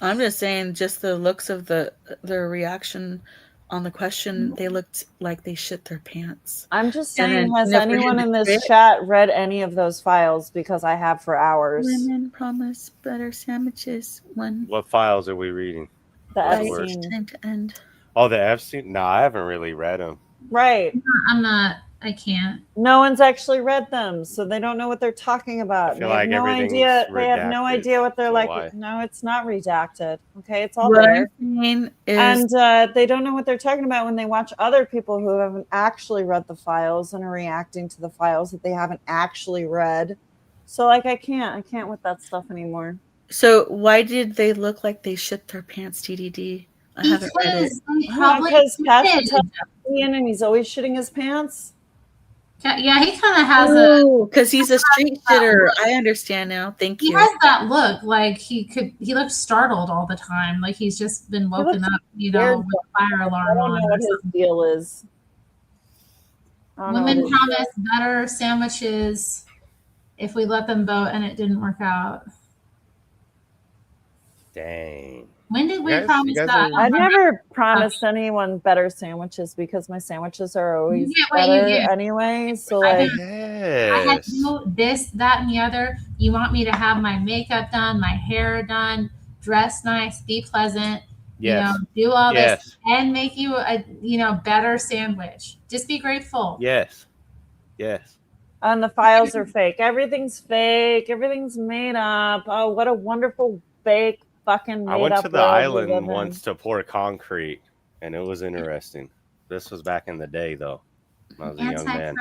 I'm just saying, just the looks of their reaction on the question, they looked like they shit their pants. I'm just And saying, then has never anyone did in this fit. chat read any of those files? Because I have for hours. Women promise better sandwiches when What files are we reading? The What's fights worse? Epstein. tend to end. Oh, the Epstein? No, I haven't really read them. Right. I'm not. I can't. No one's actually read them, so they don't know what they're talking about. I feel They have like no everything's idea. They have no redacted, idea what they're so like. why? No, it's not redacted. Okay, it's all What there. I'm saying is, And they don't know what they're talking about when they watch other people who haven't actually read the files and are reacting to the files that they haven't actually read. So, like, I can't with that stuff anymore. so why did they look like they shit their pants, TDD? I haven't read it. Because they probably Because Patrick did. tells Ian and he's always shitting his pants. Yeah, he kind of has a. Because he's a street shitter. I understand now. Thank He you. has that look like he looks startled all the time, like he's just been woken up, you know, weird. with a fire I alarm don't on. know what his deal is. I don't know what Women his deal promise better sandwiches if we let them vote, and it didn't work out. Dang. When did we You guys- promise you guys that? are- I've never promised anyone better sandwiches because my sandwiches are always get what you better get. anyway. So I like, had to do this, that, and the other. You want me to have my makeup done, my hair done, dress nice, be pleasant, Yes. do all Yes. this, and make you a better sandwich. Just be grateful. Yes. Yes. and the files are fake. Everything's fake. Everything's made up. Oh, what a wonderful fake fucking made I went up to the world we island live in. once to pour concrete, and it was interesting. This was back in the day, though. When I was a young man.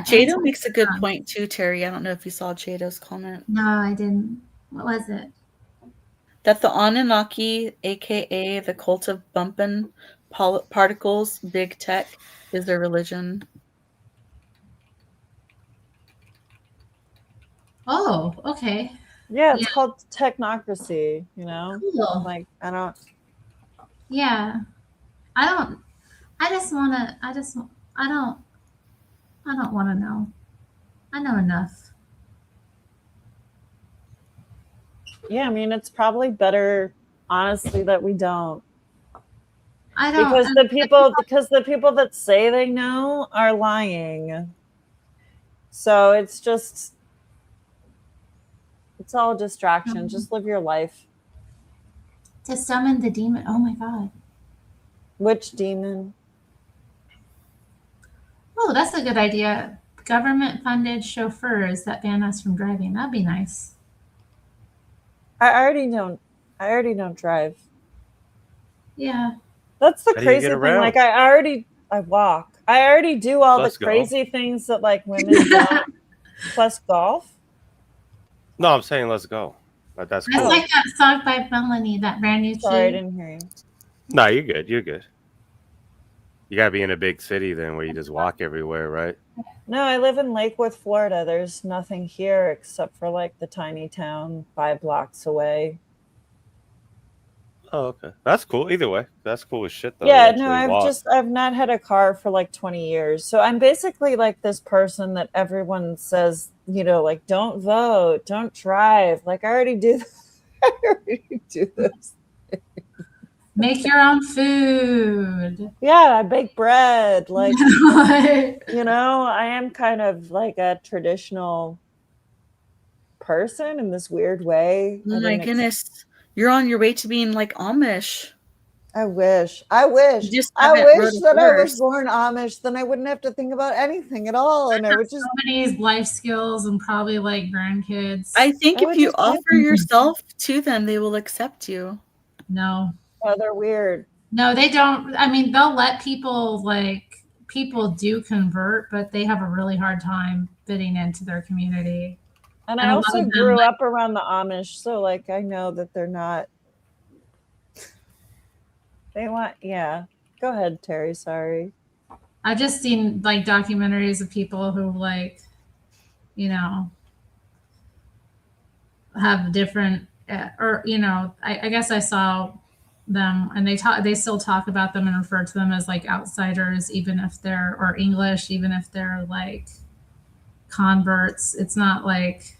Jado makes a good point too, Terry. I don't know if you saw Jado's comment. No, I didn't. What was it? That the Anunnaki, aka the cult of bumpin' particles, big tech, is their religion. Oh, okay. Yeah, it's called technocracy, you know? Cool. Like, I don't. Yeah. I don't want to know. I know enough. Yeah, I mean, it's probably better, honestly, that we don't. I don't. Because the people that say they know are lying. So it's all distraction. Just live your life. To summon the demon. Oh my God. Which demon? Oh, that's a good idea. Government funded chauffeurs that ban us from driving. That'd be nice. I already don't drive. Yeah. That's the How do you crazy get thing. around? Like I walk. I already do all Let's the go. crazy things that like women don't. Plus golf. No, I'm saying let's go. But that's That's cool. like that song by Melanie, that brand new Sorry, I key. didn't hear you. No, you're good. You're good. You gotta be in a big city then, where you just walk everywhere, right? No, I live in Lakewood, Florida. There's nothing here except for like the tiny town 5 blocks away. Oh, okay. That's cool. Either way, that's cool as shit though. Yeah, to no, actually walk. I've not had a car for like 20 years. So I'm basically like this person that everyone says, like don't vote, don't drive. Like I already do I already do this. Make your own food. Yeah, I bake bread. Like I I am kind of like a traditional person in this weird way. Oh my goodness. You're on your way to being like Amish. I wish. You just haven't rode a that I was horse. born Amish. Then I wouldn't have to think about anything at all, and I would just. So many life skills and probably like grandkids. I think I if would you just offer yourself to them, they will accept you. No. Oh, they're weird. No, they don't. I mean, they'll let people do convert, but they have a really hard time fitting into their community. And And I a lot also of them, grew like- up around the Amish, so like I know that they're not. They want, yeah. Go ahead, Terry. Sorry. I've just seen like documentaries of people who have different, I guess I saw them and they still talk about them and refer to them as like outsiders, even if they're, or English, even if they're like converts. It's not like,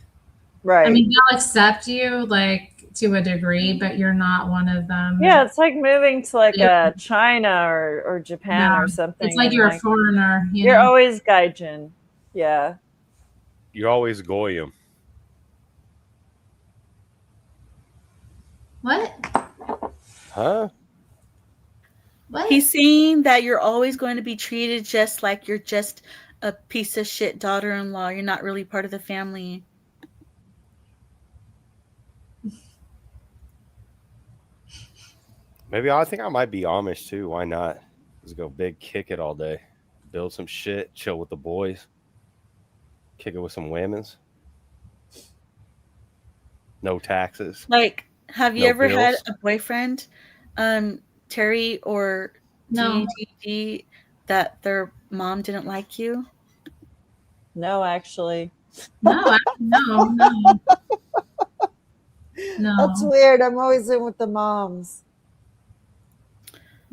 Right. I mean, they'll accept you like to a degree, but you're not one of them. Yeah, it's like moving to like China or Japan or something. It's like you're a foreigner. You're always gaijin. Yeah. You're always goyim. What? Huh? What? He's saying that you're always going to be treated just like you're just a piece of shit daughter-in-law. You're not really part of the family. Maybe I think I might be Amish too. Why not? Just go big, kick it all day, build some shit, chill with the boys, kick it with some women's. No taxes. Like, have you No ever had bills. a boyfriend, Terry or No. GGG, that their mom didn't like you? No, actually. No. That's weird. I'm always in with the moms.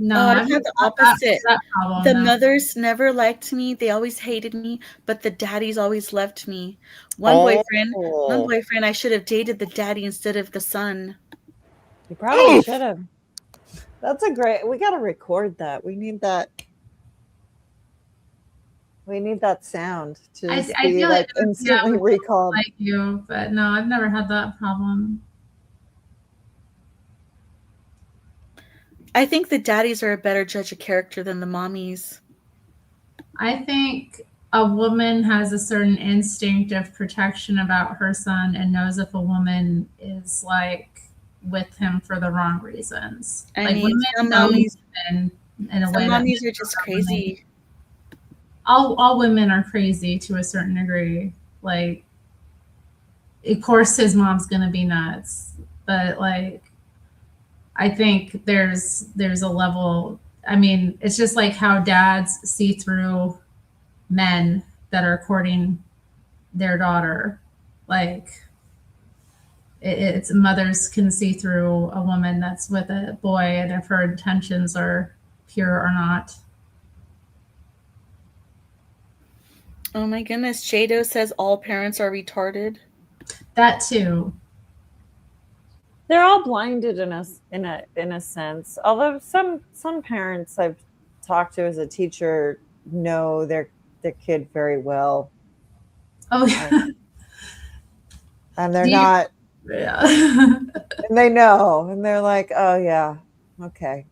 No, I I've had the had opposite. that problem, The no. mothers never liked me. They always hated me, but the daddies always loved me. One boyfriend, I should have dated the daddy instead of the son. You probably should have. That's a great. We got to record that. We need that. We need that sound to just I be feel like like instantly recalled. like you, but no, I've never had that problem. I think the daddies are a better judge of character than the mommies. I think a woman has a certain instinct of protection about her son and knows if a woman is like with him for the wrong reasons. I Like mean, women some know mommies, women in a some way that mommies are just crazy. all women are crazy to a certain degree. Like, of course, his mom's gonna be nuts, but like, I think there's a level. I mean, it's just like how dads see through men that are courting their daughter. Like, it's mothers can see through a woman that's with a boy, and if her intentions are pure or not. Oh my goodness, Jado says all parents are retarded. That too. They're all blinded in a sense. Although some parents I've talked to as a teacher know their kid very well. Oh yeah. And they're not. Yeah. And they know, and they're like, oh yeah, okay.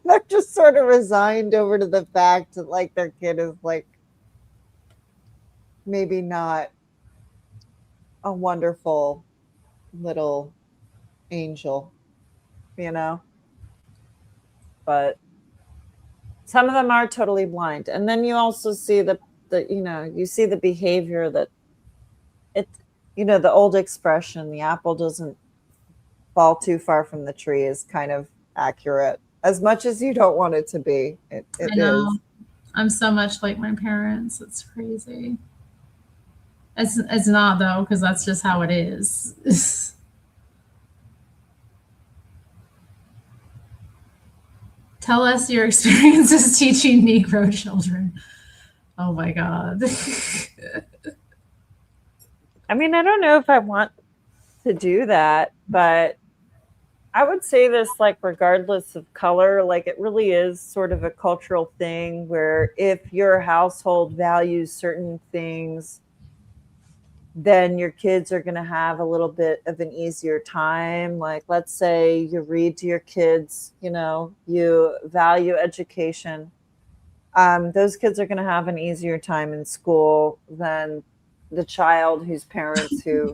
They're just sort of resigned over to the fact that like their kid is like maybe not a wonderful little angel, you know, but some of them are totally blind. And then you also see the you see the behavior that the old expression, the apple doesn't fall too far from the tree, is kind of accurate as much as you don't want it to be. It I know. is. I'm so much like my parents. It's crazy. It's not though, because that's just how it is. Tell us your experiences teaching Negro children. Oh my God. I mean, I don't know if I want to do that, but I would say this, like, regardless of color, like it really is sort of a cultural thing where if your household values certain things, then your kids are going to have a little bit of an easier time. Like, let's say you read to your kids, you value education. Those kids are going to have an easier time in school than the child whose parents who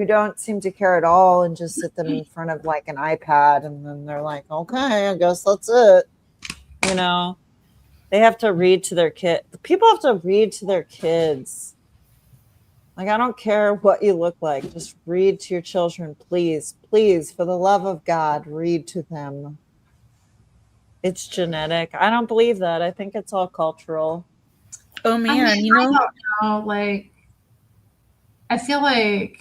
don't seem to care at all and just sit them in front of like an iPad, and then they're like, okay, I guess that's it. They have to read to their kid. People have to read to their kids. Like, I don't care what you look like. Just read to your children, please. Please, for the love of God, read to them. It's genetic. I don't believe that. I think it's all cultural. Oh man, I don't know. Like, I feel like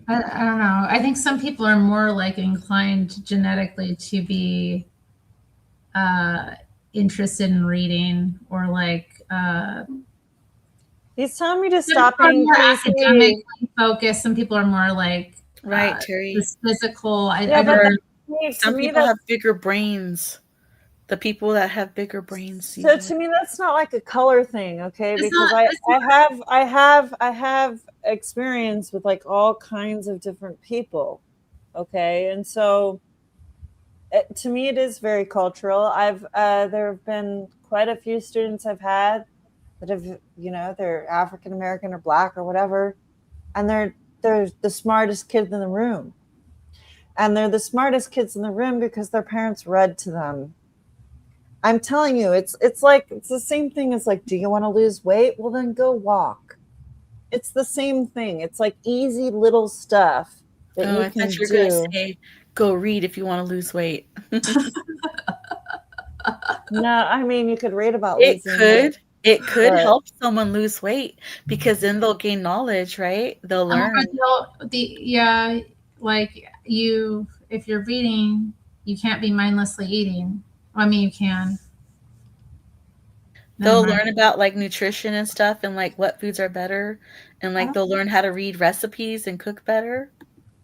I don't know. I think some people are more like inclined genetically to be interested in reading, or like He's telling me to Some stop people are being more PC. academically focused. Some people are more like Right, Terry. this physical. Yeah, I but don't. Some people have bigger brains. The people that have bigger brains. So to me, that's not like a color thing, okay? It's Because not- I have experience with like all kinds of different people, okay? And so to me, it is very cultural. There have been quite a few students I've had that have, you know, they're African American or Black or whatever, and they're the smartest kids in the room. And they're the smartest kids in the room because their parents read to them. I'm telling you, it's the same thing as like, do you want to lose weight? Well, then go walk. It's the same thing. It's like easy little stuff that you I can thought you were do. going to say, go read if you want to lose weight. No, I mean, you could read about It losing could. weight. It could but- help someone lose weight because then they'll gain knowledge, right? They'll learn. Like you, if you're reading, you can't be mindlessly eating. I mean, you can. They'll learn about like nutrition and stuff and like what foods are better. And like they'll learn how to read recipes and cook better.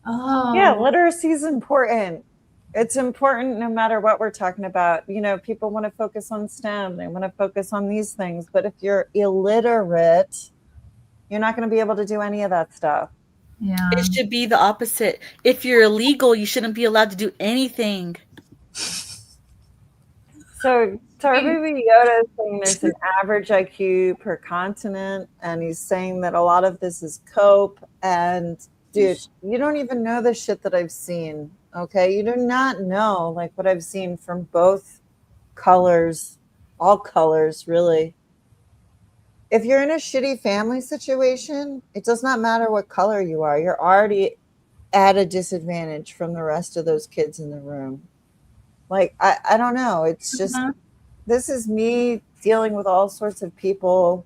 Oh. Yeah, literacy is important. It's important no matter what we're talking about. You know, people want to focus on STEM. They want to focus on these things. But if you're illiterate, you're not going to be able to do any of that stuff. Yeah. It should be the opposite. If you're illegal, you shouldn't be allowed to do anything. So Baby Yoda is saying there's an average IQ per continent, and he's saying that a lot of this is cope. And dude, you don't even know the shit that I've seen. Okay, you do not know like what I've seen from both colors, all colors, really. If you're in a shitty family situation, it does not matter what color you are. You're already at a disadvantage from the rest of those kids in the room. Like, I don't know. It's just, this is me dealing with all sorts of people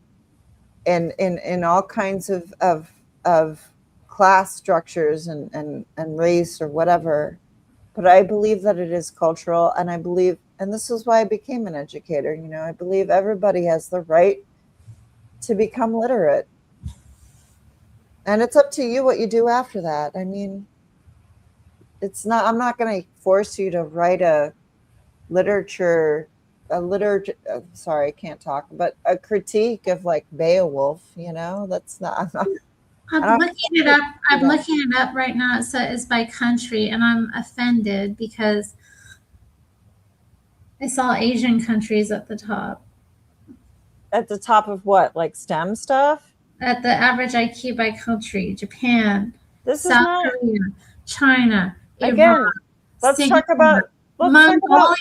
and in all kinds of class structures and race or whatever. But I believe that it is cultural, and I believe, and this is why I became an educator, you know, I believe everybody has the right to become literate. And it's up to you what you do after that. I mean, it's not, I'm not going to force you to write a literature, sorry, I can't talk, but a critique of like Beowulf, you know, that's not, I'm looking it up. I'm looking it up right now. It says by country, and I'm offended because I saw Asian countries at the top. At the top of what? Like STEM stuff? At the average IQ by country: Japan, South Korea, China, again. Iran, Let's Singapore, talk about Mongolia.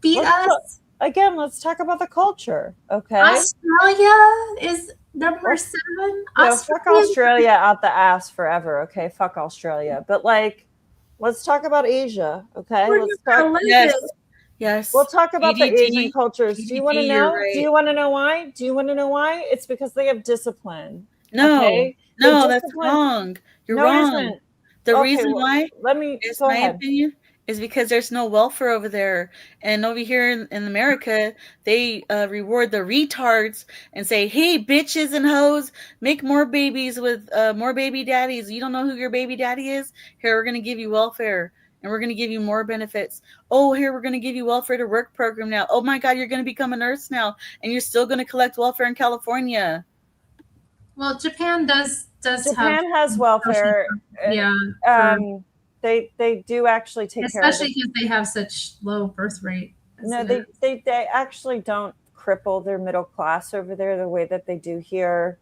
Beat us. Let's talk about the culture. Okay. Australia is number 7. No, fuck Australia out the ass forever. Okay, fuck Australia. But like, let's talk about Asia. Okay, let's talk. Yes. We'll talk about the Asian cultures. Do you want to PDD, know? you're right. Do you want to know why? Do you want to know why? It's because they have discipline. No, okay? no, that's wrong. You're wrong. The reason why, let me is go my ahead. opinion, is because there's no welfare over there. And over here in America, they reward the retards and say, hey, bitches and hoes, make more babies with more baby daddies. You don't know who your baby daddy is? Here, we're going to give you welfare. And we're going to give you more benefits. Oh, here, we're going to give you welfare to work program now. Oh, my God, you're going to become a nurse now. And you're still going to collect welfare in California. Well, Japan does Japan has welfare. Yeah. They do actually take care of it. Especially because they have such low birth rate. No, they actually don't cripple their middle class over there the way that they do here.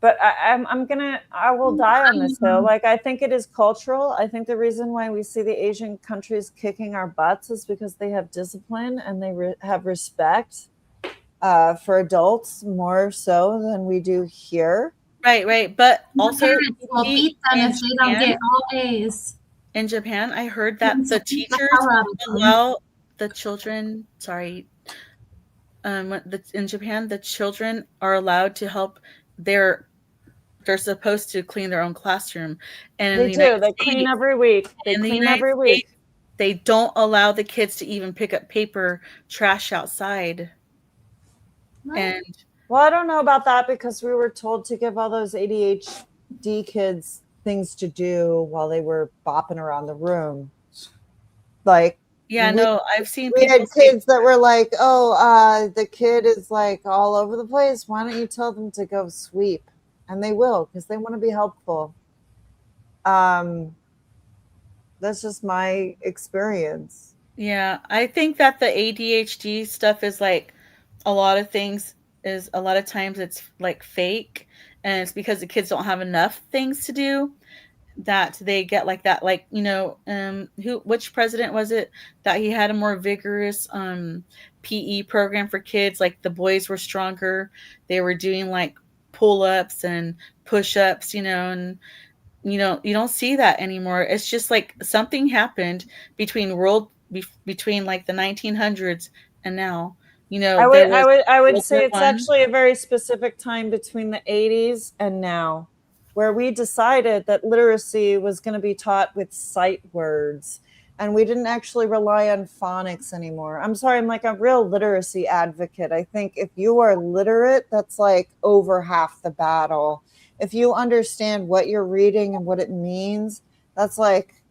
But I will die on this hill. Like, I think it is cultural. I think the reason why we see the Asian countries kicking our butts is because they have discipline and they have respect for adults more so than we do here. Right. But also, parents will beat them if they don't get all A's. In Japan, I heard that the teachers allow the children. Sorry. In Japan, the children are allowed to help they're supposed to clean their own classroom, and they do. They clean every week. They clean every week. They don't allow the kids to even pick up paper trash outside. Right. And Well, I don't know about that because we were told to give all those ADHD kids things to do while they were bopping around the room. Like, Yeah, no, I've seen we people had say kids that were like, the kid is like all over the place. Why don't you tell them to go sweep? And they will because they want to be helpful. That's just my experience. Yeah, I think that the ADHD stuff is like a lot of things is a lot of times it's like fake, and it's because the kids don't have enough things to do that they get like that. Like, which president was it that he had a more vigorous PE program for kids? Like the boys were stronger, they were doing like pull-ups and push-ups, and you don't see that anymore. It's just like something happened between like the 1900s and now. There was I would World say War it's I. actually a very specific time between the 80s and now, where we decided that literacy was going to be taught with sight words, and we didn't actually rely on phonics anymore. I'm sorry, I'm like a real literacy advocate. I think if you are literate, that's like over half the battle. If you understand what you're reading and what it means, that's like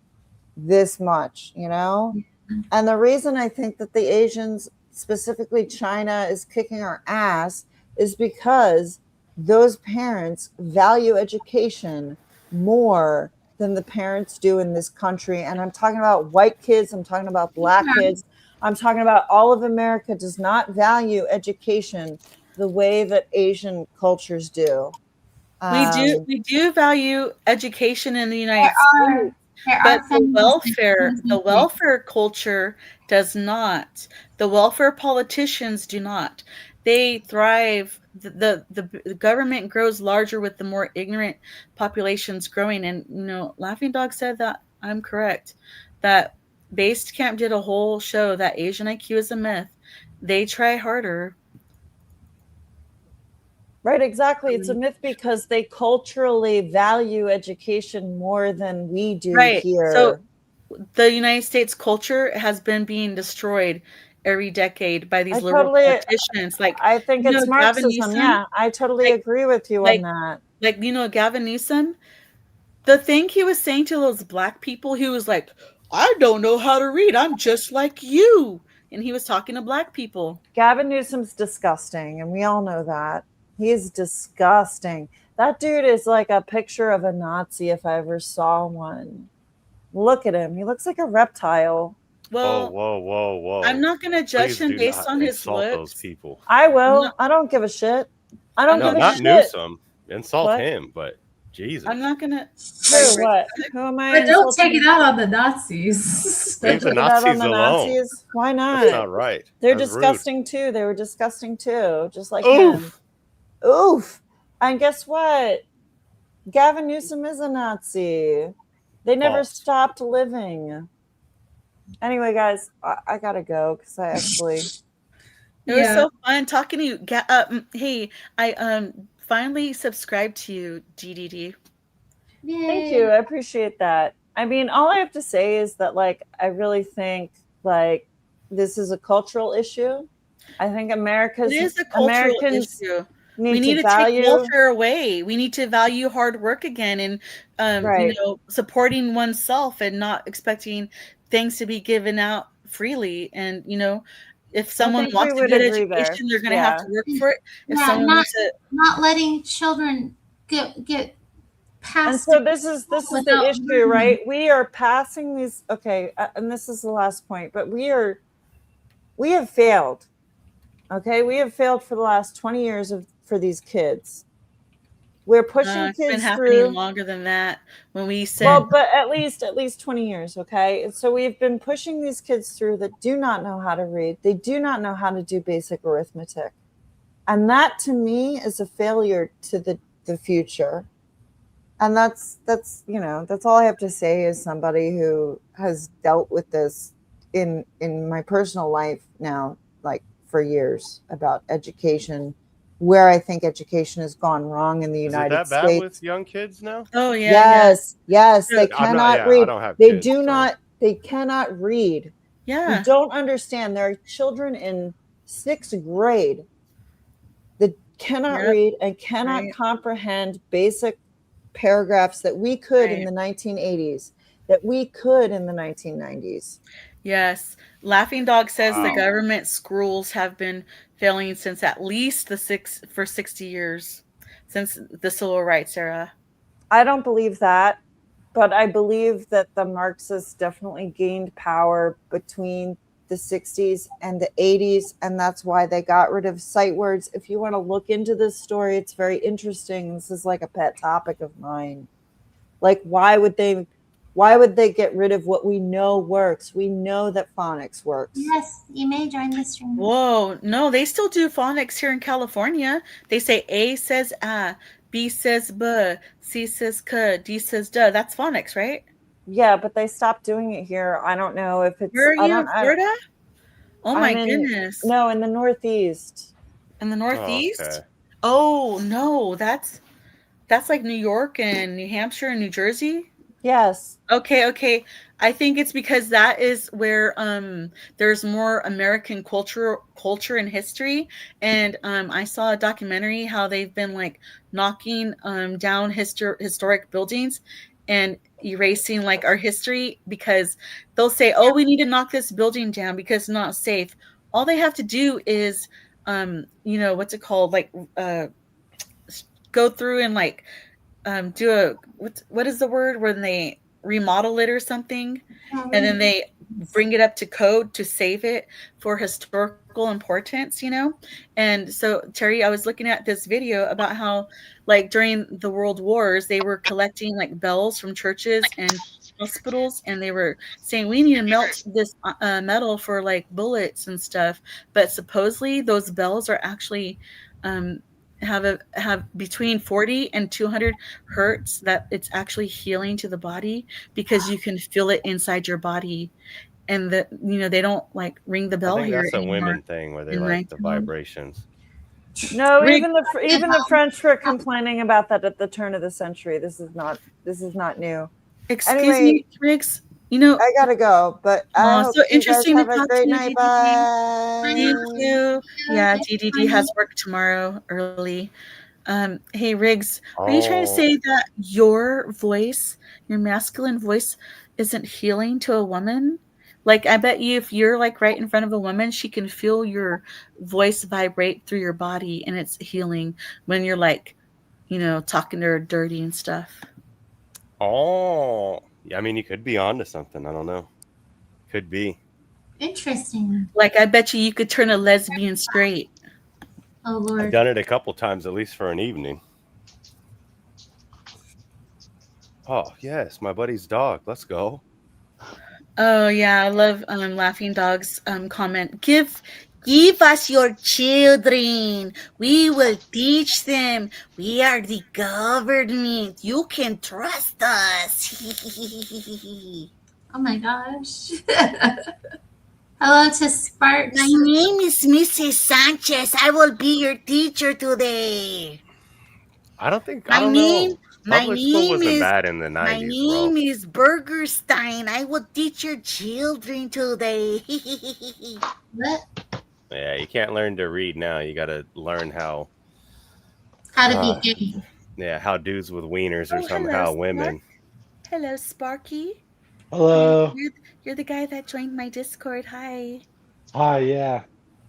this much, And the reason I think that the Asians, specifically China, is kicking our ass is because those parents value education more than the parents do in this country. And I'm talking about white kids, I'm talking about black kids, I'm talking about all of America does not value education the way that Asian cultures do. We do value education in the United States, but the welfare culture does not. The welfare politicians do not. They thrive. The government grows larger with the more ignorant populations growing. And Laughing Dog said that I'm correct. That Based Camp did a whole show that Asian IQ is a myth. They try harder. Right, exactly. It's a myth because they culturally value education more than we do here. So the United States culture has been being destroyed every decade by these liberal politicians. Like, I think it's Marxism. Yeah, I totally agree with you on that. Like, Gavin Newsom, the thing he was saying to those black people, he was like, I don't know how to read. I'm just like you. And he was talking to black people. Gavin Newsom's disgusting, and we all know that. He's disgusting. That dude is like a picture of a Nazi if I ever saw one. Look at him. He looks like a reptile. Well, whoa. I'm not going to judge him based on his looks. Those people. I will. I don't give a shit. I don't give a shit. Not Newsom. Insult him, but Jesus. I'm not going to. What? Who am I? But don't take it out on the Nazis. Leave the Nazis alone. Why not? That's not right. They're That's disgusting rude. too. They were disgusting too, just like him. Oof. And guess what? Gavin Newsom is a Nazi. They never stopped living. Anyway, guys, I gotta go because I actually. It was so fun talking to you. Hey, I finally subscribed to you, GDD. Yay. Thank you. I appreciate that. I mean, all I have to say is that, like, I really think like this is a cultural issue. I think Americans issue. We need to take welfare away. We need to value hard work again, and supporting oneself and not expecting things to be given out freely. And if someone wants to get education, they're going to have to work for it. If someone not letting children get past. And so this is the issue, right? We are passing these. Okay, and this is the last point, but we have failed. Okay, we have failed for the last 20 years for these kids. We're pushing it's kids been happening through longer than that. When we said, well, but at least 20 years, okay. And so we've been pushing these kids through that do not know how to read. They do not know how to do basic arithmetic, and that to me is a failure to the future. And that's all I have to say as somebody who has dealt with this in my personal life now, like for years, about education, where I think education has gone wrong in the United States. Is it that bad with young kids now? Oh yeah. Yes, they cannot read. I don't have they kids, do so. not. They cannot read. Yeah. You don't understand. There are children in 6th grade that cannot Yep. read and cannot Right. comprehend basic paragraphs that we could in Right. the 1980s, that we could in the 1990s. Yes. Laughing Dog says the Wow. government schools have been failing since at least for 60 years, since the civil rights era. I don't believe that, but I believe that the Marxists definitely gained power between the 60s and the 80s, and that's why they got rid of sight words. If you want to look into this story, it's very interesting. This is like a pet topic of mine. Like, why would they get rid of what we know works? We know that phonics works. Yes, you may join the stream. Whoa, no, they still do phonics here in California. They say A says B says B, C says K, D says duh. That's phonics, right? Yeah, but they stopped doing it here. I don't know if it's. Where are I you don't. in Florida? Oh my I'm in, goodness. No, in the Northeast. In the Northeast? okay. Oh no, that's like New York and New Hampshire and New Jersey. Yes. Okay. I think it's because that is where there's more American culture and history. And I saw a documentary how they've been like knocking down historic buildings and erasing like our history, because they'll say, oh, we need to knock this building down because it's not safe. All they have to do is what's it called, like go through and like do a what is the word when they remodel it or something, and then they bring it up to code to save it for historical importance, And so, Terry, I was looking at this video about how like during the World Wars they were collecting like bells from churches and hospitals, and they were saying we need to melt this metal for like bullets and stuff, but supposedly those bells are actually have between 40 and 200 hertz, that it's actually healing to the body because you can feel it inside your body, and that they don't like ring the I bell think here that's a anymore. women thing where they in like the my town. vibrations. No, Rick- even the French were complaining about that at the turn of the century. This is not new. Excuse me, Riggs. I gotta go, but I hope so you guys interesting to have a talk great to you, night. DDD. Bye. Thank you. Yeah, DDD has work tomorrow early. Hey Riggs, are you trying to say that your voice, your masculine voice, isn't healing to a woman? Like, I bet you if you're like right in front of a woman, she can feel your voice vibrate through your body, and it's healing when you're like, talking to her dirty and stuff. Oh, yeah. I mean, you could be onto something. I don't know. Could be. Interesting. Like, I bet you could turn a lesbian straight. Oh Lord. I've done it a couple times, at least for an evening. Oh yes, my buddy's dog. Let's go. Oh yeah, I love Laughing Dog's comment. Give us your children. We will teach them. We are the government. You can trust us. Oh my gosh. Hello to Sparks. My name is Mrs. Sanchez. I will be your teacher today. I don't think. My I don't name- know. my Public school name wasn't is- bad in the My 90s, name bro. is Burgerstein. I will teach your children today. What? Yeah, you can't learn to read now. You got to learn how to be gay. Yeah, how dudes with wieners are Oh, somehow hello, women. Hello, Sparky. Hello. You're the guy that joined my Discord. Hi. Hi, yeah.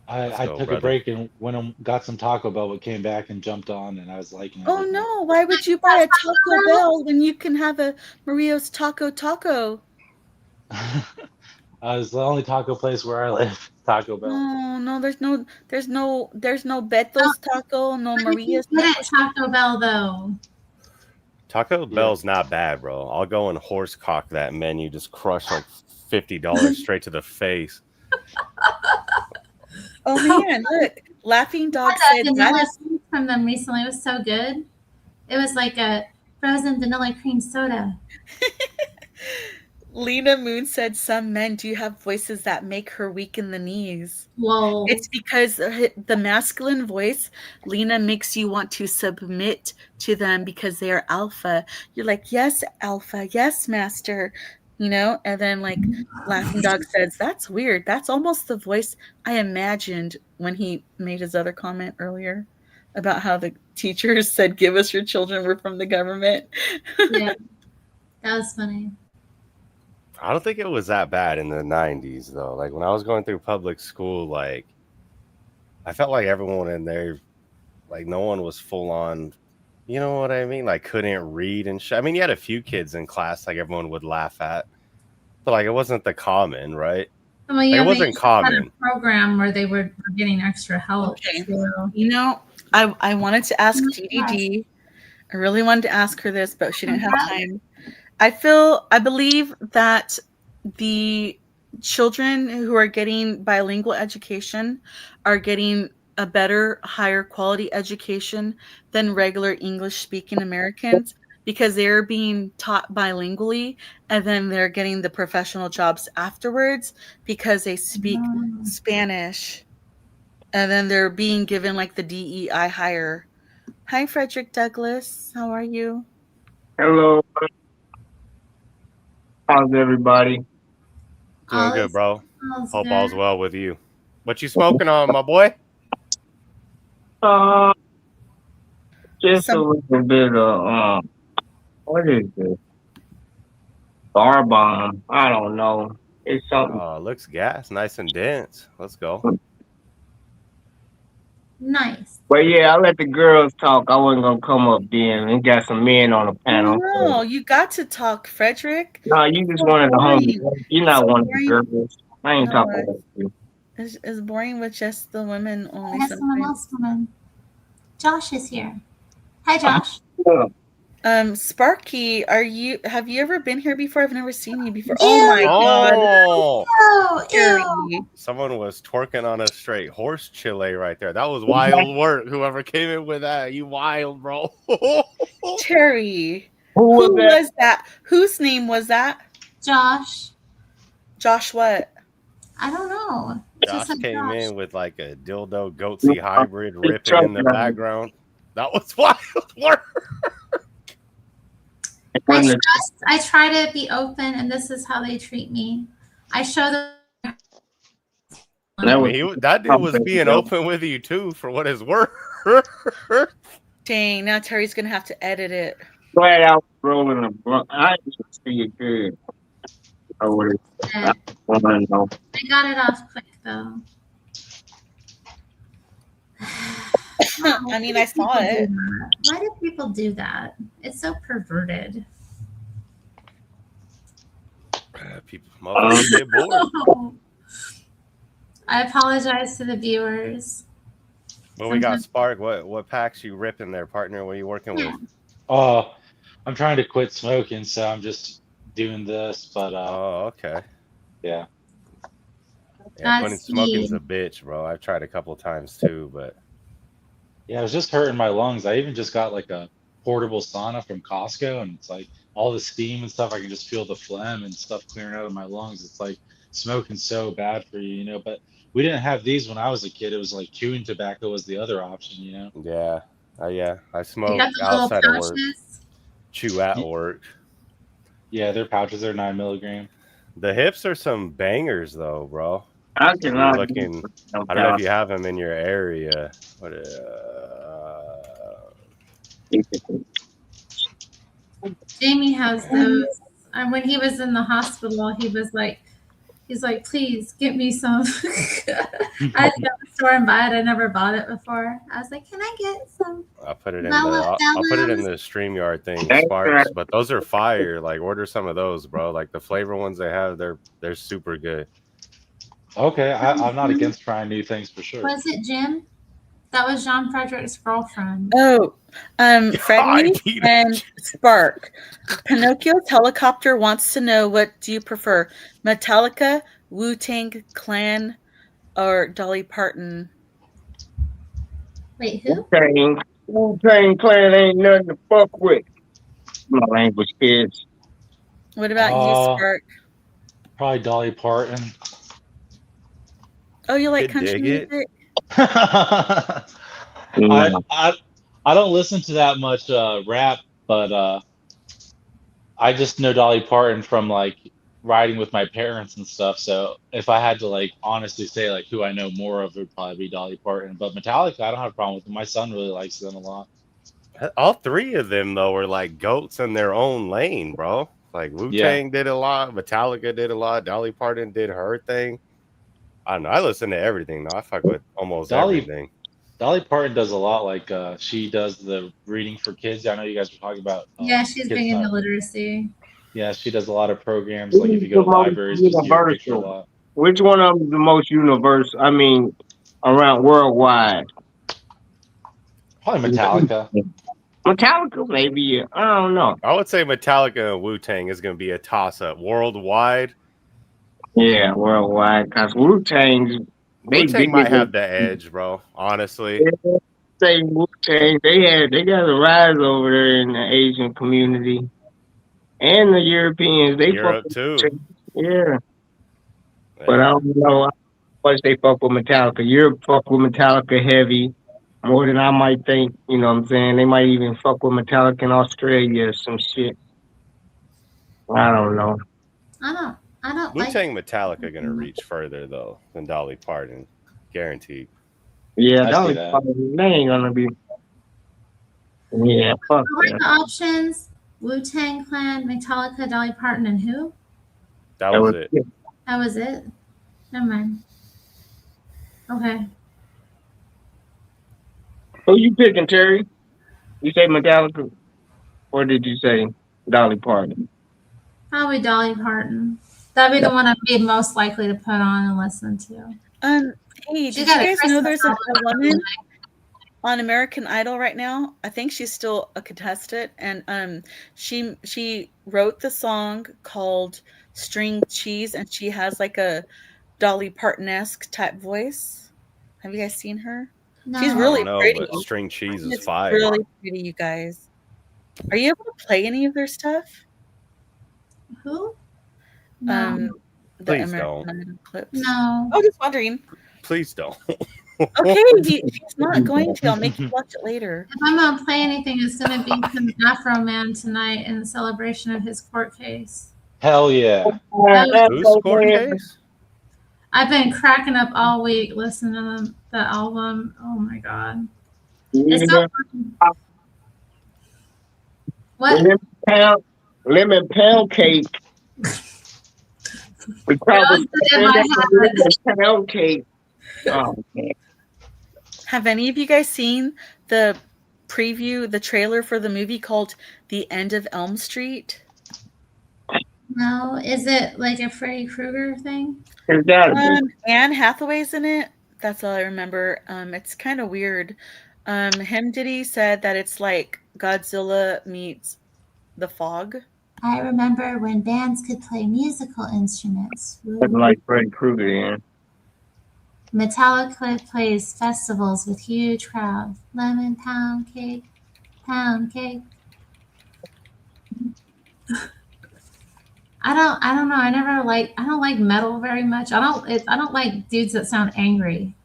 Let's I go, took brother. a break and went and got some Taco Bell, but came back and jumped on, and I was liking Oh everything. no! Why would you buy a Taco Bell when you can have a Mario's Taco? It's the only taco place where I live. Taco Bell. No, there's no Beto's Taco, no Maria's Good Taco. at Taco Bell though. Taco Bell's not bad, bro. I'll go and horse cock that menu, just crush like $50 straight to the face. Oh man, look! Laughing Dog I said had a that vanilla is cream from them recently. It was so good. It was like a frozen vanilla cream soda. Lena Moon said some men do have voices that make her weak in the knees. Whoa. It's because the masculine voice, Lena, makes you want to submit to them because they are alpha. You're like, yes, alpha, yes, master, and then like Laughing Dog says, that's weird. That's almost the voice I imagined when he made his other comment earlier. about how the teachers said, "Give us your children. We're from the government." Yeah, that was funny. I don't think it was that bad in the 90s though. Like when I was going through public school, like I felt like everyone in there, like no one was full on, you know what I mean? Like couldn't read and shit. I mean, you had a few kids in class like everyone would laugh at, but like it wasn't the common, right? Well, yeah, Like, it they wasn't used to have common. a program where they were getting extra help. Okay. Too. You know, I wanted to ask GDG. I really wanted to ask her this, but she didn't have time. I believe that the children who are getting bilingual education are getting a better, higher quality education than regular English speaking Americans because they're being taught bilingually and then they're getting the professional jobs afterwards because they speak Spanish and then they're being given like the DEI hire. Hi, Frederick Douglass. How are you? Hello. How's everybody? Doing good, bro. all's Hope good. all's well with you. What you smoking on, my boy? Just a little bit of what is it? Bar bomb. I don't know. It's something. Oh, looks gas, nice and dense. Let's go. Nice. But yeah, I let the girls talk. I wasn't gonna come up then. And got some men on the panel. No, you got to talk, Frederick. No, you just wanted the homie. You're not one of the girls. I ain't talking about you. It's boring with just the women only. I have someone else coming. Josh is here. Hi, Josh. Sparky, have you ever been here before? I've never seen you before. Ew. Oh my god. Oh, Terry. Someone was twerking on a straight horse chile right there. That was wild work. Whoever came in with that, you wild, bro. Terry. Who was that? Whose name was that? Josh. Josh what? I don't know. Josh came in with like a dildo goatsy hybrid ripping in the background. That was wild work. I try to be open, and this is how they treat me. I show them. That dude was being open with you too, for what it's worth. Dang, now Terry's gonna have to edit it. Glad I was rolling a blunt. I just see it good. I want to know. I got it off quick though. I mean, I saw it. Why do people do that? It's so perverted. People get bored. I apologize to the viewers. Well, we got Spark. What packs you ripping there, partner? What are you working with? Oh, I'm trying to quit smoking, so I'm just doing this. But oh, okay. Yeah. Yeah, quitting smoking's a bitch, bro. I've tried a couple times too, but yeah, it was just hurting my lungs. I even just got like a portable sauna from Costco, and it's like all the steam and stuff. I can just feel the phlegm and stuff clearing out of my lungs. It's like smoking's so bad for you, you know. But we didn't have these when I was a kid. It was like chewing tobacco was the other option, you know. Yeah. I smoke outside of work. Chew at work. Yeah, their pouches are 9 milligram. The hips are some bangers, though, bro. I cannot. I don't know if you have them in your area. What? Jamie has those. And when he was in the hospital, he's like, please get me some. I had to go to the store and buy it. I never bought it before. I was like, can I get some? I'll put it in the StreamYard thing, Sparks. But those are fire. Like, order some of those, bro. Like the flavor ones they have, they're super good. Okay, I'm not against trying new things for sure. Was it Jim? That was Jean Frederick's girlfriend. Oh, Freddie and Spark. Pinocchio's helicopter wants to know, what do you prefer, Metallica, Wu-Tang Clan, or Dolly Parton? Wait, who? Wu-Tang Clan ain't nothing to fuck with. My language, kids. What about you, Spark? Probably Dolly Parton. Oh, you like country music? I don't listen to that much rap, but I just know Dolly Parton from like riding with my parents and stuff. So if I had to like honestly say like who I know more of, it would probably be Dolly Parton. But Metallica, I don't have a problem with them. My son really likes them a lot. All three of them though were like goats in their own lane, bro. Like Wu Yeah. Tang did a lot, Metallica did a lot, Dolly Parton did her thing. I don't know. I listen to everything though. I fuck with almost everything. Dolly Parton does a lot. Like she does the reading for kids. I know you guys were talking about Yeah, she's kids big into not. literacy. Yeah, she does a lot of programs. Like if Who's you go the to most libraries, just see her picture a universal? lot. Which one of them is the most universal? I mean, around worldwide. Probably Metallica. Metallica, maybe. I don't know. I would say Metallica and Wu Tang is going to be a toss up worldwide. Yeah, worldwide. Because Wu Tang's Wu they Tang big. might have the edge, bro. Honestly, Say Wu Tang, they got a rise over there in the Asian community and the Europeans. They fuck Europe with too. Wu-Tang. Yeah, but I Yeah. don't know how much they fuck with Metallica. Europe fuck with Metallica heavy more than I might think. You know what I'm saying? They might even fuck with Metallica in Australia or some shit. I don't know. I don't Wu like. Tang Metallica are going to reach further though than Dolly Parton, guaranteed. Yeah, I that see was that. probably they ain't gonna be. Yeah, fuck What were that. the options? Wu Tang Clan, Metallica, Dolly Parton, and who? That That was was it. it. That was it. Never mind. Okay. Who you picking, Terry? You say Metallica, or did you say Dolly Parton? Probably Dolly Parton. That'd be the one I'd be most likely to put on and listen to. Hey, She did you got a guys know Christmas there's a album. woman on American Idol right now? I think she's still a contestant, and she wrote the song called "String Cheese," and she has like a Dolly Parton-esque type voice. Have you guys seen her? She's I No. really don't know, pretty. but String Cheese is It's fire. really pretty, you guys. Are you able to play any of their stuff? Who? No. The Please American don't. Idol clips. No. Oh, just wondering. Please don't. Okay, she's not going to. I'll make you watch it later. If I'm gonna play anything, it's gonna be some Afro Man tonight in celebration of his court case. Hell yeah. Whose court case? I've been cracking up all week listening to the album. Oh my god. It's so funny. What? Lemon pound cake. We probably lemon pound cake. Oh man. Have any of you guys seen the preview, the trailer for the movie called The End of Elm Street? No. Is it like a Freddy Krueger thing? Anne Hathaway's in it. That's all I remember. It's kind of weird. Him Diddy said that it's like Godzilla meets The Fog. I remember when bands could play musical instruments. Looking like Freddy Krueger, yeah. Metallica plays festivals with huge crowds. Lemon pound cake, pound cake. I don't know. I don't like metal very much. I don't like dudes that sound angry.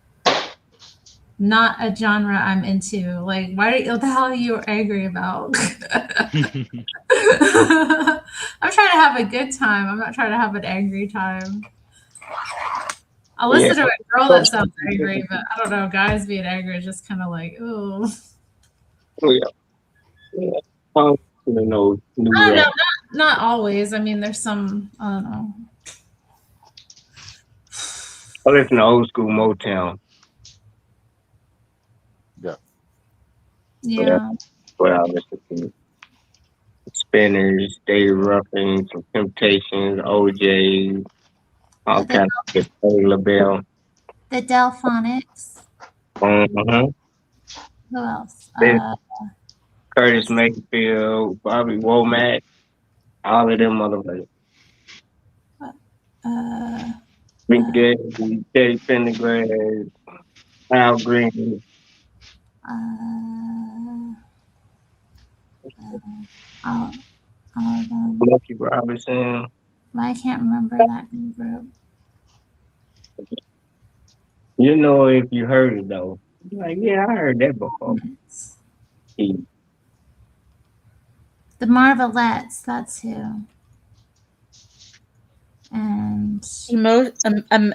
Not a genre I'm into. Like, what the hell are you angry about? I'm trying to have a good time. I'm not trying to have an angry time. I'll listen to a girl that sounds angry, but I don't know. Guys being angry is just kind of like, ooh. Oh yeah. Yeah. No, I don't know. Not always. I mean, there's some. I don't know. I listen to old school Motown. Yeah. What I listen to. Spinners, Dave Ruffin, some Temptations, OJ, all kinds of shit. LaBelle. The Delphonics. Mm-hmm. Who else? Curtis Mayfield, Bobby Womack, all of them motherfuckers. Big Daddy, Teddy Pendergrass, Al Green. All of them. Lucky Robinson. I can't remember that group. You know if you heard it though. Like, yeah, I heard that before. The Marvelettes, that's who. And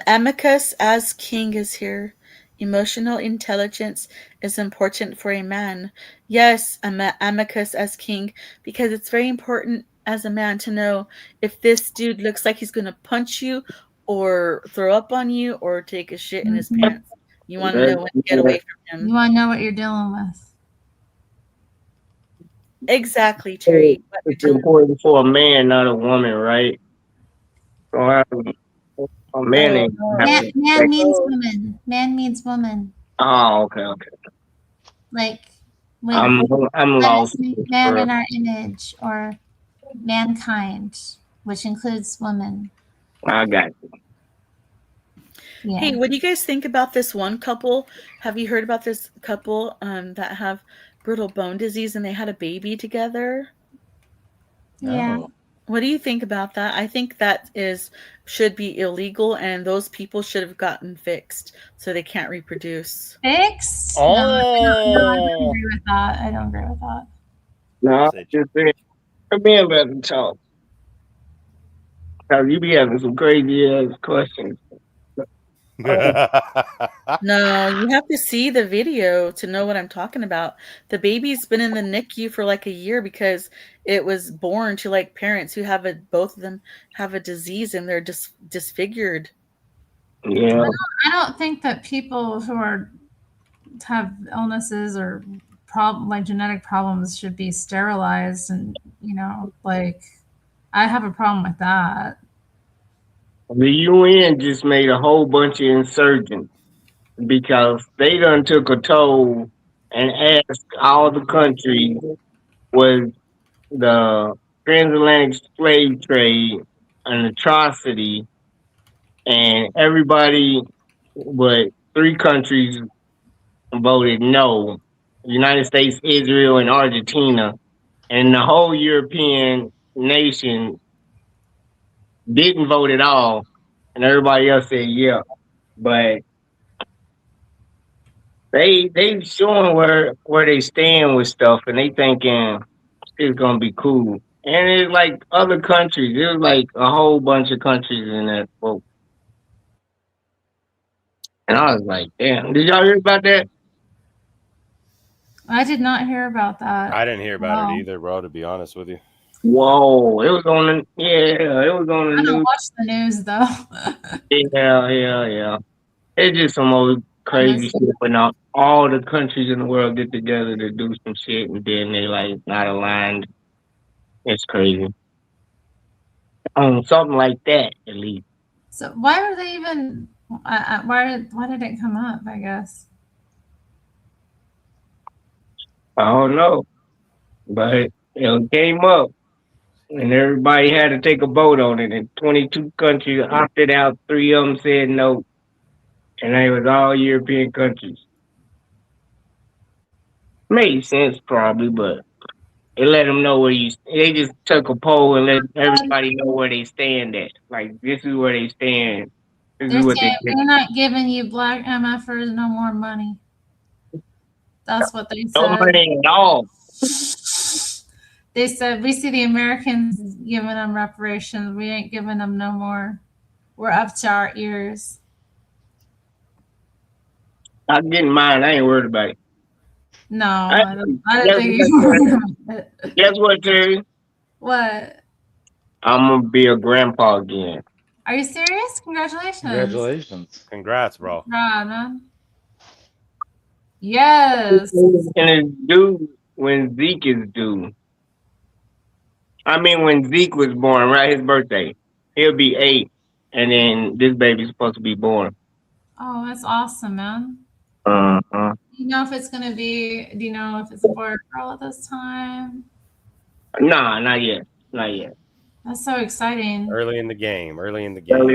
Amicus as king is here. Emotional intelligence is important for a man. Yes, Amicus as king, because it's very important as a man to know if this dude looks like he's going to punch you or throw up on you or take a shit in his pants. You want to know when to get away from him. you want to know what you're dealing with. Exactly, Terry. It's important for a man, not a woman, right? So a man ain't Man means woman. Man means woman. Oh, okay. Like I'm let us lost. make man in our image, or mankind, which includes woman. I got you. Yeah. Hey, what do you guys think about this one couple? Have you heard about this couple that have brittle bone disease and they had a baby together? Yeah. What do you think about that? I think that should be illegal, and those people should have gotten fixed so they can't reproduce. Fixed? Oh. No, I don't agree with that. I don't agree with that. No, just saying. Come in, better talk. Cause you be having some crazy ass questions. No, you have to see the video to know what I'm talking about. The baby's been in the NICU for like a year because it was born to like parents who have both of them have a disease and they're disfigured. Yeah. I don't think that people who have illnesses or like genetic problems should be sterilized, and like I have a problem with that. The UN just made a whole bunch of insurgents because they done took a toll and asked all the countries, was the transatlantic slave trade an atrocity, and everybody but 3 countries voted no: United States, Israel, and Argentina. And the whole European nation didn't vote at all, and everybody else said yeah. But they showing where they stand with stuff, and they thinking it's gonna be cool. And it's like other countries. There's like a whole bunch of countries in that vote. And I was like, damn, did y'all hear about that? I did not hear about that. I didn't hear about Wow. it either, bro, to be honest with you. Whoa, it was on the I don't news. watch the news though. Yeah. It's just some old crazy shit, but now all the countries in the world get together to do some shit, and then they like not aligned. It's crazy. Something like that, at least. So why were they even? Why did it come up? I guess. I don't know, but it came up, and everybody had to take a vote on it. And 22 countries opted out. 3 of them said no, and they was all European countries. Made sense probably, but it let them know where they just took a poll and let everybody know where they stand at. Like, this is where they stand. This They're is what saying they we're not giving you black MFers no more money. That's what they no said. money at all. They said we see the Americans giving them reparations. We ain't giving them no more. We're up to our ears. I'm getting mine. I ain't worried about it. No, I don't think guess you. Guess what, Terry? What? I'm gonna be a grandpa again. Are you serious? Congratulations. Congratulations. Congrats, bro. Wow, man. Yes. And it's due when Zeke is due. I mean, when Zeke was born, right? His birthday. He'll be 8, and then this baby's supposed to be born. Oh, that's awesome, man. Uh-huh. Do you know if it's gonna be? Do you know if it's a boy or girl at this time? Nah, not yet. Not yet. That's so exciting. Early in the game. Early in the game.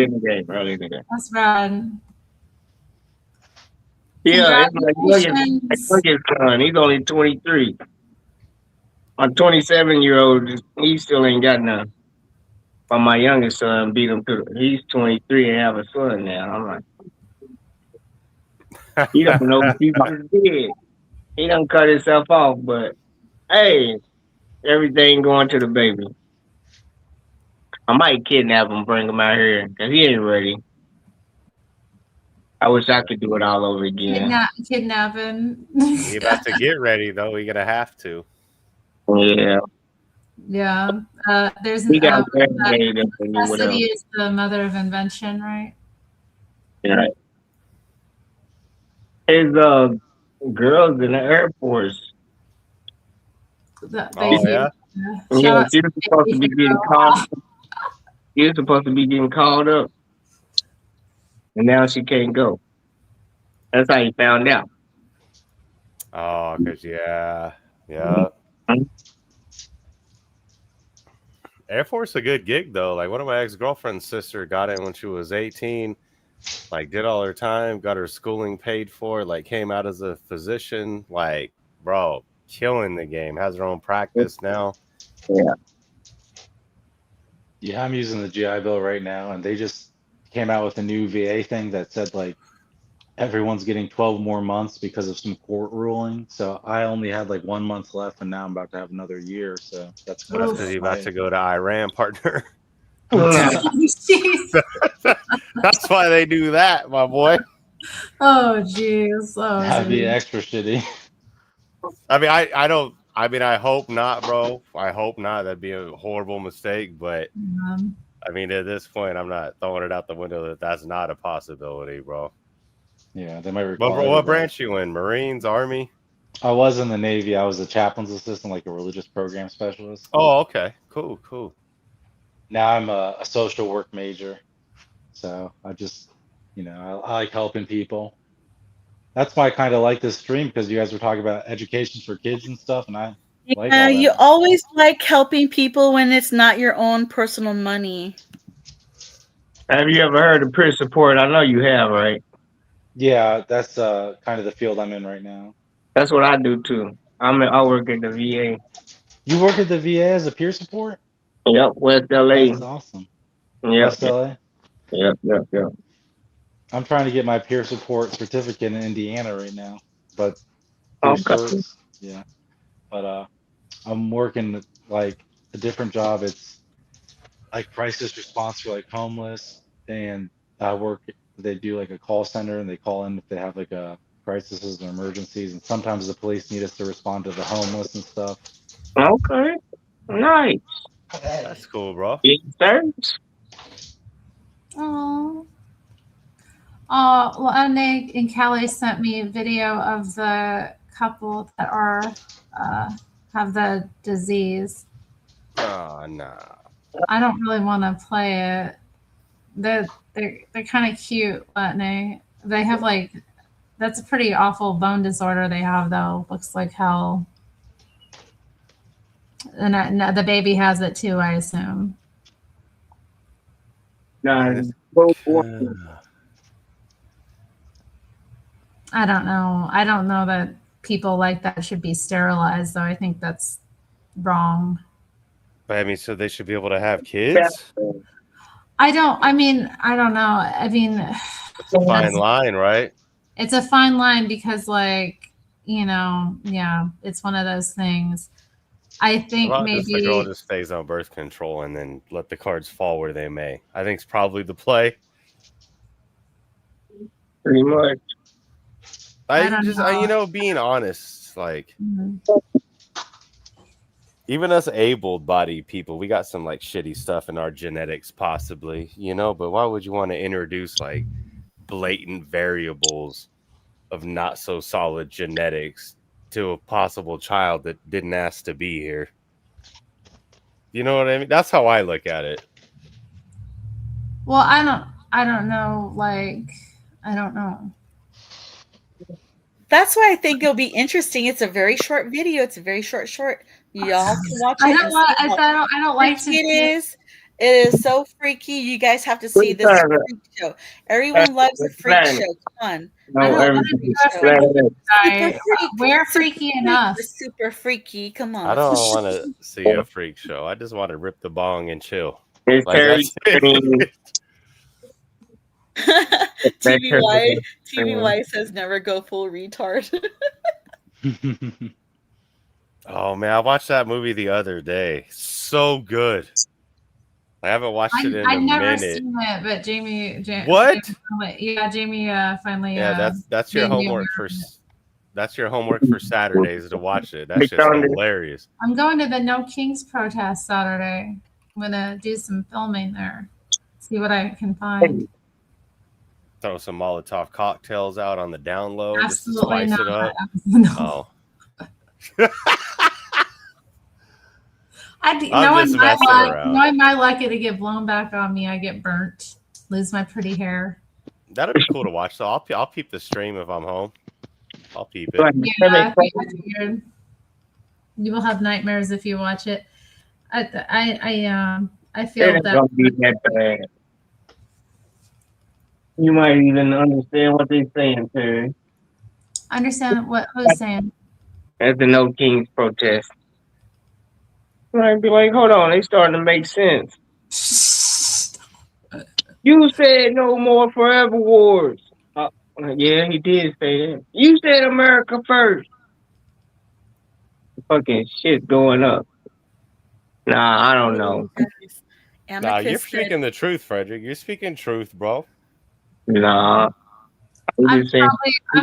That's rad. Yeah, it's my youngest son. He's only 23. My 27-year-old, he still ain't got none. But my youngest son beat him to. He's 23 and have a son now. I'm like, he don't know what he's did. He done cut himself off, but hey, everything going to the baby. I might kidnap him, bring him out here, because he ain't ready. I wish I could do it all over again. Kidnapping. He about to get ready though. He gonna have to. Yeah. Yeah. There's He got that graduated and necessity whatever. is the mother of invention, right? Right. His girls in the Air Force. The Oh baby. yeah. Shout Yeah, out she to was supposed to be baby getting hero. called. She was supposed to be getting called up, and now she can't go. That's how he found out. Oh, cause yeah. Air Force a good gig though. Like one of my ex-girlfriend's sister got in when she was 18, like did all her time, got her schooling paid for, like came out as a physician, like bro, killing the game, has her own practice now. Yeah. Yeah, I'm using the GI Bill right now, and they just came out with a new VA thing that said like everyone's getting 12 more months because of some court ruling. So I only had like 1 month left, and now I'm about to have another year. So that's Well, that's gonna because you're about my to go to Iran, partner. Jeez. That's why they do that, my boy. Oh, jeez. Oh, that'd be geez. extra shitty. I mean, I don't. I mean, I hope not, bro. I hope not. That'd be a horrible mistake. But I mean, at this point, I'm not throwing it out the window that that's not a possibility, bro. Yeah, they might But require what that. branch you in? Marines, Army? I was in the Navy. I was a chaplain's assistant, like a religious program specialist. Oh, okay. Cool. Now I'm a social work major. So I just, I like helping people. That's why I kind of like this stream because you guys were talking about education for kids and stuff, and I like Yeah, all you that. always like helping people when it's not your own personal money. Have you ever heard of peer support? I know you have, right? Yeah, that's kind of the field I'm in right now. That's what I do too. I work at the VA. You work at the VA as a peer support? Yep, West LA. That's awesome. Yep. West LA? Yep. I'm trying to get my peer support certificate in Indiana right now, but through Okay. certs, yeah. But I'm working like a different job. It's like crisis response for like homeless, and I work. They do like a call center, and they call in if they have like a crises or emergencies, and sometimes the police need us to respond to the homeless and stuff. Okay. Nice. That's cool, bro. Thanks. Oh. Oh, well, Nick and Callie sent me a video of the couple that are have the disease. Oh, nah. I don't really want to play it. They're kind of cute, Nick. They have like that's a pretty awful bone disorder they have though. Looks like hell. And the baby has it too, I assume. Nice. I don't know. I don't know that people like that should be sterilized, though. I think that's wrong. But I mean, so they should be able to have kids? I don't know. I mean, It's a fine line, right? it's a fine line because, like, yeah, it's one of those things. I think Well, maybe just the girl just stays on birth control and then let the cards fall where they may. I think it's probably the play. Pretty much. Being honest, like Mhm. even us able-bodied people, we got some like shitty stuff in our genetics, possibly, But why would you want to introduce like blatant variables of not so solid genetics to a possible child that didn't ask to be here? You know what I mean? That's how I look at it. Well, I don't know. Like, I don't know. That's why I think it'll be interesting. It's a very short video. It's a very short. Y'all can watch it. I don't like to. It is. It is so freaky. You guys have to see this freak show. Everyone loves a freak show. Come on. I don't want to be a freaky guy. We're freaky enough. Super freaky. Come on. I don't want to see a freak show. I just want to rip the bong and chill. It's very TVY says never go full retard. Oh man, I watched that movie the other day. So good. I haven't watched it in I'd a never minute. seen it, but Jamie What? Jamie finally Yeah, that's your made me homework aware for of it. that's your homework for Saturdays to watch it. That's just hilarious. I'm going to the No Kings protest Saturday. I'm gonna do some filming there. See what I can find. Throw some Molotov cocktails out on the down low Absolutely just to spice not. it up. No. Oh. Knowing just messing around. my luck to get blown back on me, I get burnt, lose my pretty hair. That'd be cool to watch. So I'll peep the stream if I'm home. I'll peep it. Yeah, I figured. You will have nightmares if you watch it. I feel It's that. gonna be that bad. You might even understand what they're saying, Terry. Understand what who's saying? At the No Kings protest. I'd be like, hold on, they starting to make sense. You said no more forever wars. Yeah, he did say that. You said America first. Fucking shit going up. Nah, I don't know. Nah, you're speaking the truth, Frederick. You're speaking truth, bro. Nah. I'm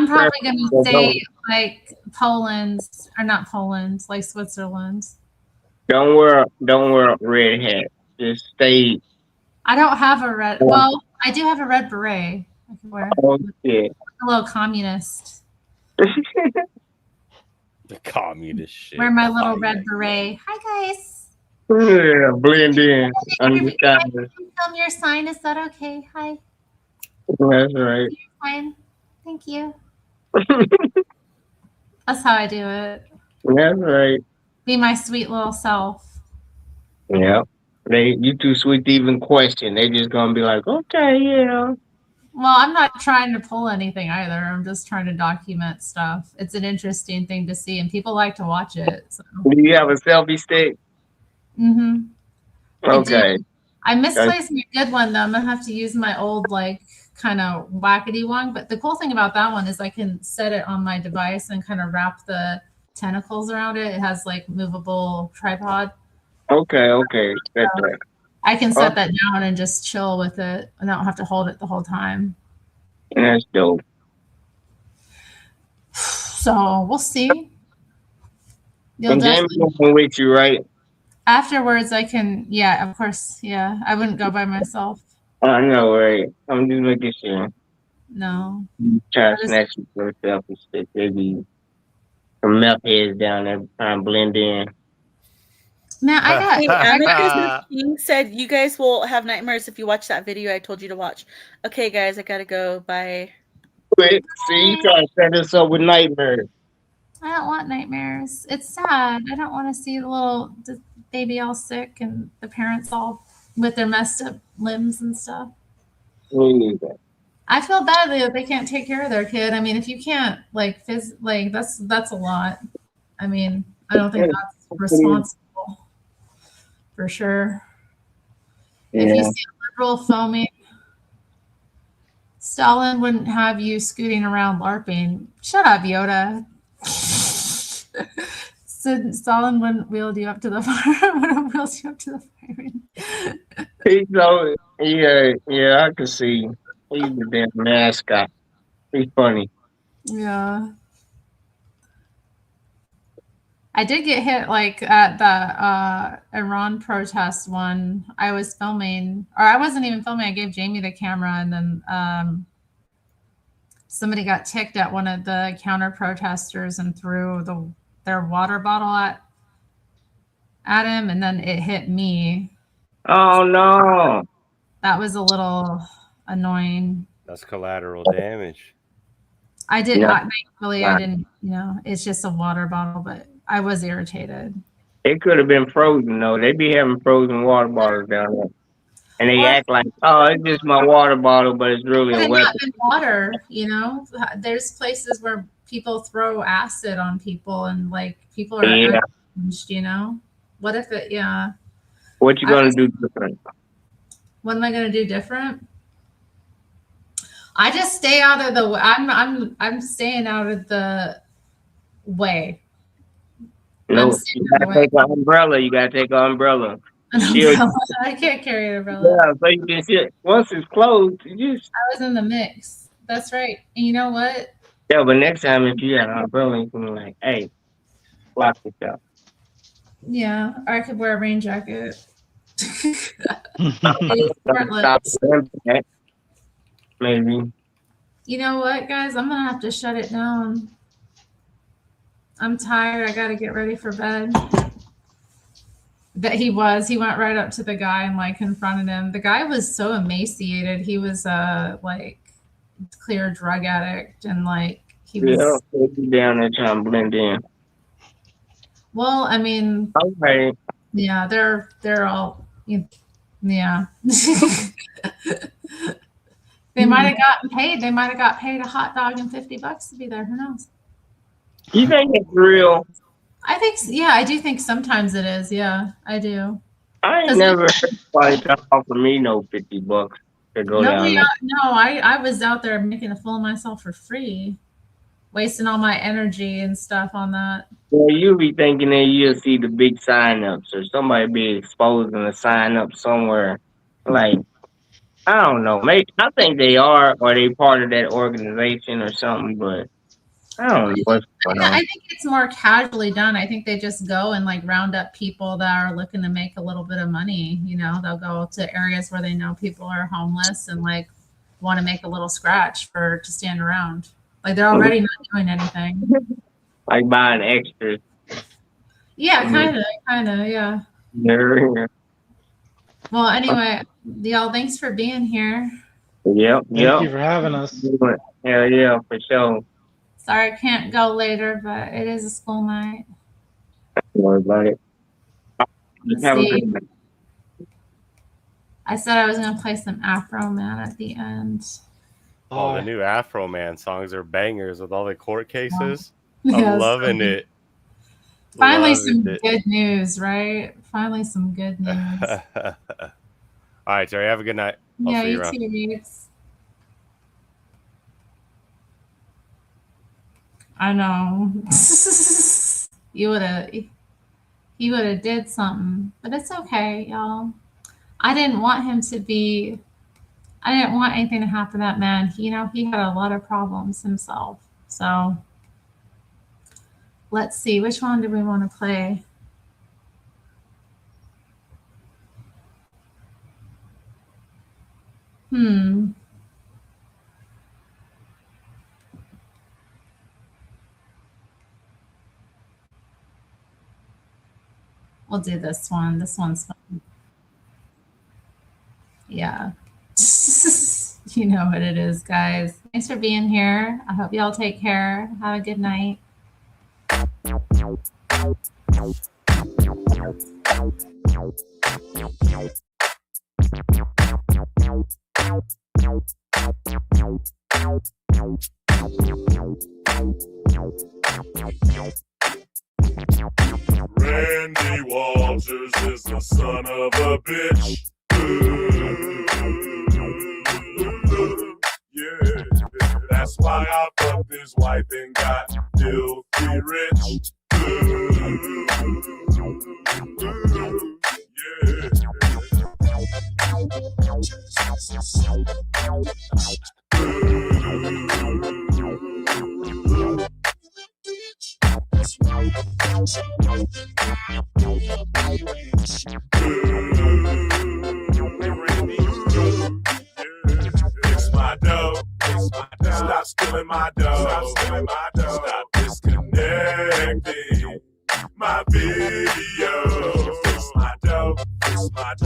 probably gonna say like Poland's or not Poland, like Switzerland. Don't wear a red hat. Just stay. I don't have a red. Well, I do have a red beret. I can wear. Oh shit. A little communist. The communist shit. Wear my little red beret. Hi guys. Yeah, blend in. Understand. Film your sign. Is that okay? Hi. That's right. Fine. Thank you. That's how I do it. That's right. Be my sweet little self. Yeah. You too sweet to even question. They just gonna be like, okay, yeah. Well, I'm not trying to pull anything either. I'm just trying to document stuff. It's an interesting thing to see, and people like to watch it. So. Do you have a selfie stick? Mm-hmm. Okay. I misplaced my good one though. I'm gonna have to use my old like kind of wackety one. But the cool thing about that one is I can set it on my device and kind of wrap the tentacles around it. It has like movable tripod. Okay. That's right. I can set that down and just chill with it. I don't have to hold it the whole time. That's dope. So we'll see. And Jamie's going with you, right? Afterwards, I can. Yeah, of course. Yeah, I wouldn't go by myself. I know, right? I'm just making sure. No. Try to snatch you for a selfie stick. They be some meth heads down there trying to blend in. Man, King said you guys will have nightmares if you watch that video I told you to watch. Okay, guys, I gotta go. Bye. See, you trying to set us up with nightmares. I don't want nightmares. It's sad. I don't want to see the baby all sick and the parents all with their messed up limbs and stuff. Me neither. I feel badly that they can't take care of their kid. I mean, if you can't that's a lot. I mean, I don't think that's responsible for sure. Yeah. If you see a liberal foaming, Stalin wouldn't have you scooting around LARPing. Shut up, Yoda. So Stalin wouldn't wheel you up to the fire. Wouldn't wheel you up to the fire. Yeah, I can see. He's the damn mascot. He's funny. Yeah. I did get hit like at the Iran protest one. I was filming, or I wasn't even filming. I gave Jamie the camera, and then somebody got ticked at one of the counter protesters and threw their water bottle at him, and then it hit me. Oh no! That was a little annoying. That's collateral damage. I did not. Thankfully, I didn't. It's just a water bottle, but I was irritated. It could have been frozen though. They be having frozen water bottles down there, and they act like, "Oh, it's just my water bottle," but it's really a weapon. Water, there's places where people throw acid on people, and like people are changed, What if it? Yeah. What you gonna do different? What am I gonna do different? I just stay out of the. I'm staying out of the way. No, you gotta take an umbrella. I can't carry an umbrella. Yeah, so you can shit. Once it's closed, you just. I was in the mix. That's right. And you know what? Yeah, but next time if you got an umbrella, you can be like, hey, lock yourself. Yeah, or I could wear a rain jacket. Maybe. You know what, guys? I'm gonna have to shut it down. I'm tired. I gotta get ready for bed. That he went right up to the guy and like confronted him. The guy was so emaciated. He was like clear drug addict and like he was. Yeah, take down there trying to blend in. Well, I mean, okay. Yeah, they're all yeah. They might have gotten paid. They might have got paid a hot dog and $50 to be there. Who knows? You think it's real? I think, yeah, I do think sometimes it is. Yeah, I do. I ain't never heard somebody offer me no $50 to go down there. No, I was out there making a fool of myself for free, wasting all my energy and stuff on that. Well, you be thinking that you'll see the big sign-ups or somebody be exposing a sign-up somewhere. Like, I don't know. Maybe I think they are, or they part of that organization or something, but I don't know what's going on. I think it's more casually done. I think they just go and like round up people that are looking to make a little bit of money. You know, they'll go to areas where they know people are homeless and like want to make a little scratch to stand around. Like they're already not doing anything. Like buying extras. Yeah, kind of, yeah. Yeah. Well, anyway, y'all, thanks for being here. Yep. Thank you for having us. Hell yeah, for sure. Sorry I can't go later, but it is a school night. Don't worry about it. Have a good night. I said I was going to play some Afro Man at the end. Oh, the new Afro Man songs are bangers with all the court cases. Yeah, I'm loving it. Finally, some good news, right? Finally, some good news. All right, Jerry, have a good night. I'll see you around. Too, Reeves. I know. He would have did something, but it's okay, y'all. I didn't want anything to happen to that man. He had a lot of problems himself. So let's see, which one do we want to play? We'll do this one. This one's fun. Yeah. You know what it is, guys. Thanks for being here. I hope y'all take care. Have a good night. Randy Walters is the son of a bitch. Yeah, that's why I fucked his wife and got filthy rich. Fix my dough. Stop stealing my dough. Stop disconnecting my video. Fix my dough.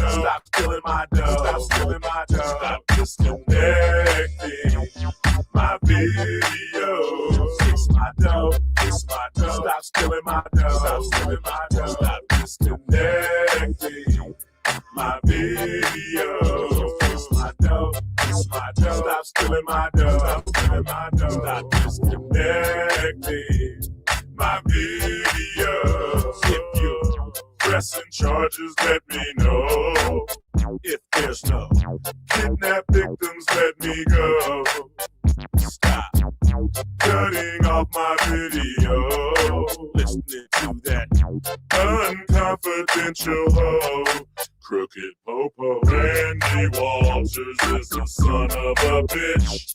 Stop stealing my dough. Stop disconnecting my video. Fix my dough. Stop stealing my dough. Stop disconnecting my video. Fix my dough. Stop stealing my dough. Stop disconnecting my video. If you're pressing charges, let me know. If there's no kidnap victims, let me go. Stop cutting off my video. Listening to that unconfidential hoe Crooked Popo. Randy Walters is the son of a bitch.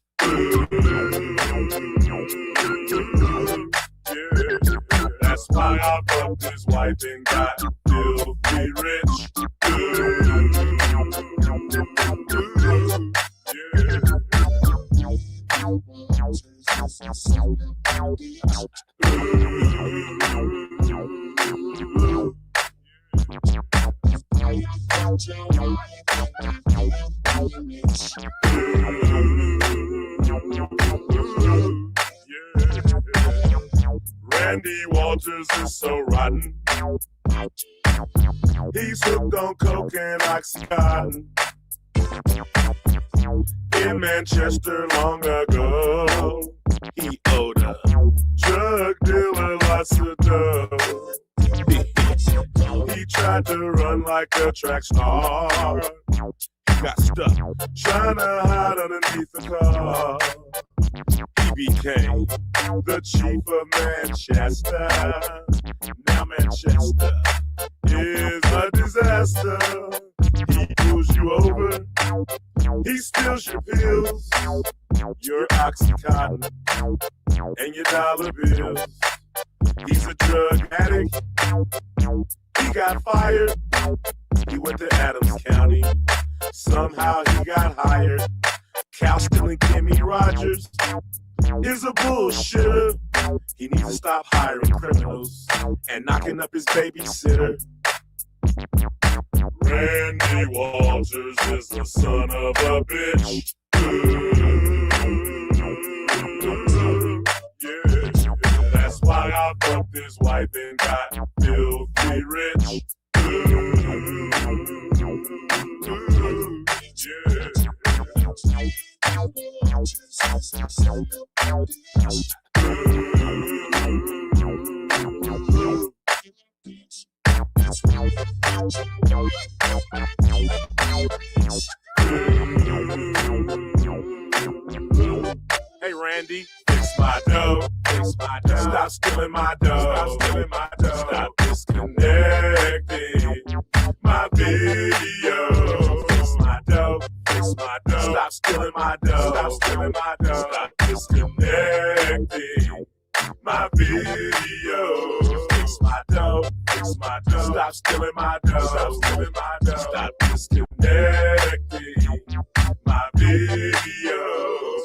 Yeah, that's why I fucked his wife and got filthy rich. Randy Walters is so rotten. He's hooked on coke and Oxycontin. In Manchester long ago, he owed a drug dealer lots of dough. He tried to run like a track star. He got stuck trying to hide underneath the car. He became the chief of Manchester. Now Manchester is a disaster. He pulls you over. He steals your pills, your Oxycontin, and your dollar bills. He's a drug addict. He got fired. He went to Adams County. Somehow he got hired. Cow stealing Kimmy Rogers is a bullshitter. He needs to stop hiring criminals and knocking up his babysitter. Randy Walters is the son of a bitch. Yeah, that's why I fucked his wife and got filthy rich. Hey Randy, fix my dough, fix my dough. Stop stealing my dough, stop stealing my dough. Stop disconnecting my video. Fix my dough, fix my dough. Stop stealing my dough, stop stealing my dough. Stop disconnecting my video. Fix my dough, fix my dough. Stop stealing my dough, stop stealing my dough. Stop disconnecting my video.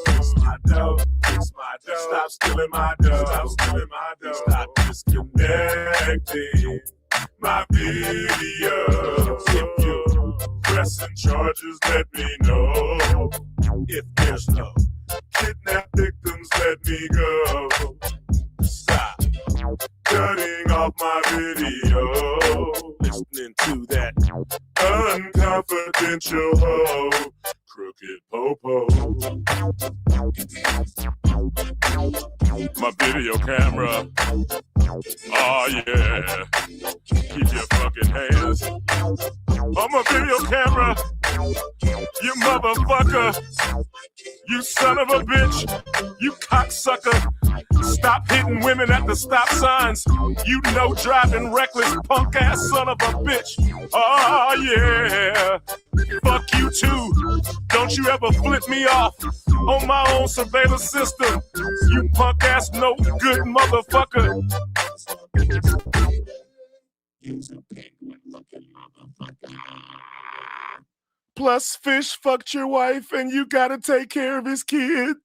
Fix my dough, fix my dough. Stop stealing my dough, stop stealing my dough. Stop disconnecting my video. If you're pressing charges, let me know. If there's no kidnap victims, let me go. Stop cutting off my video. Listening to that unconfidential hoe. Crooked Popo. My video camera. Oh yeah. Keep your fucking hands on my video camera. You motherfucker. You son of a bitch. You cocksucker. Stop hitting women at the stop signs. You know driving reckless punk ass son of a bitch. Oh yeah. Fuck you too. Don't you ever flip me off on my own surveillance system. You punk ass no good motherfucker. Plus Fish fucked your wife and you gotta take care of his kid.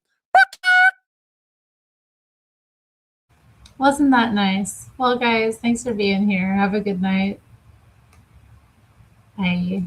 Wasn't that nice? Well, guys, thanks for being here. Have a good night. Bye.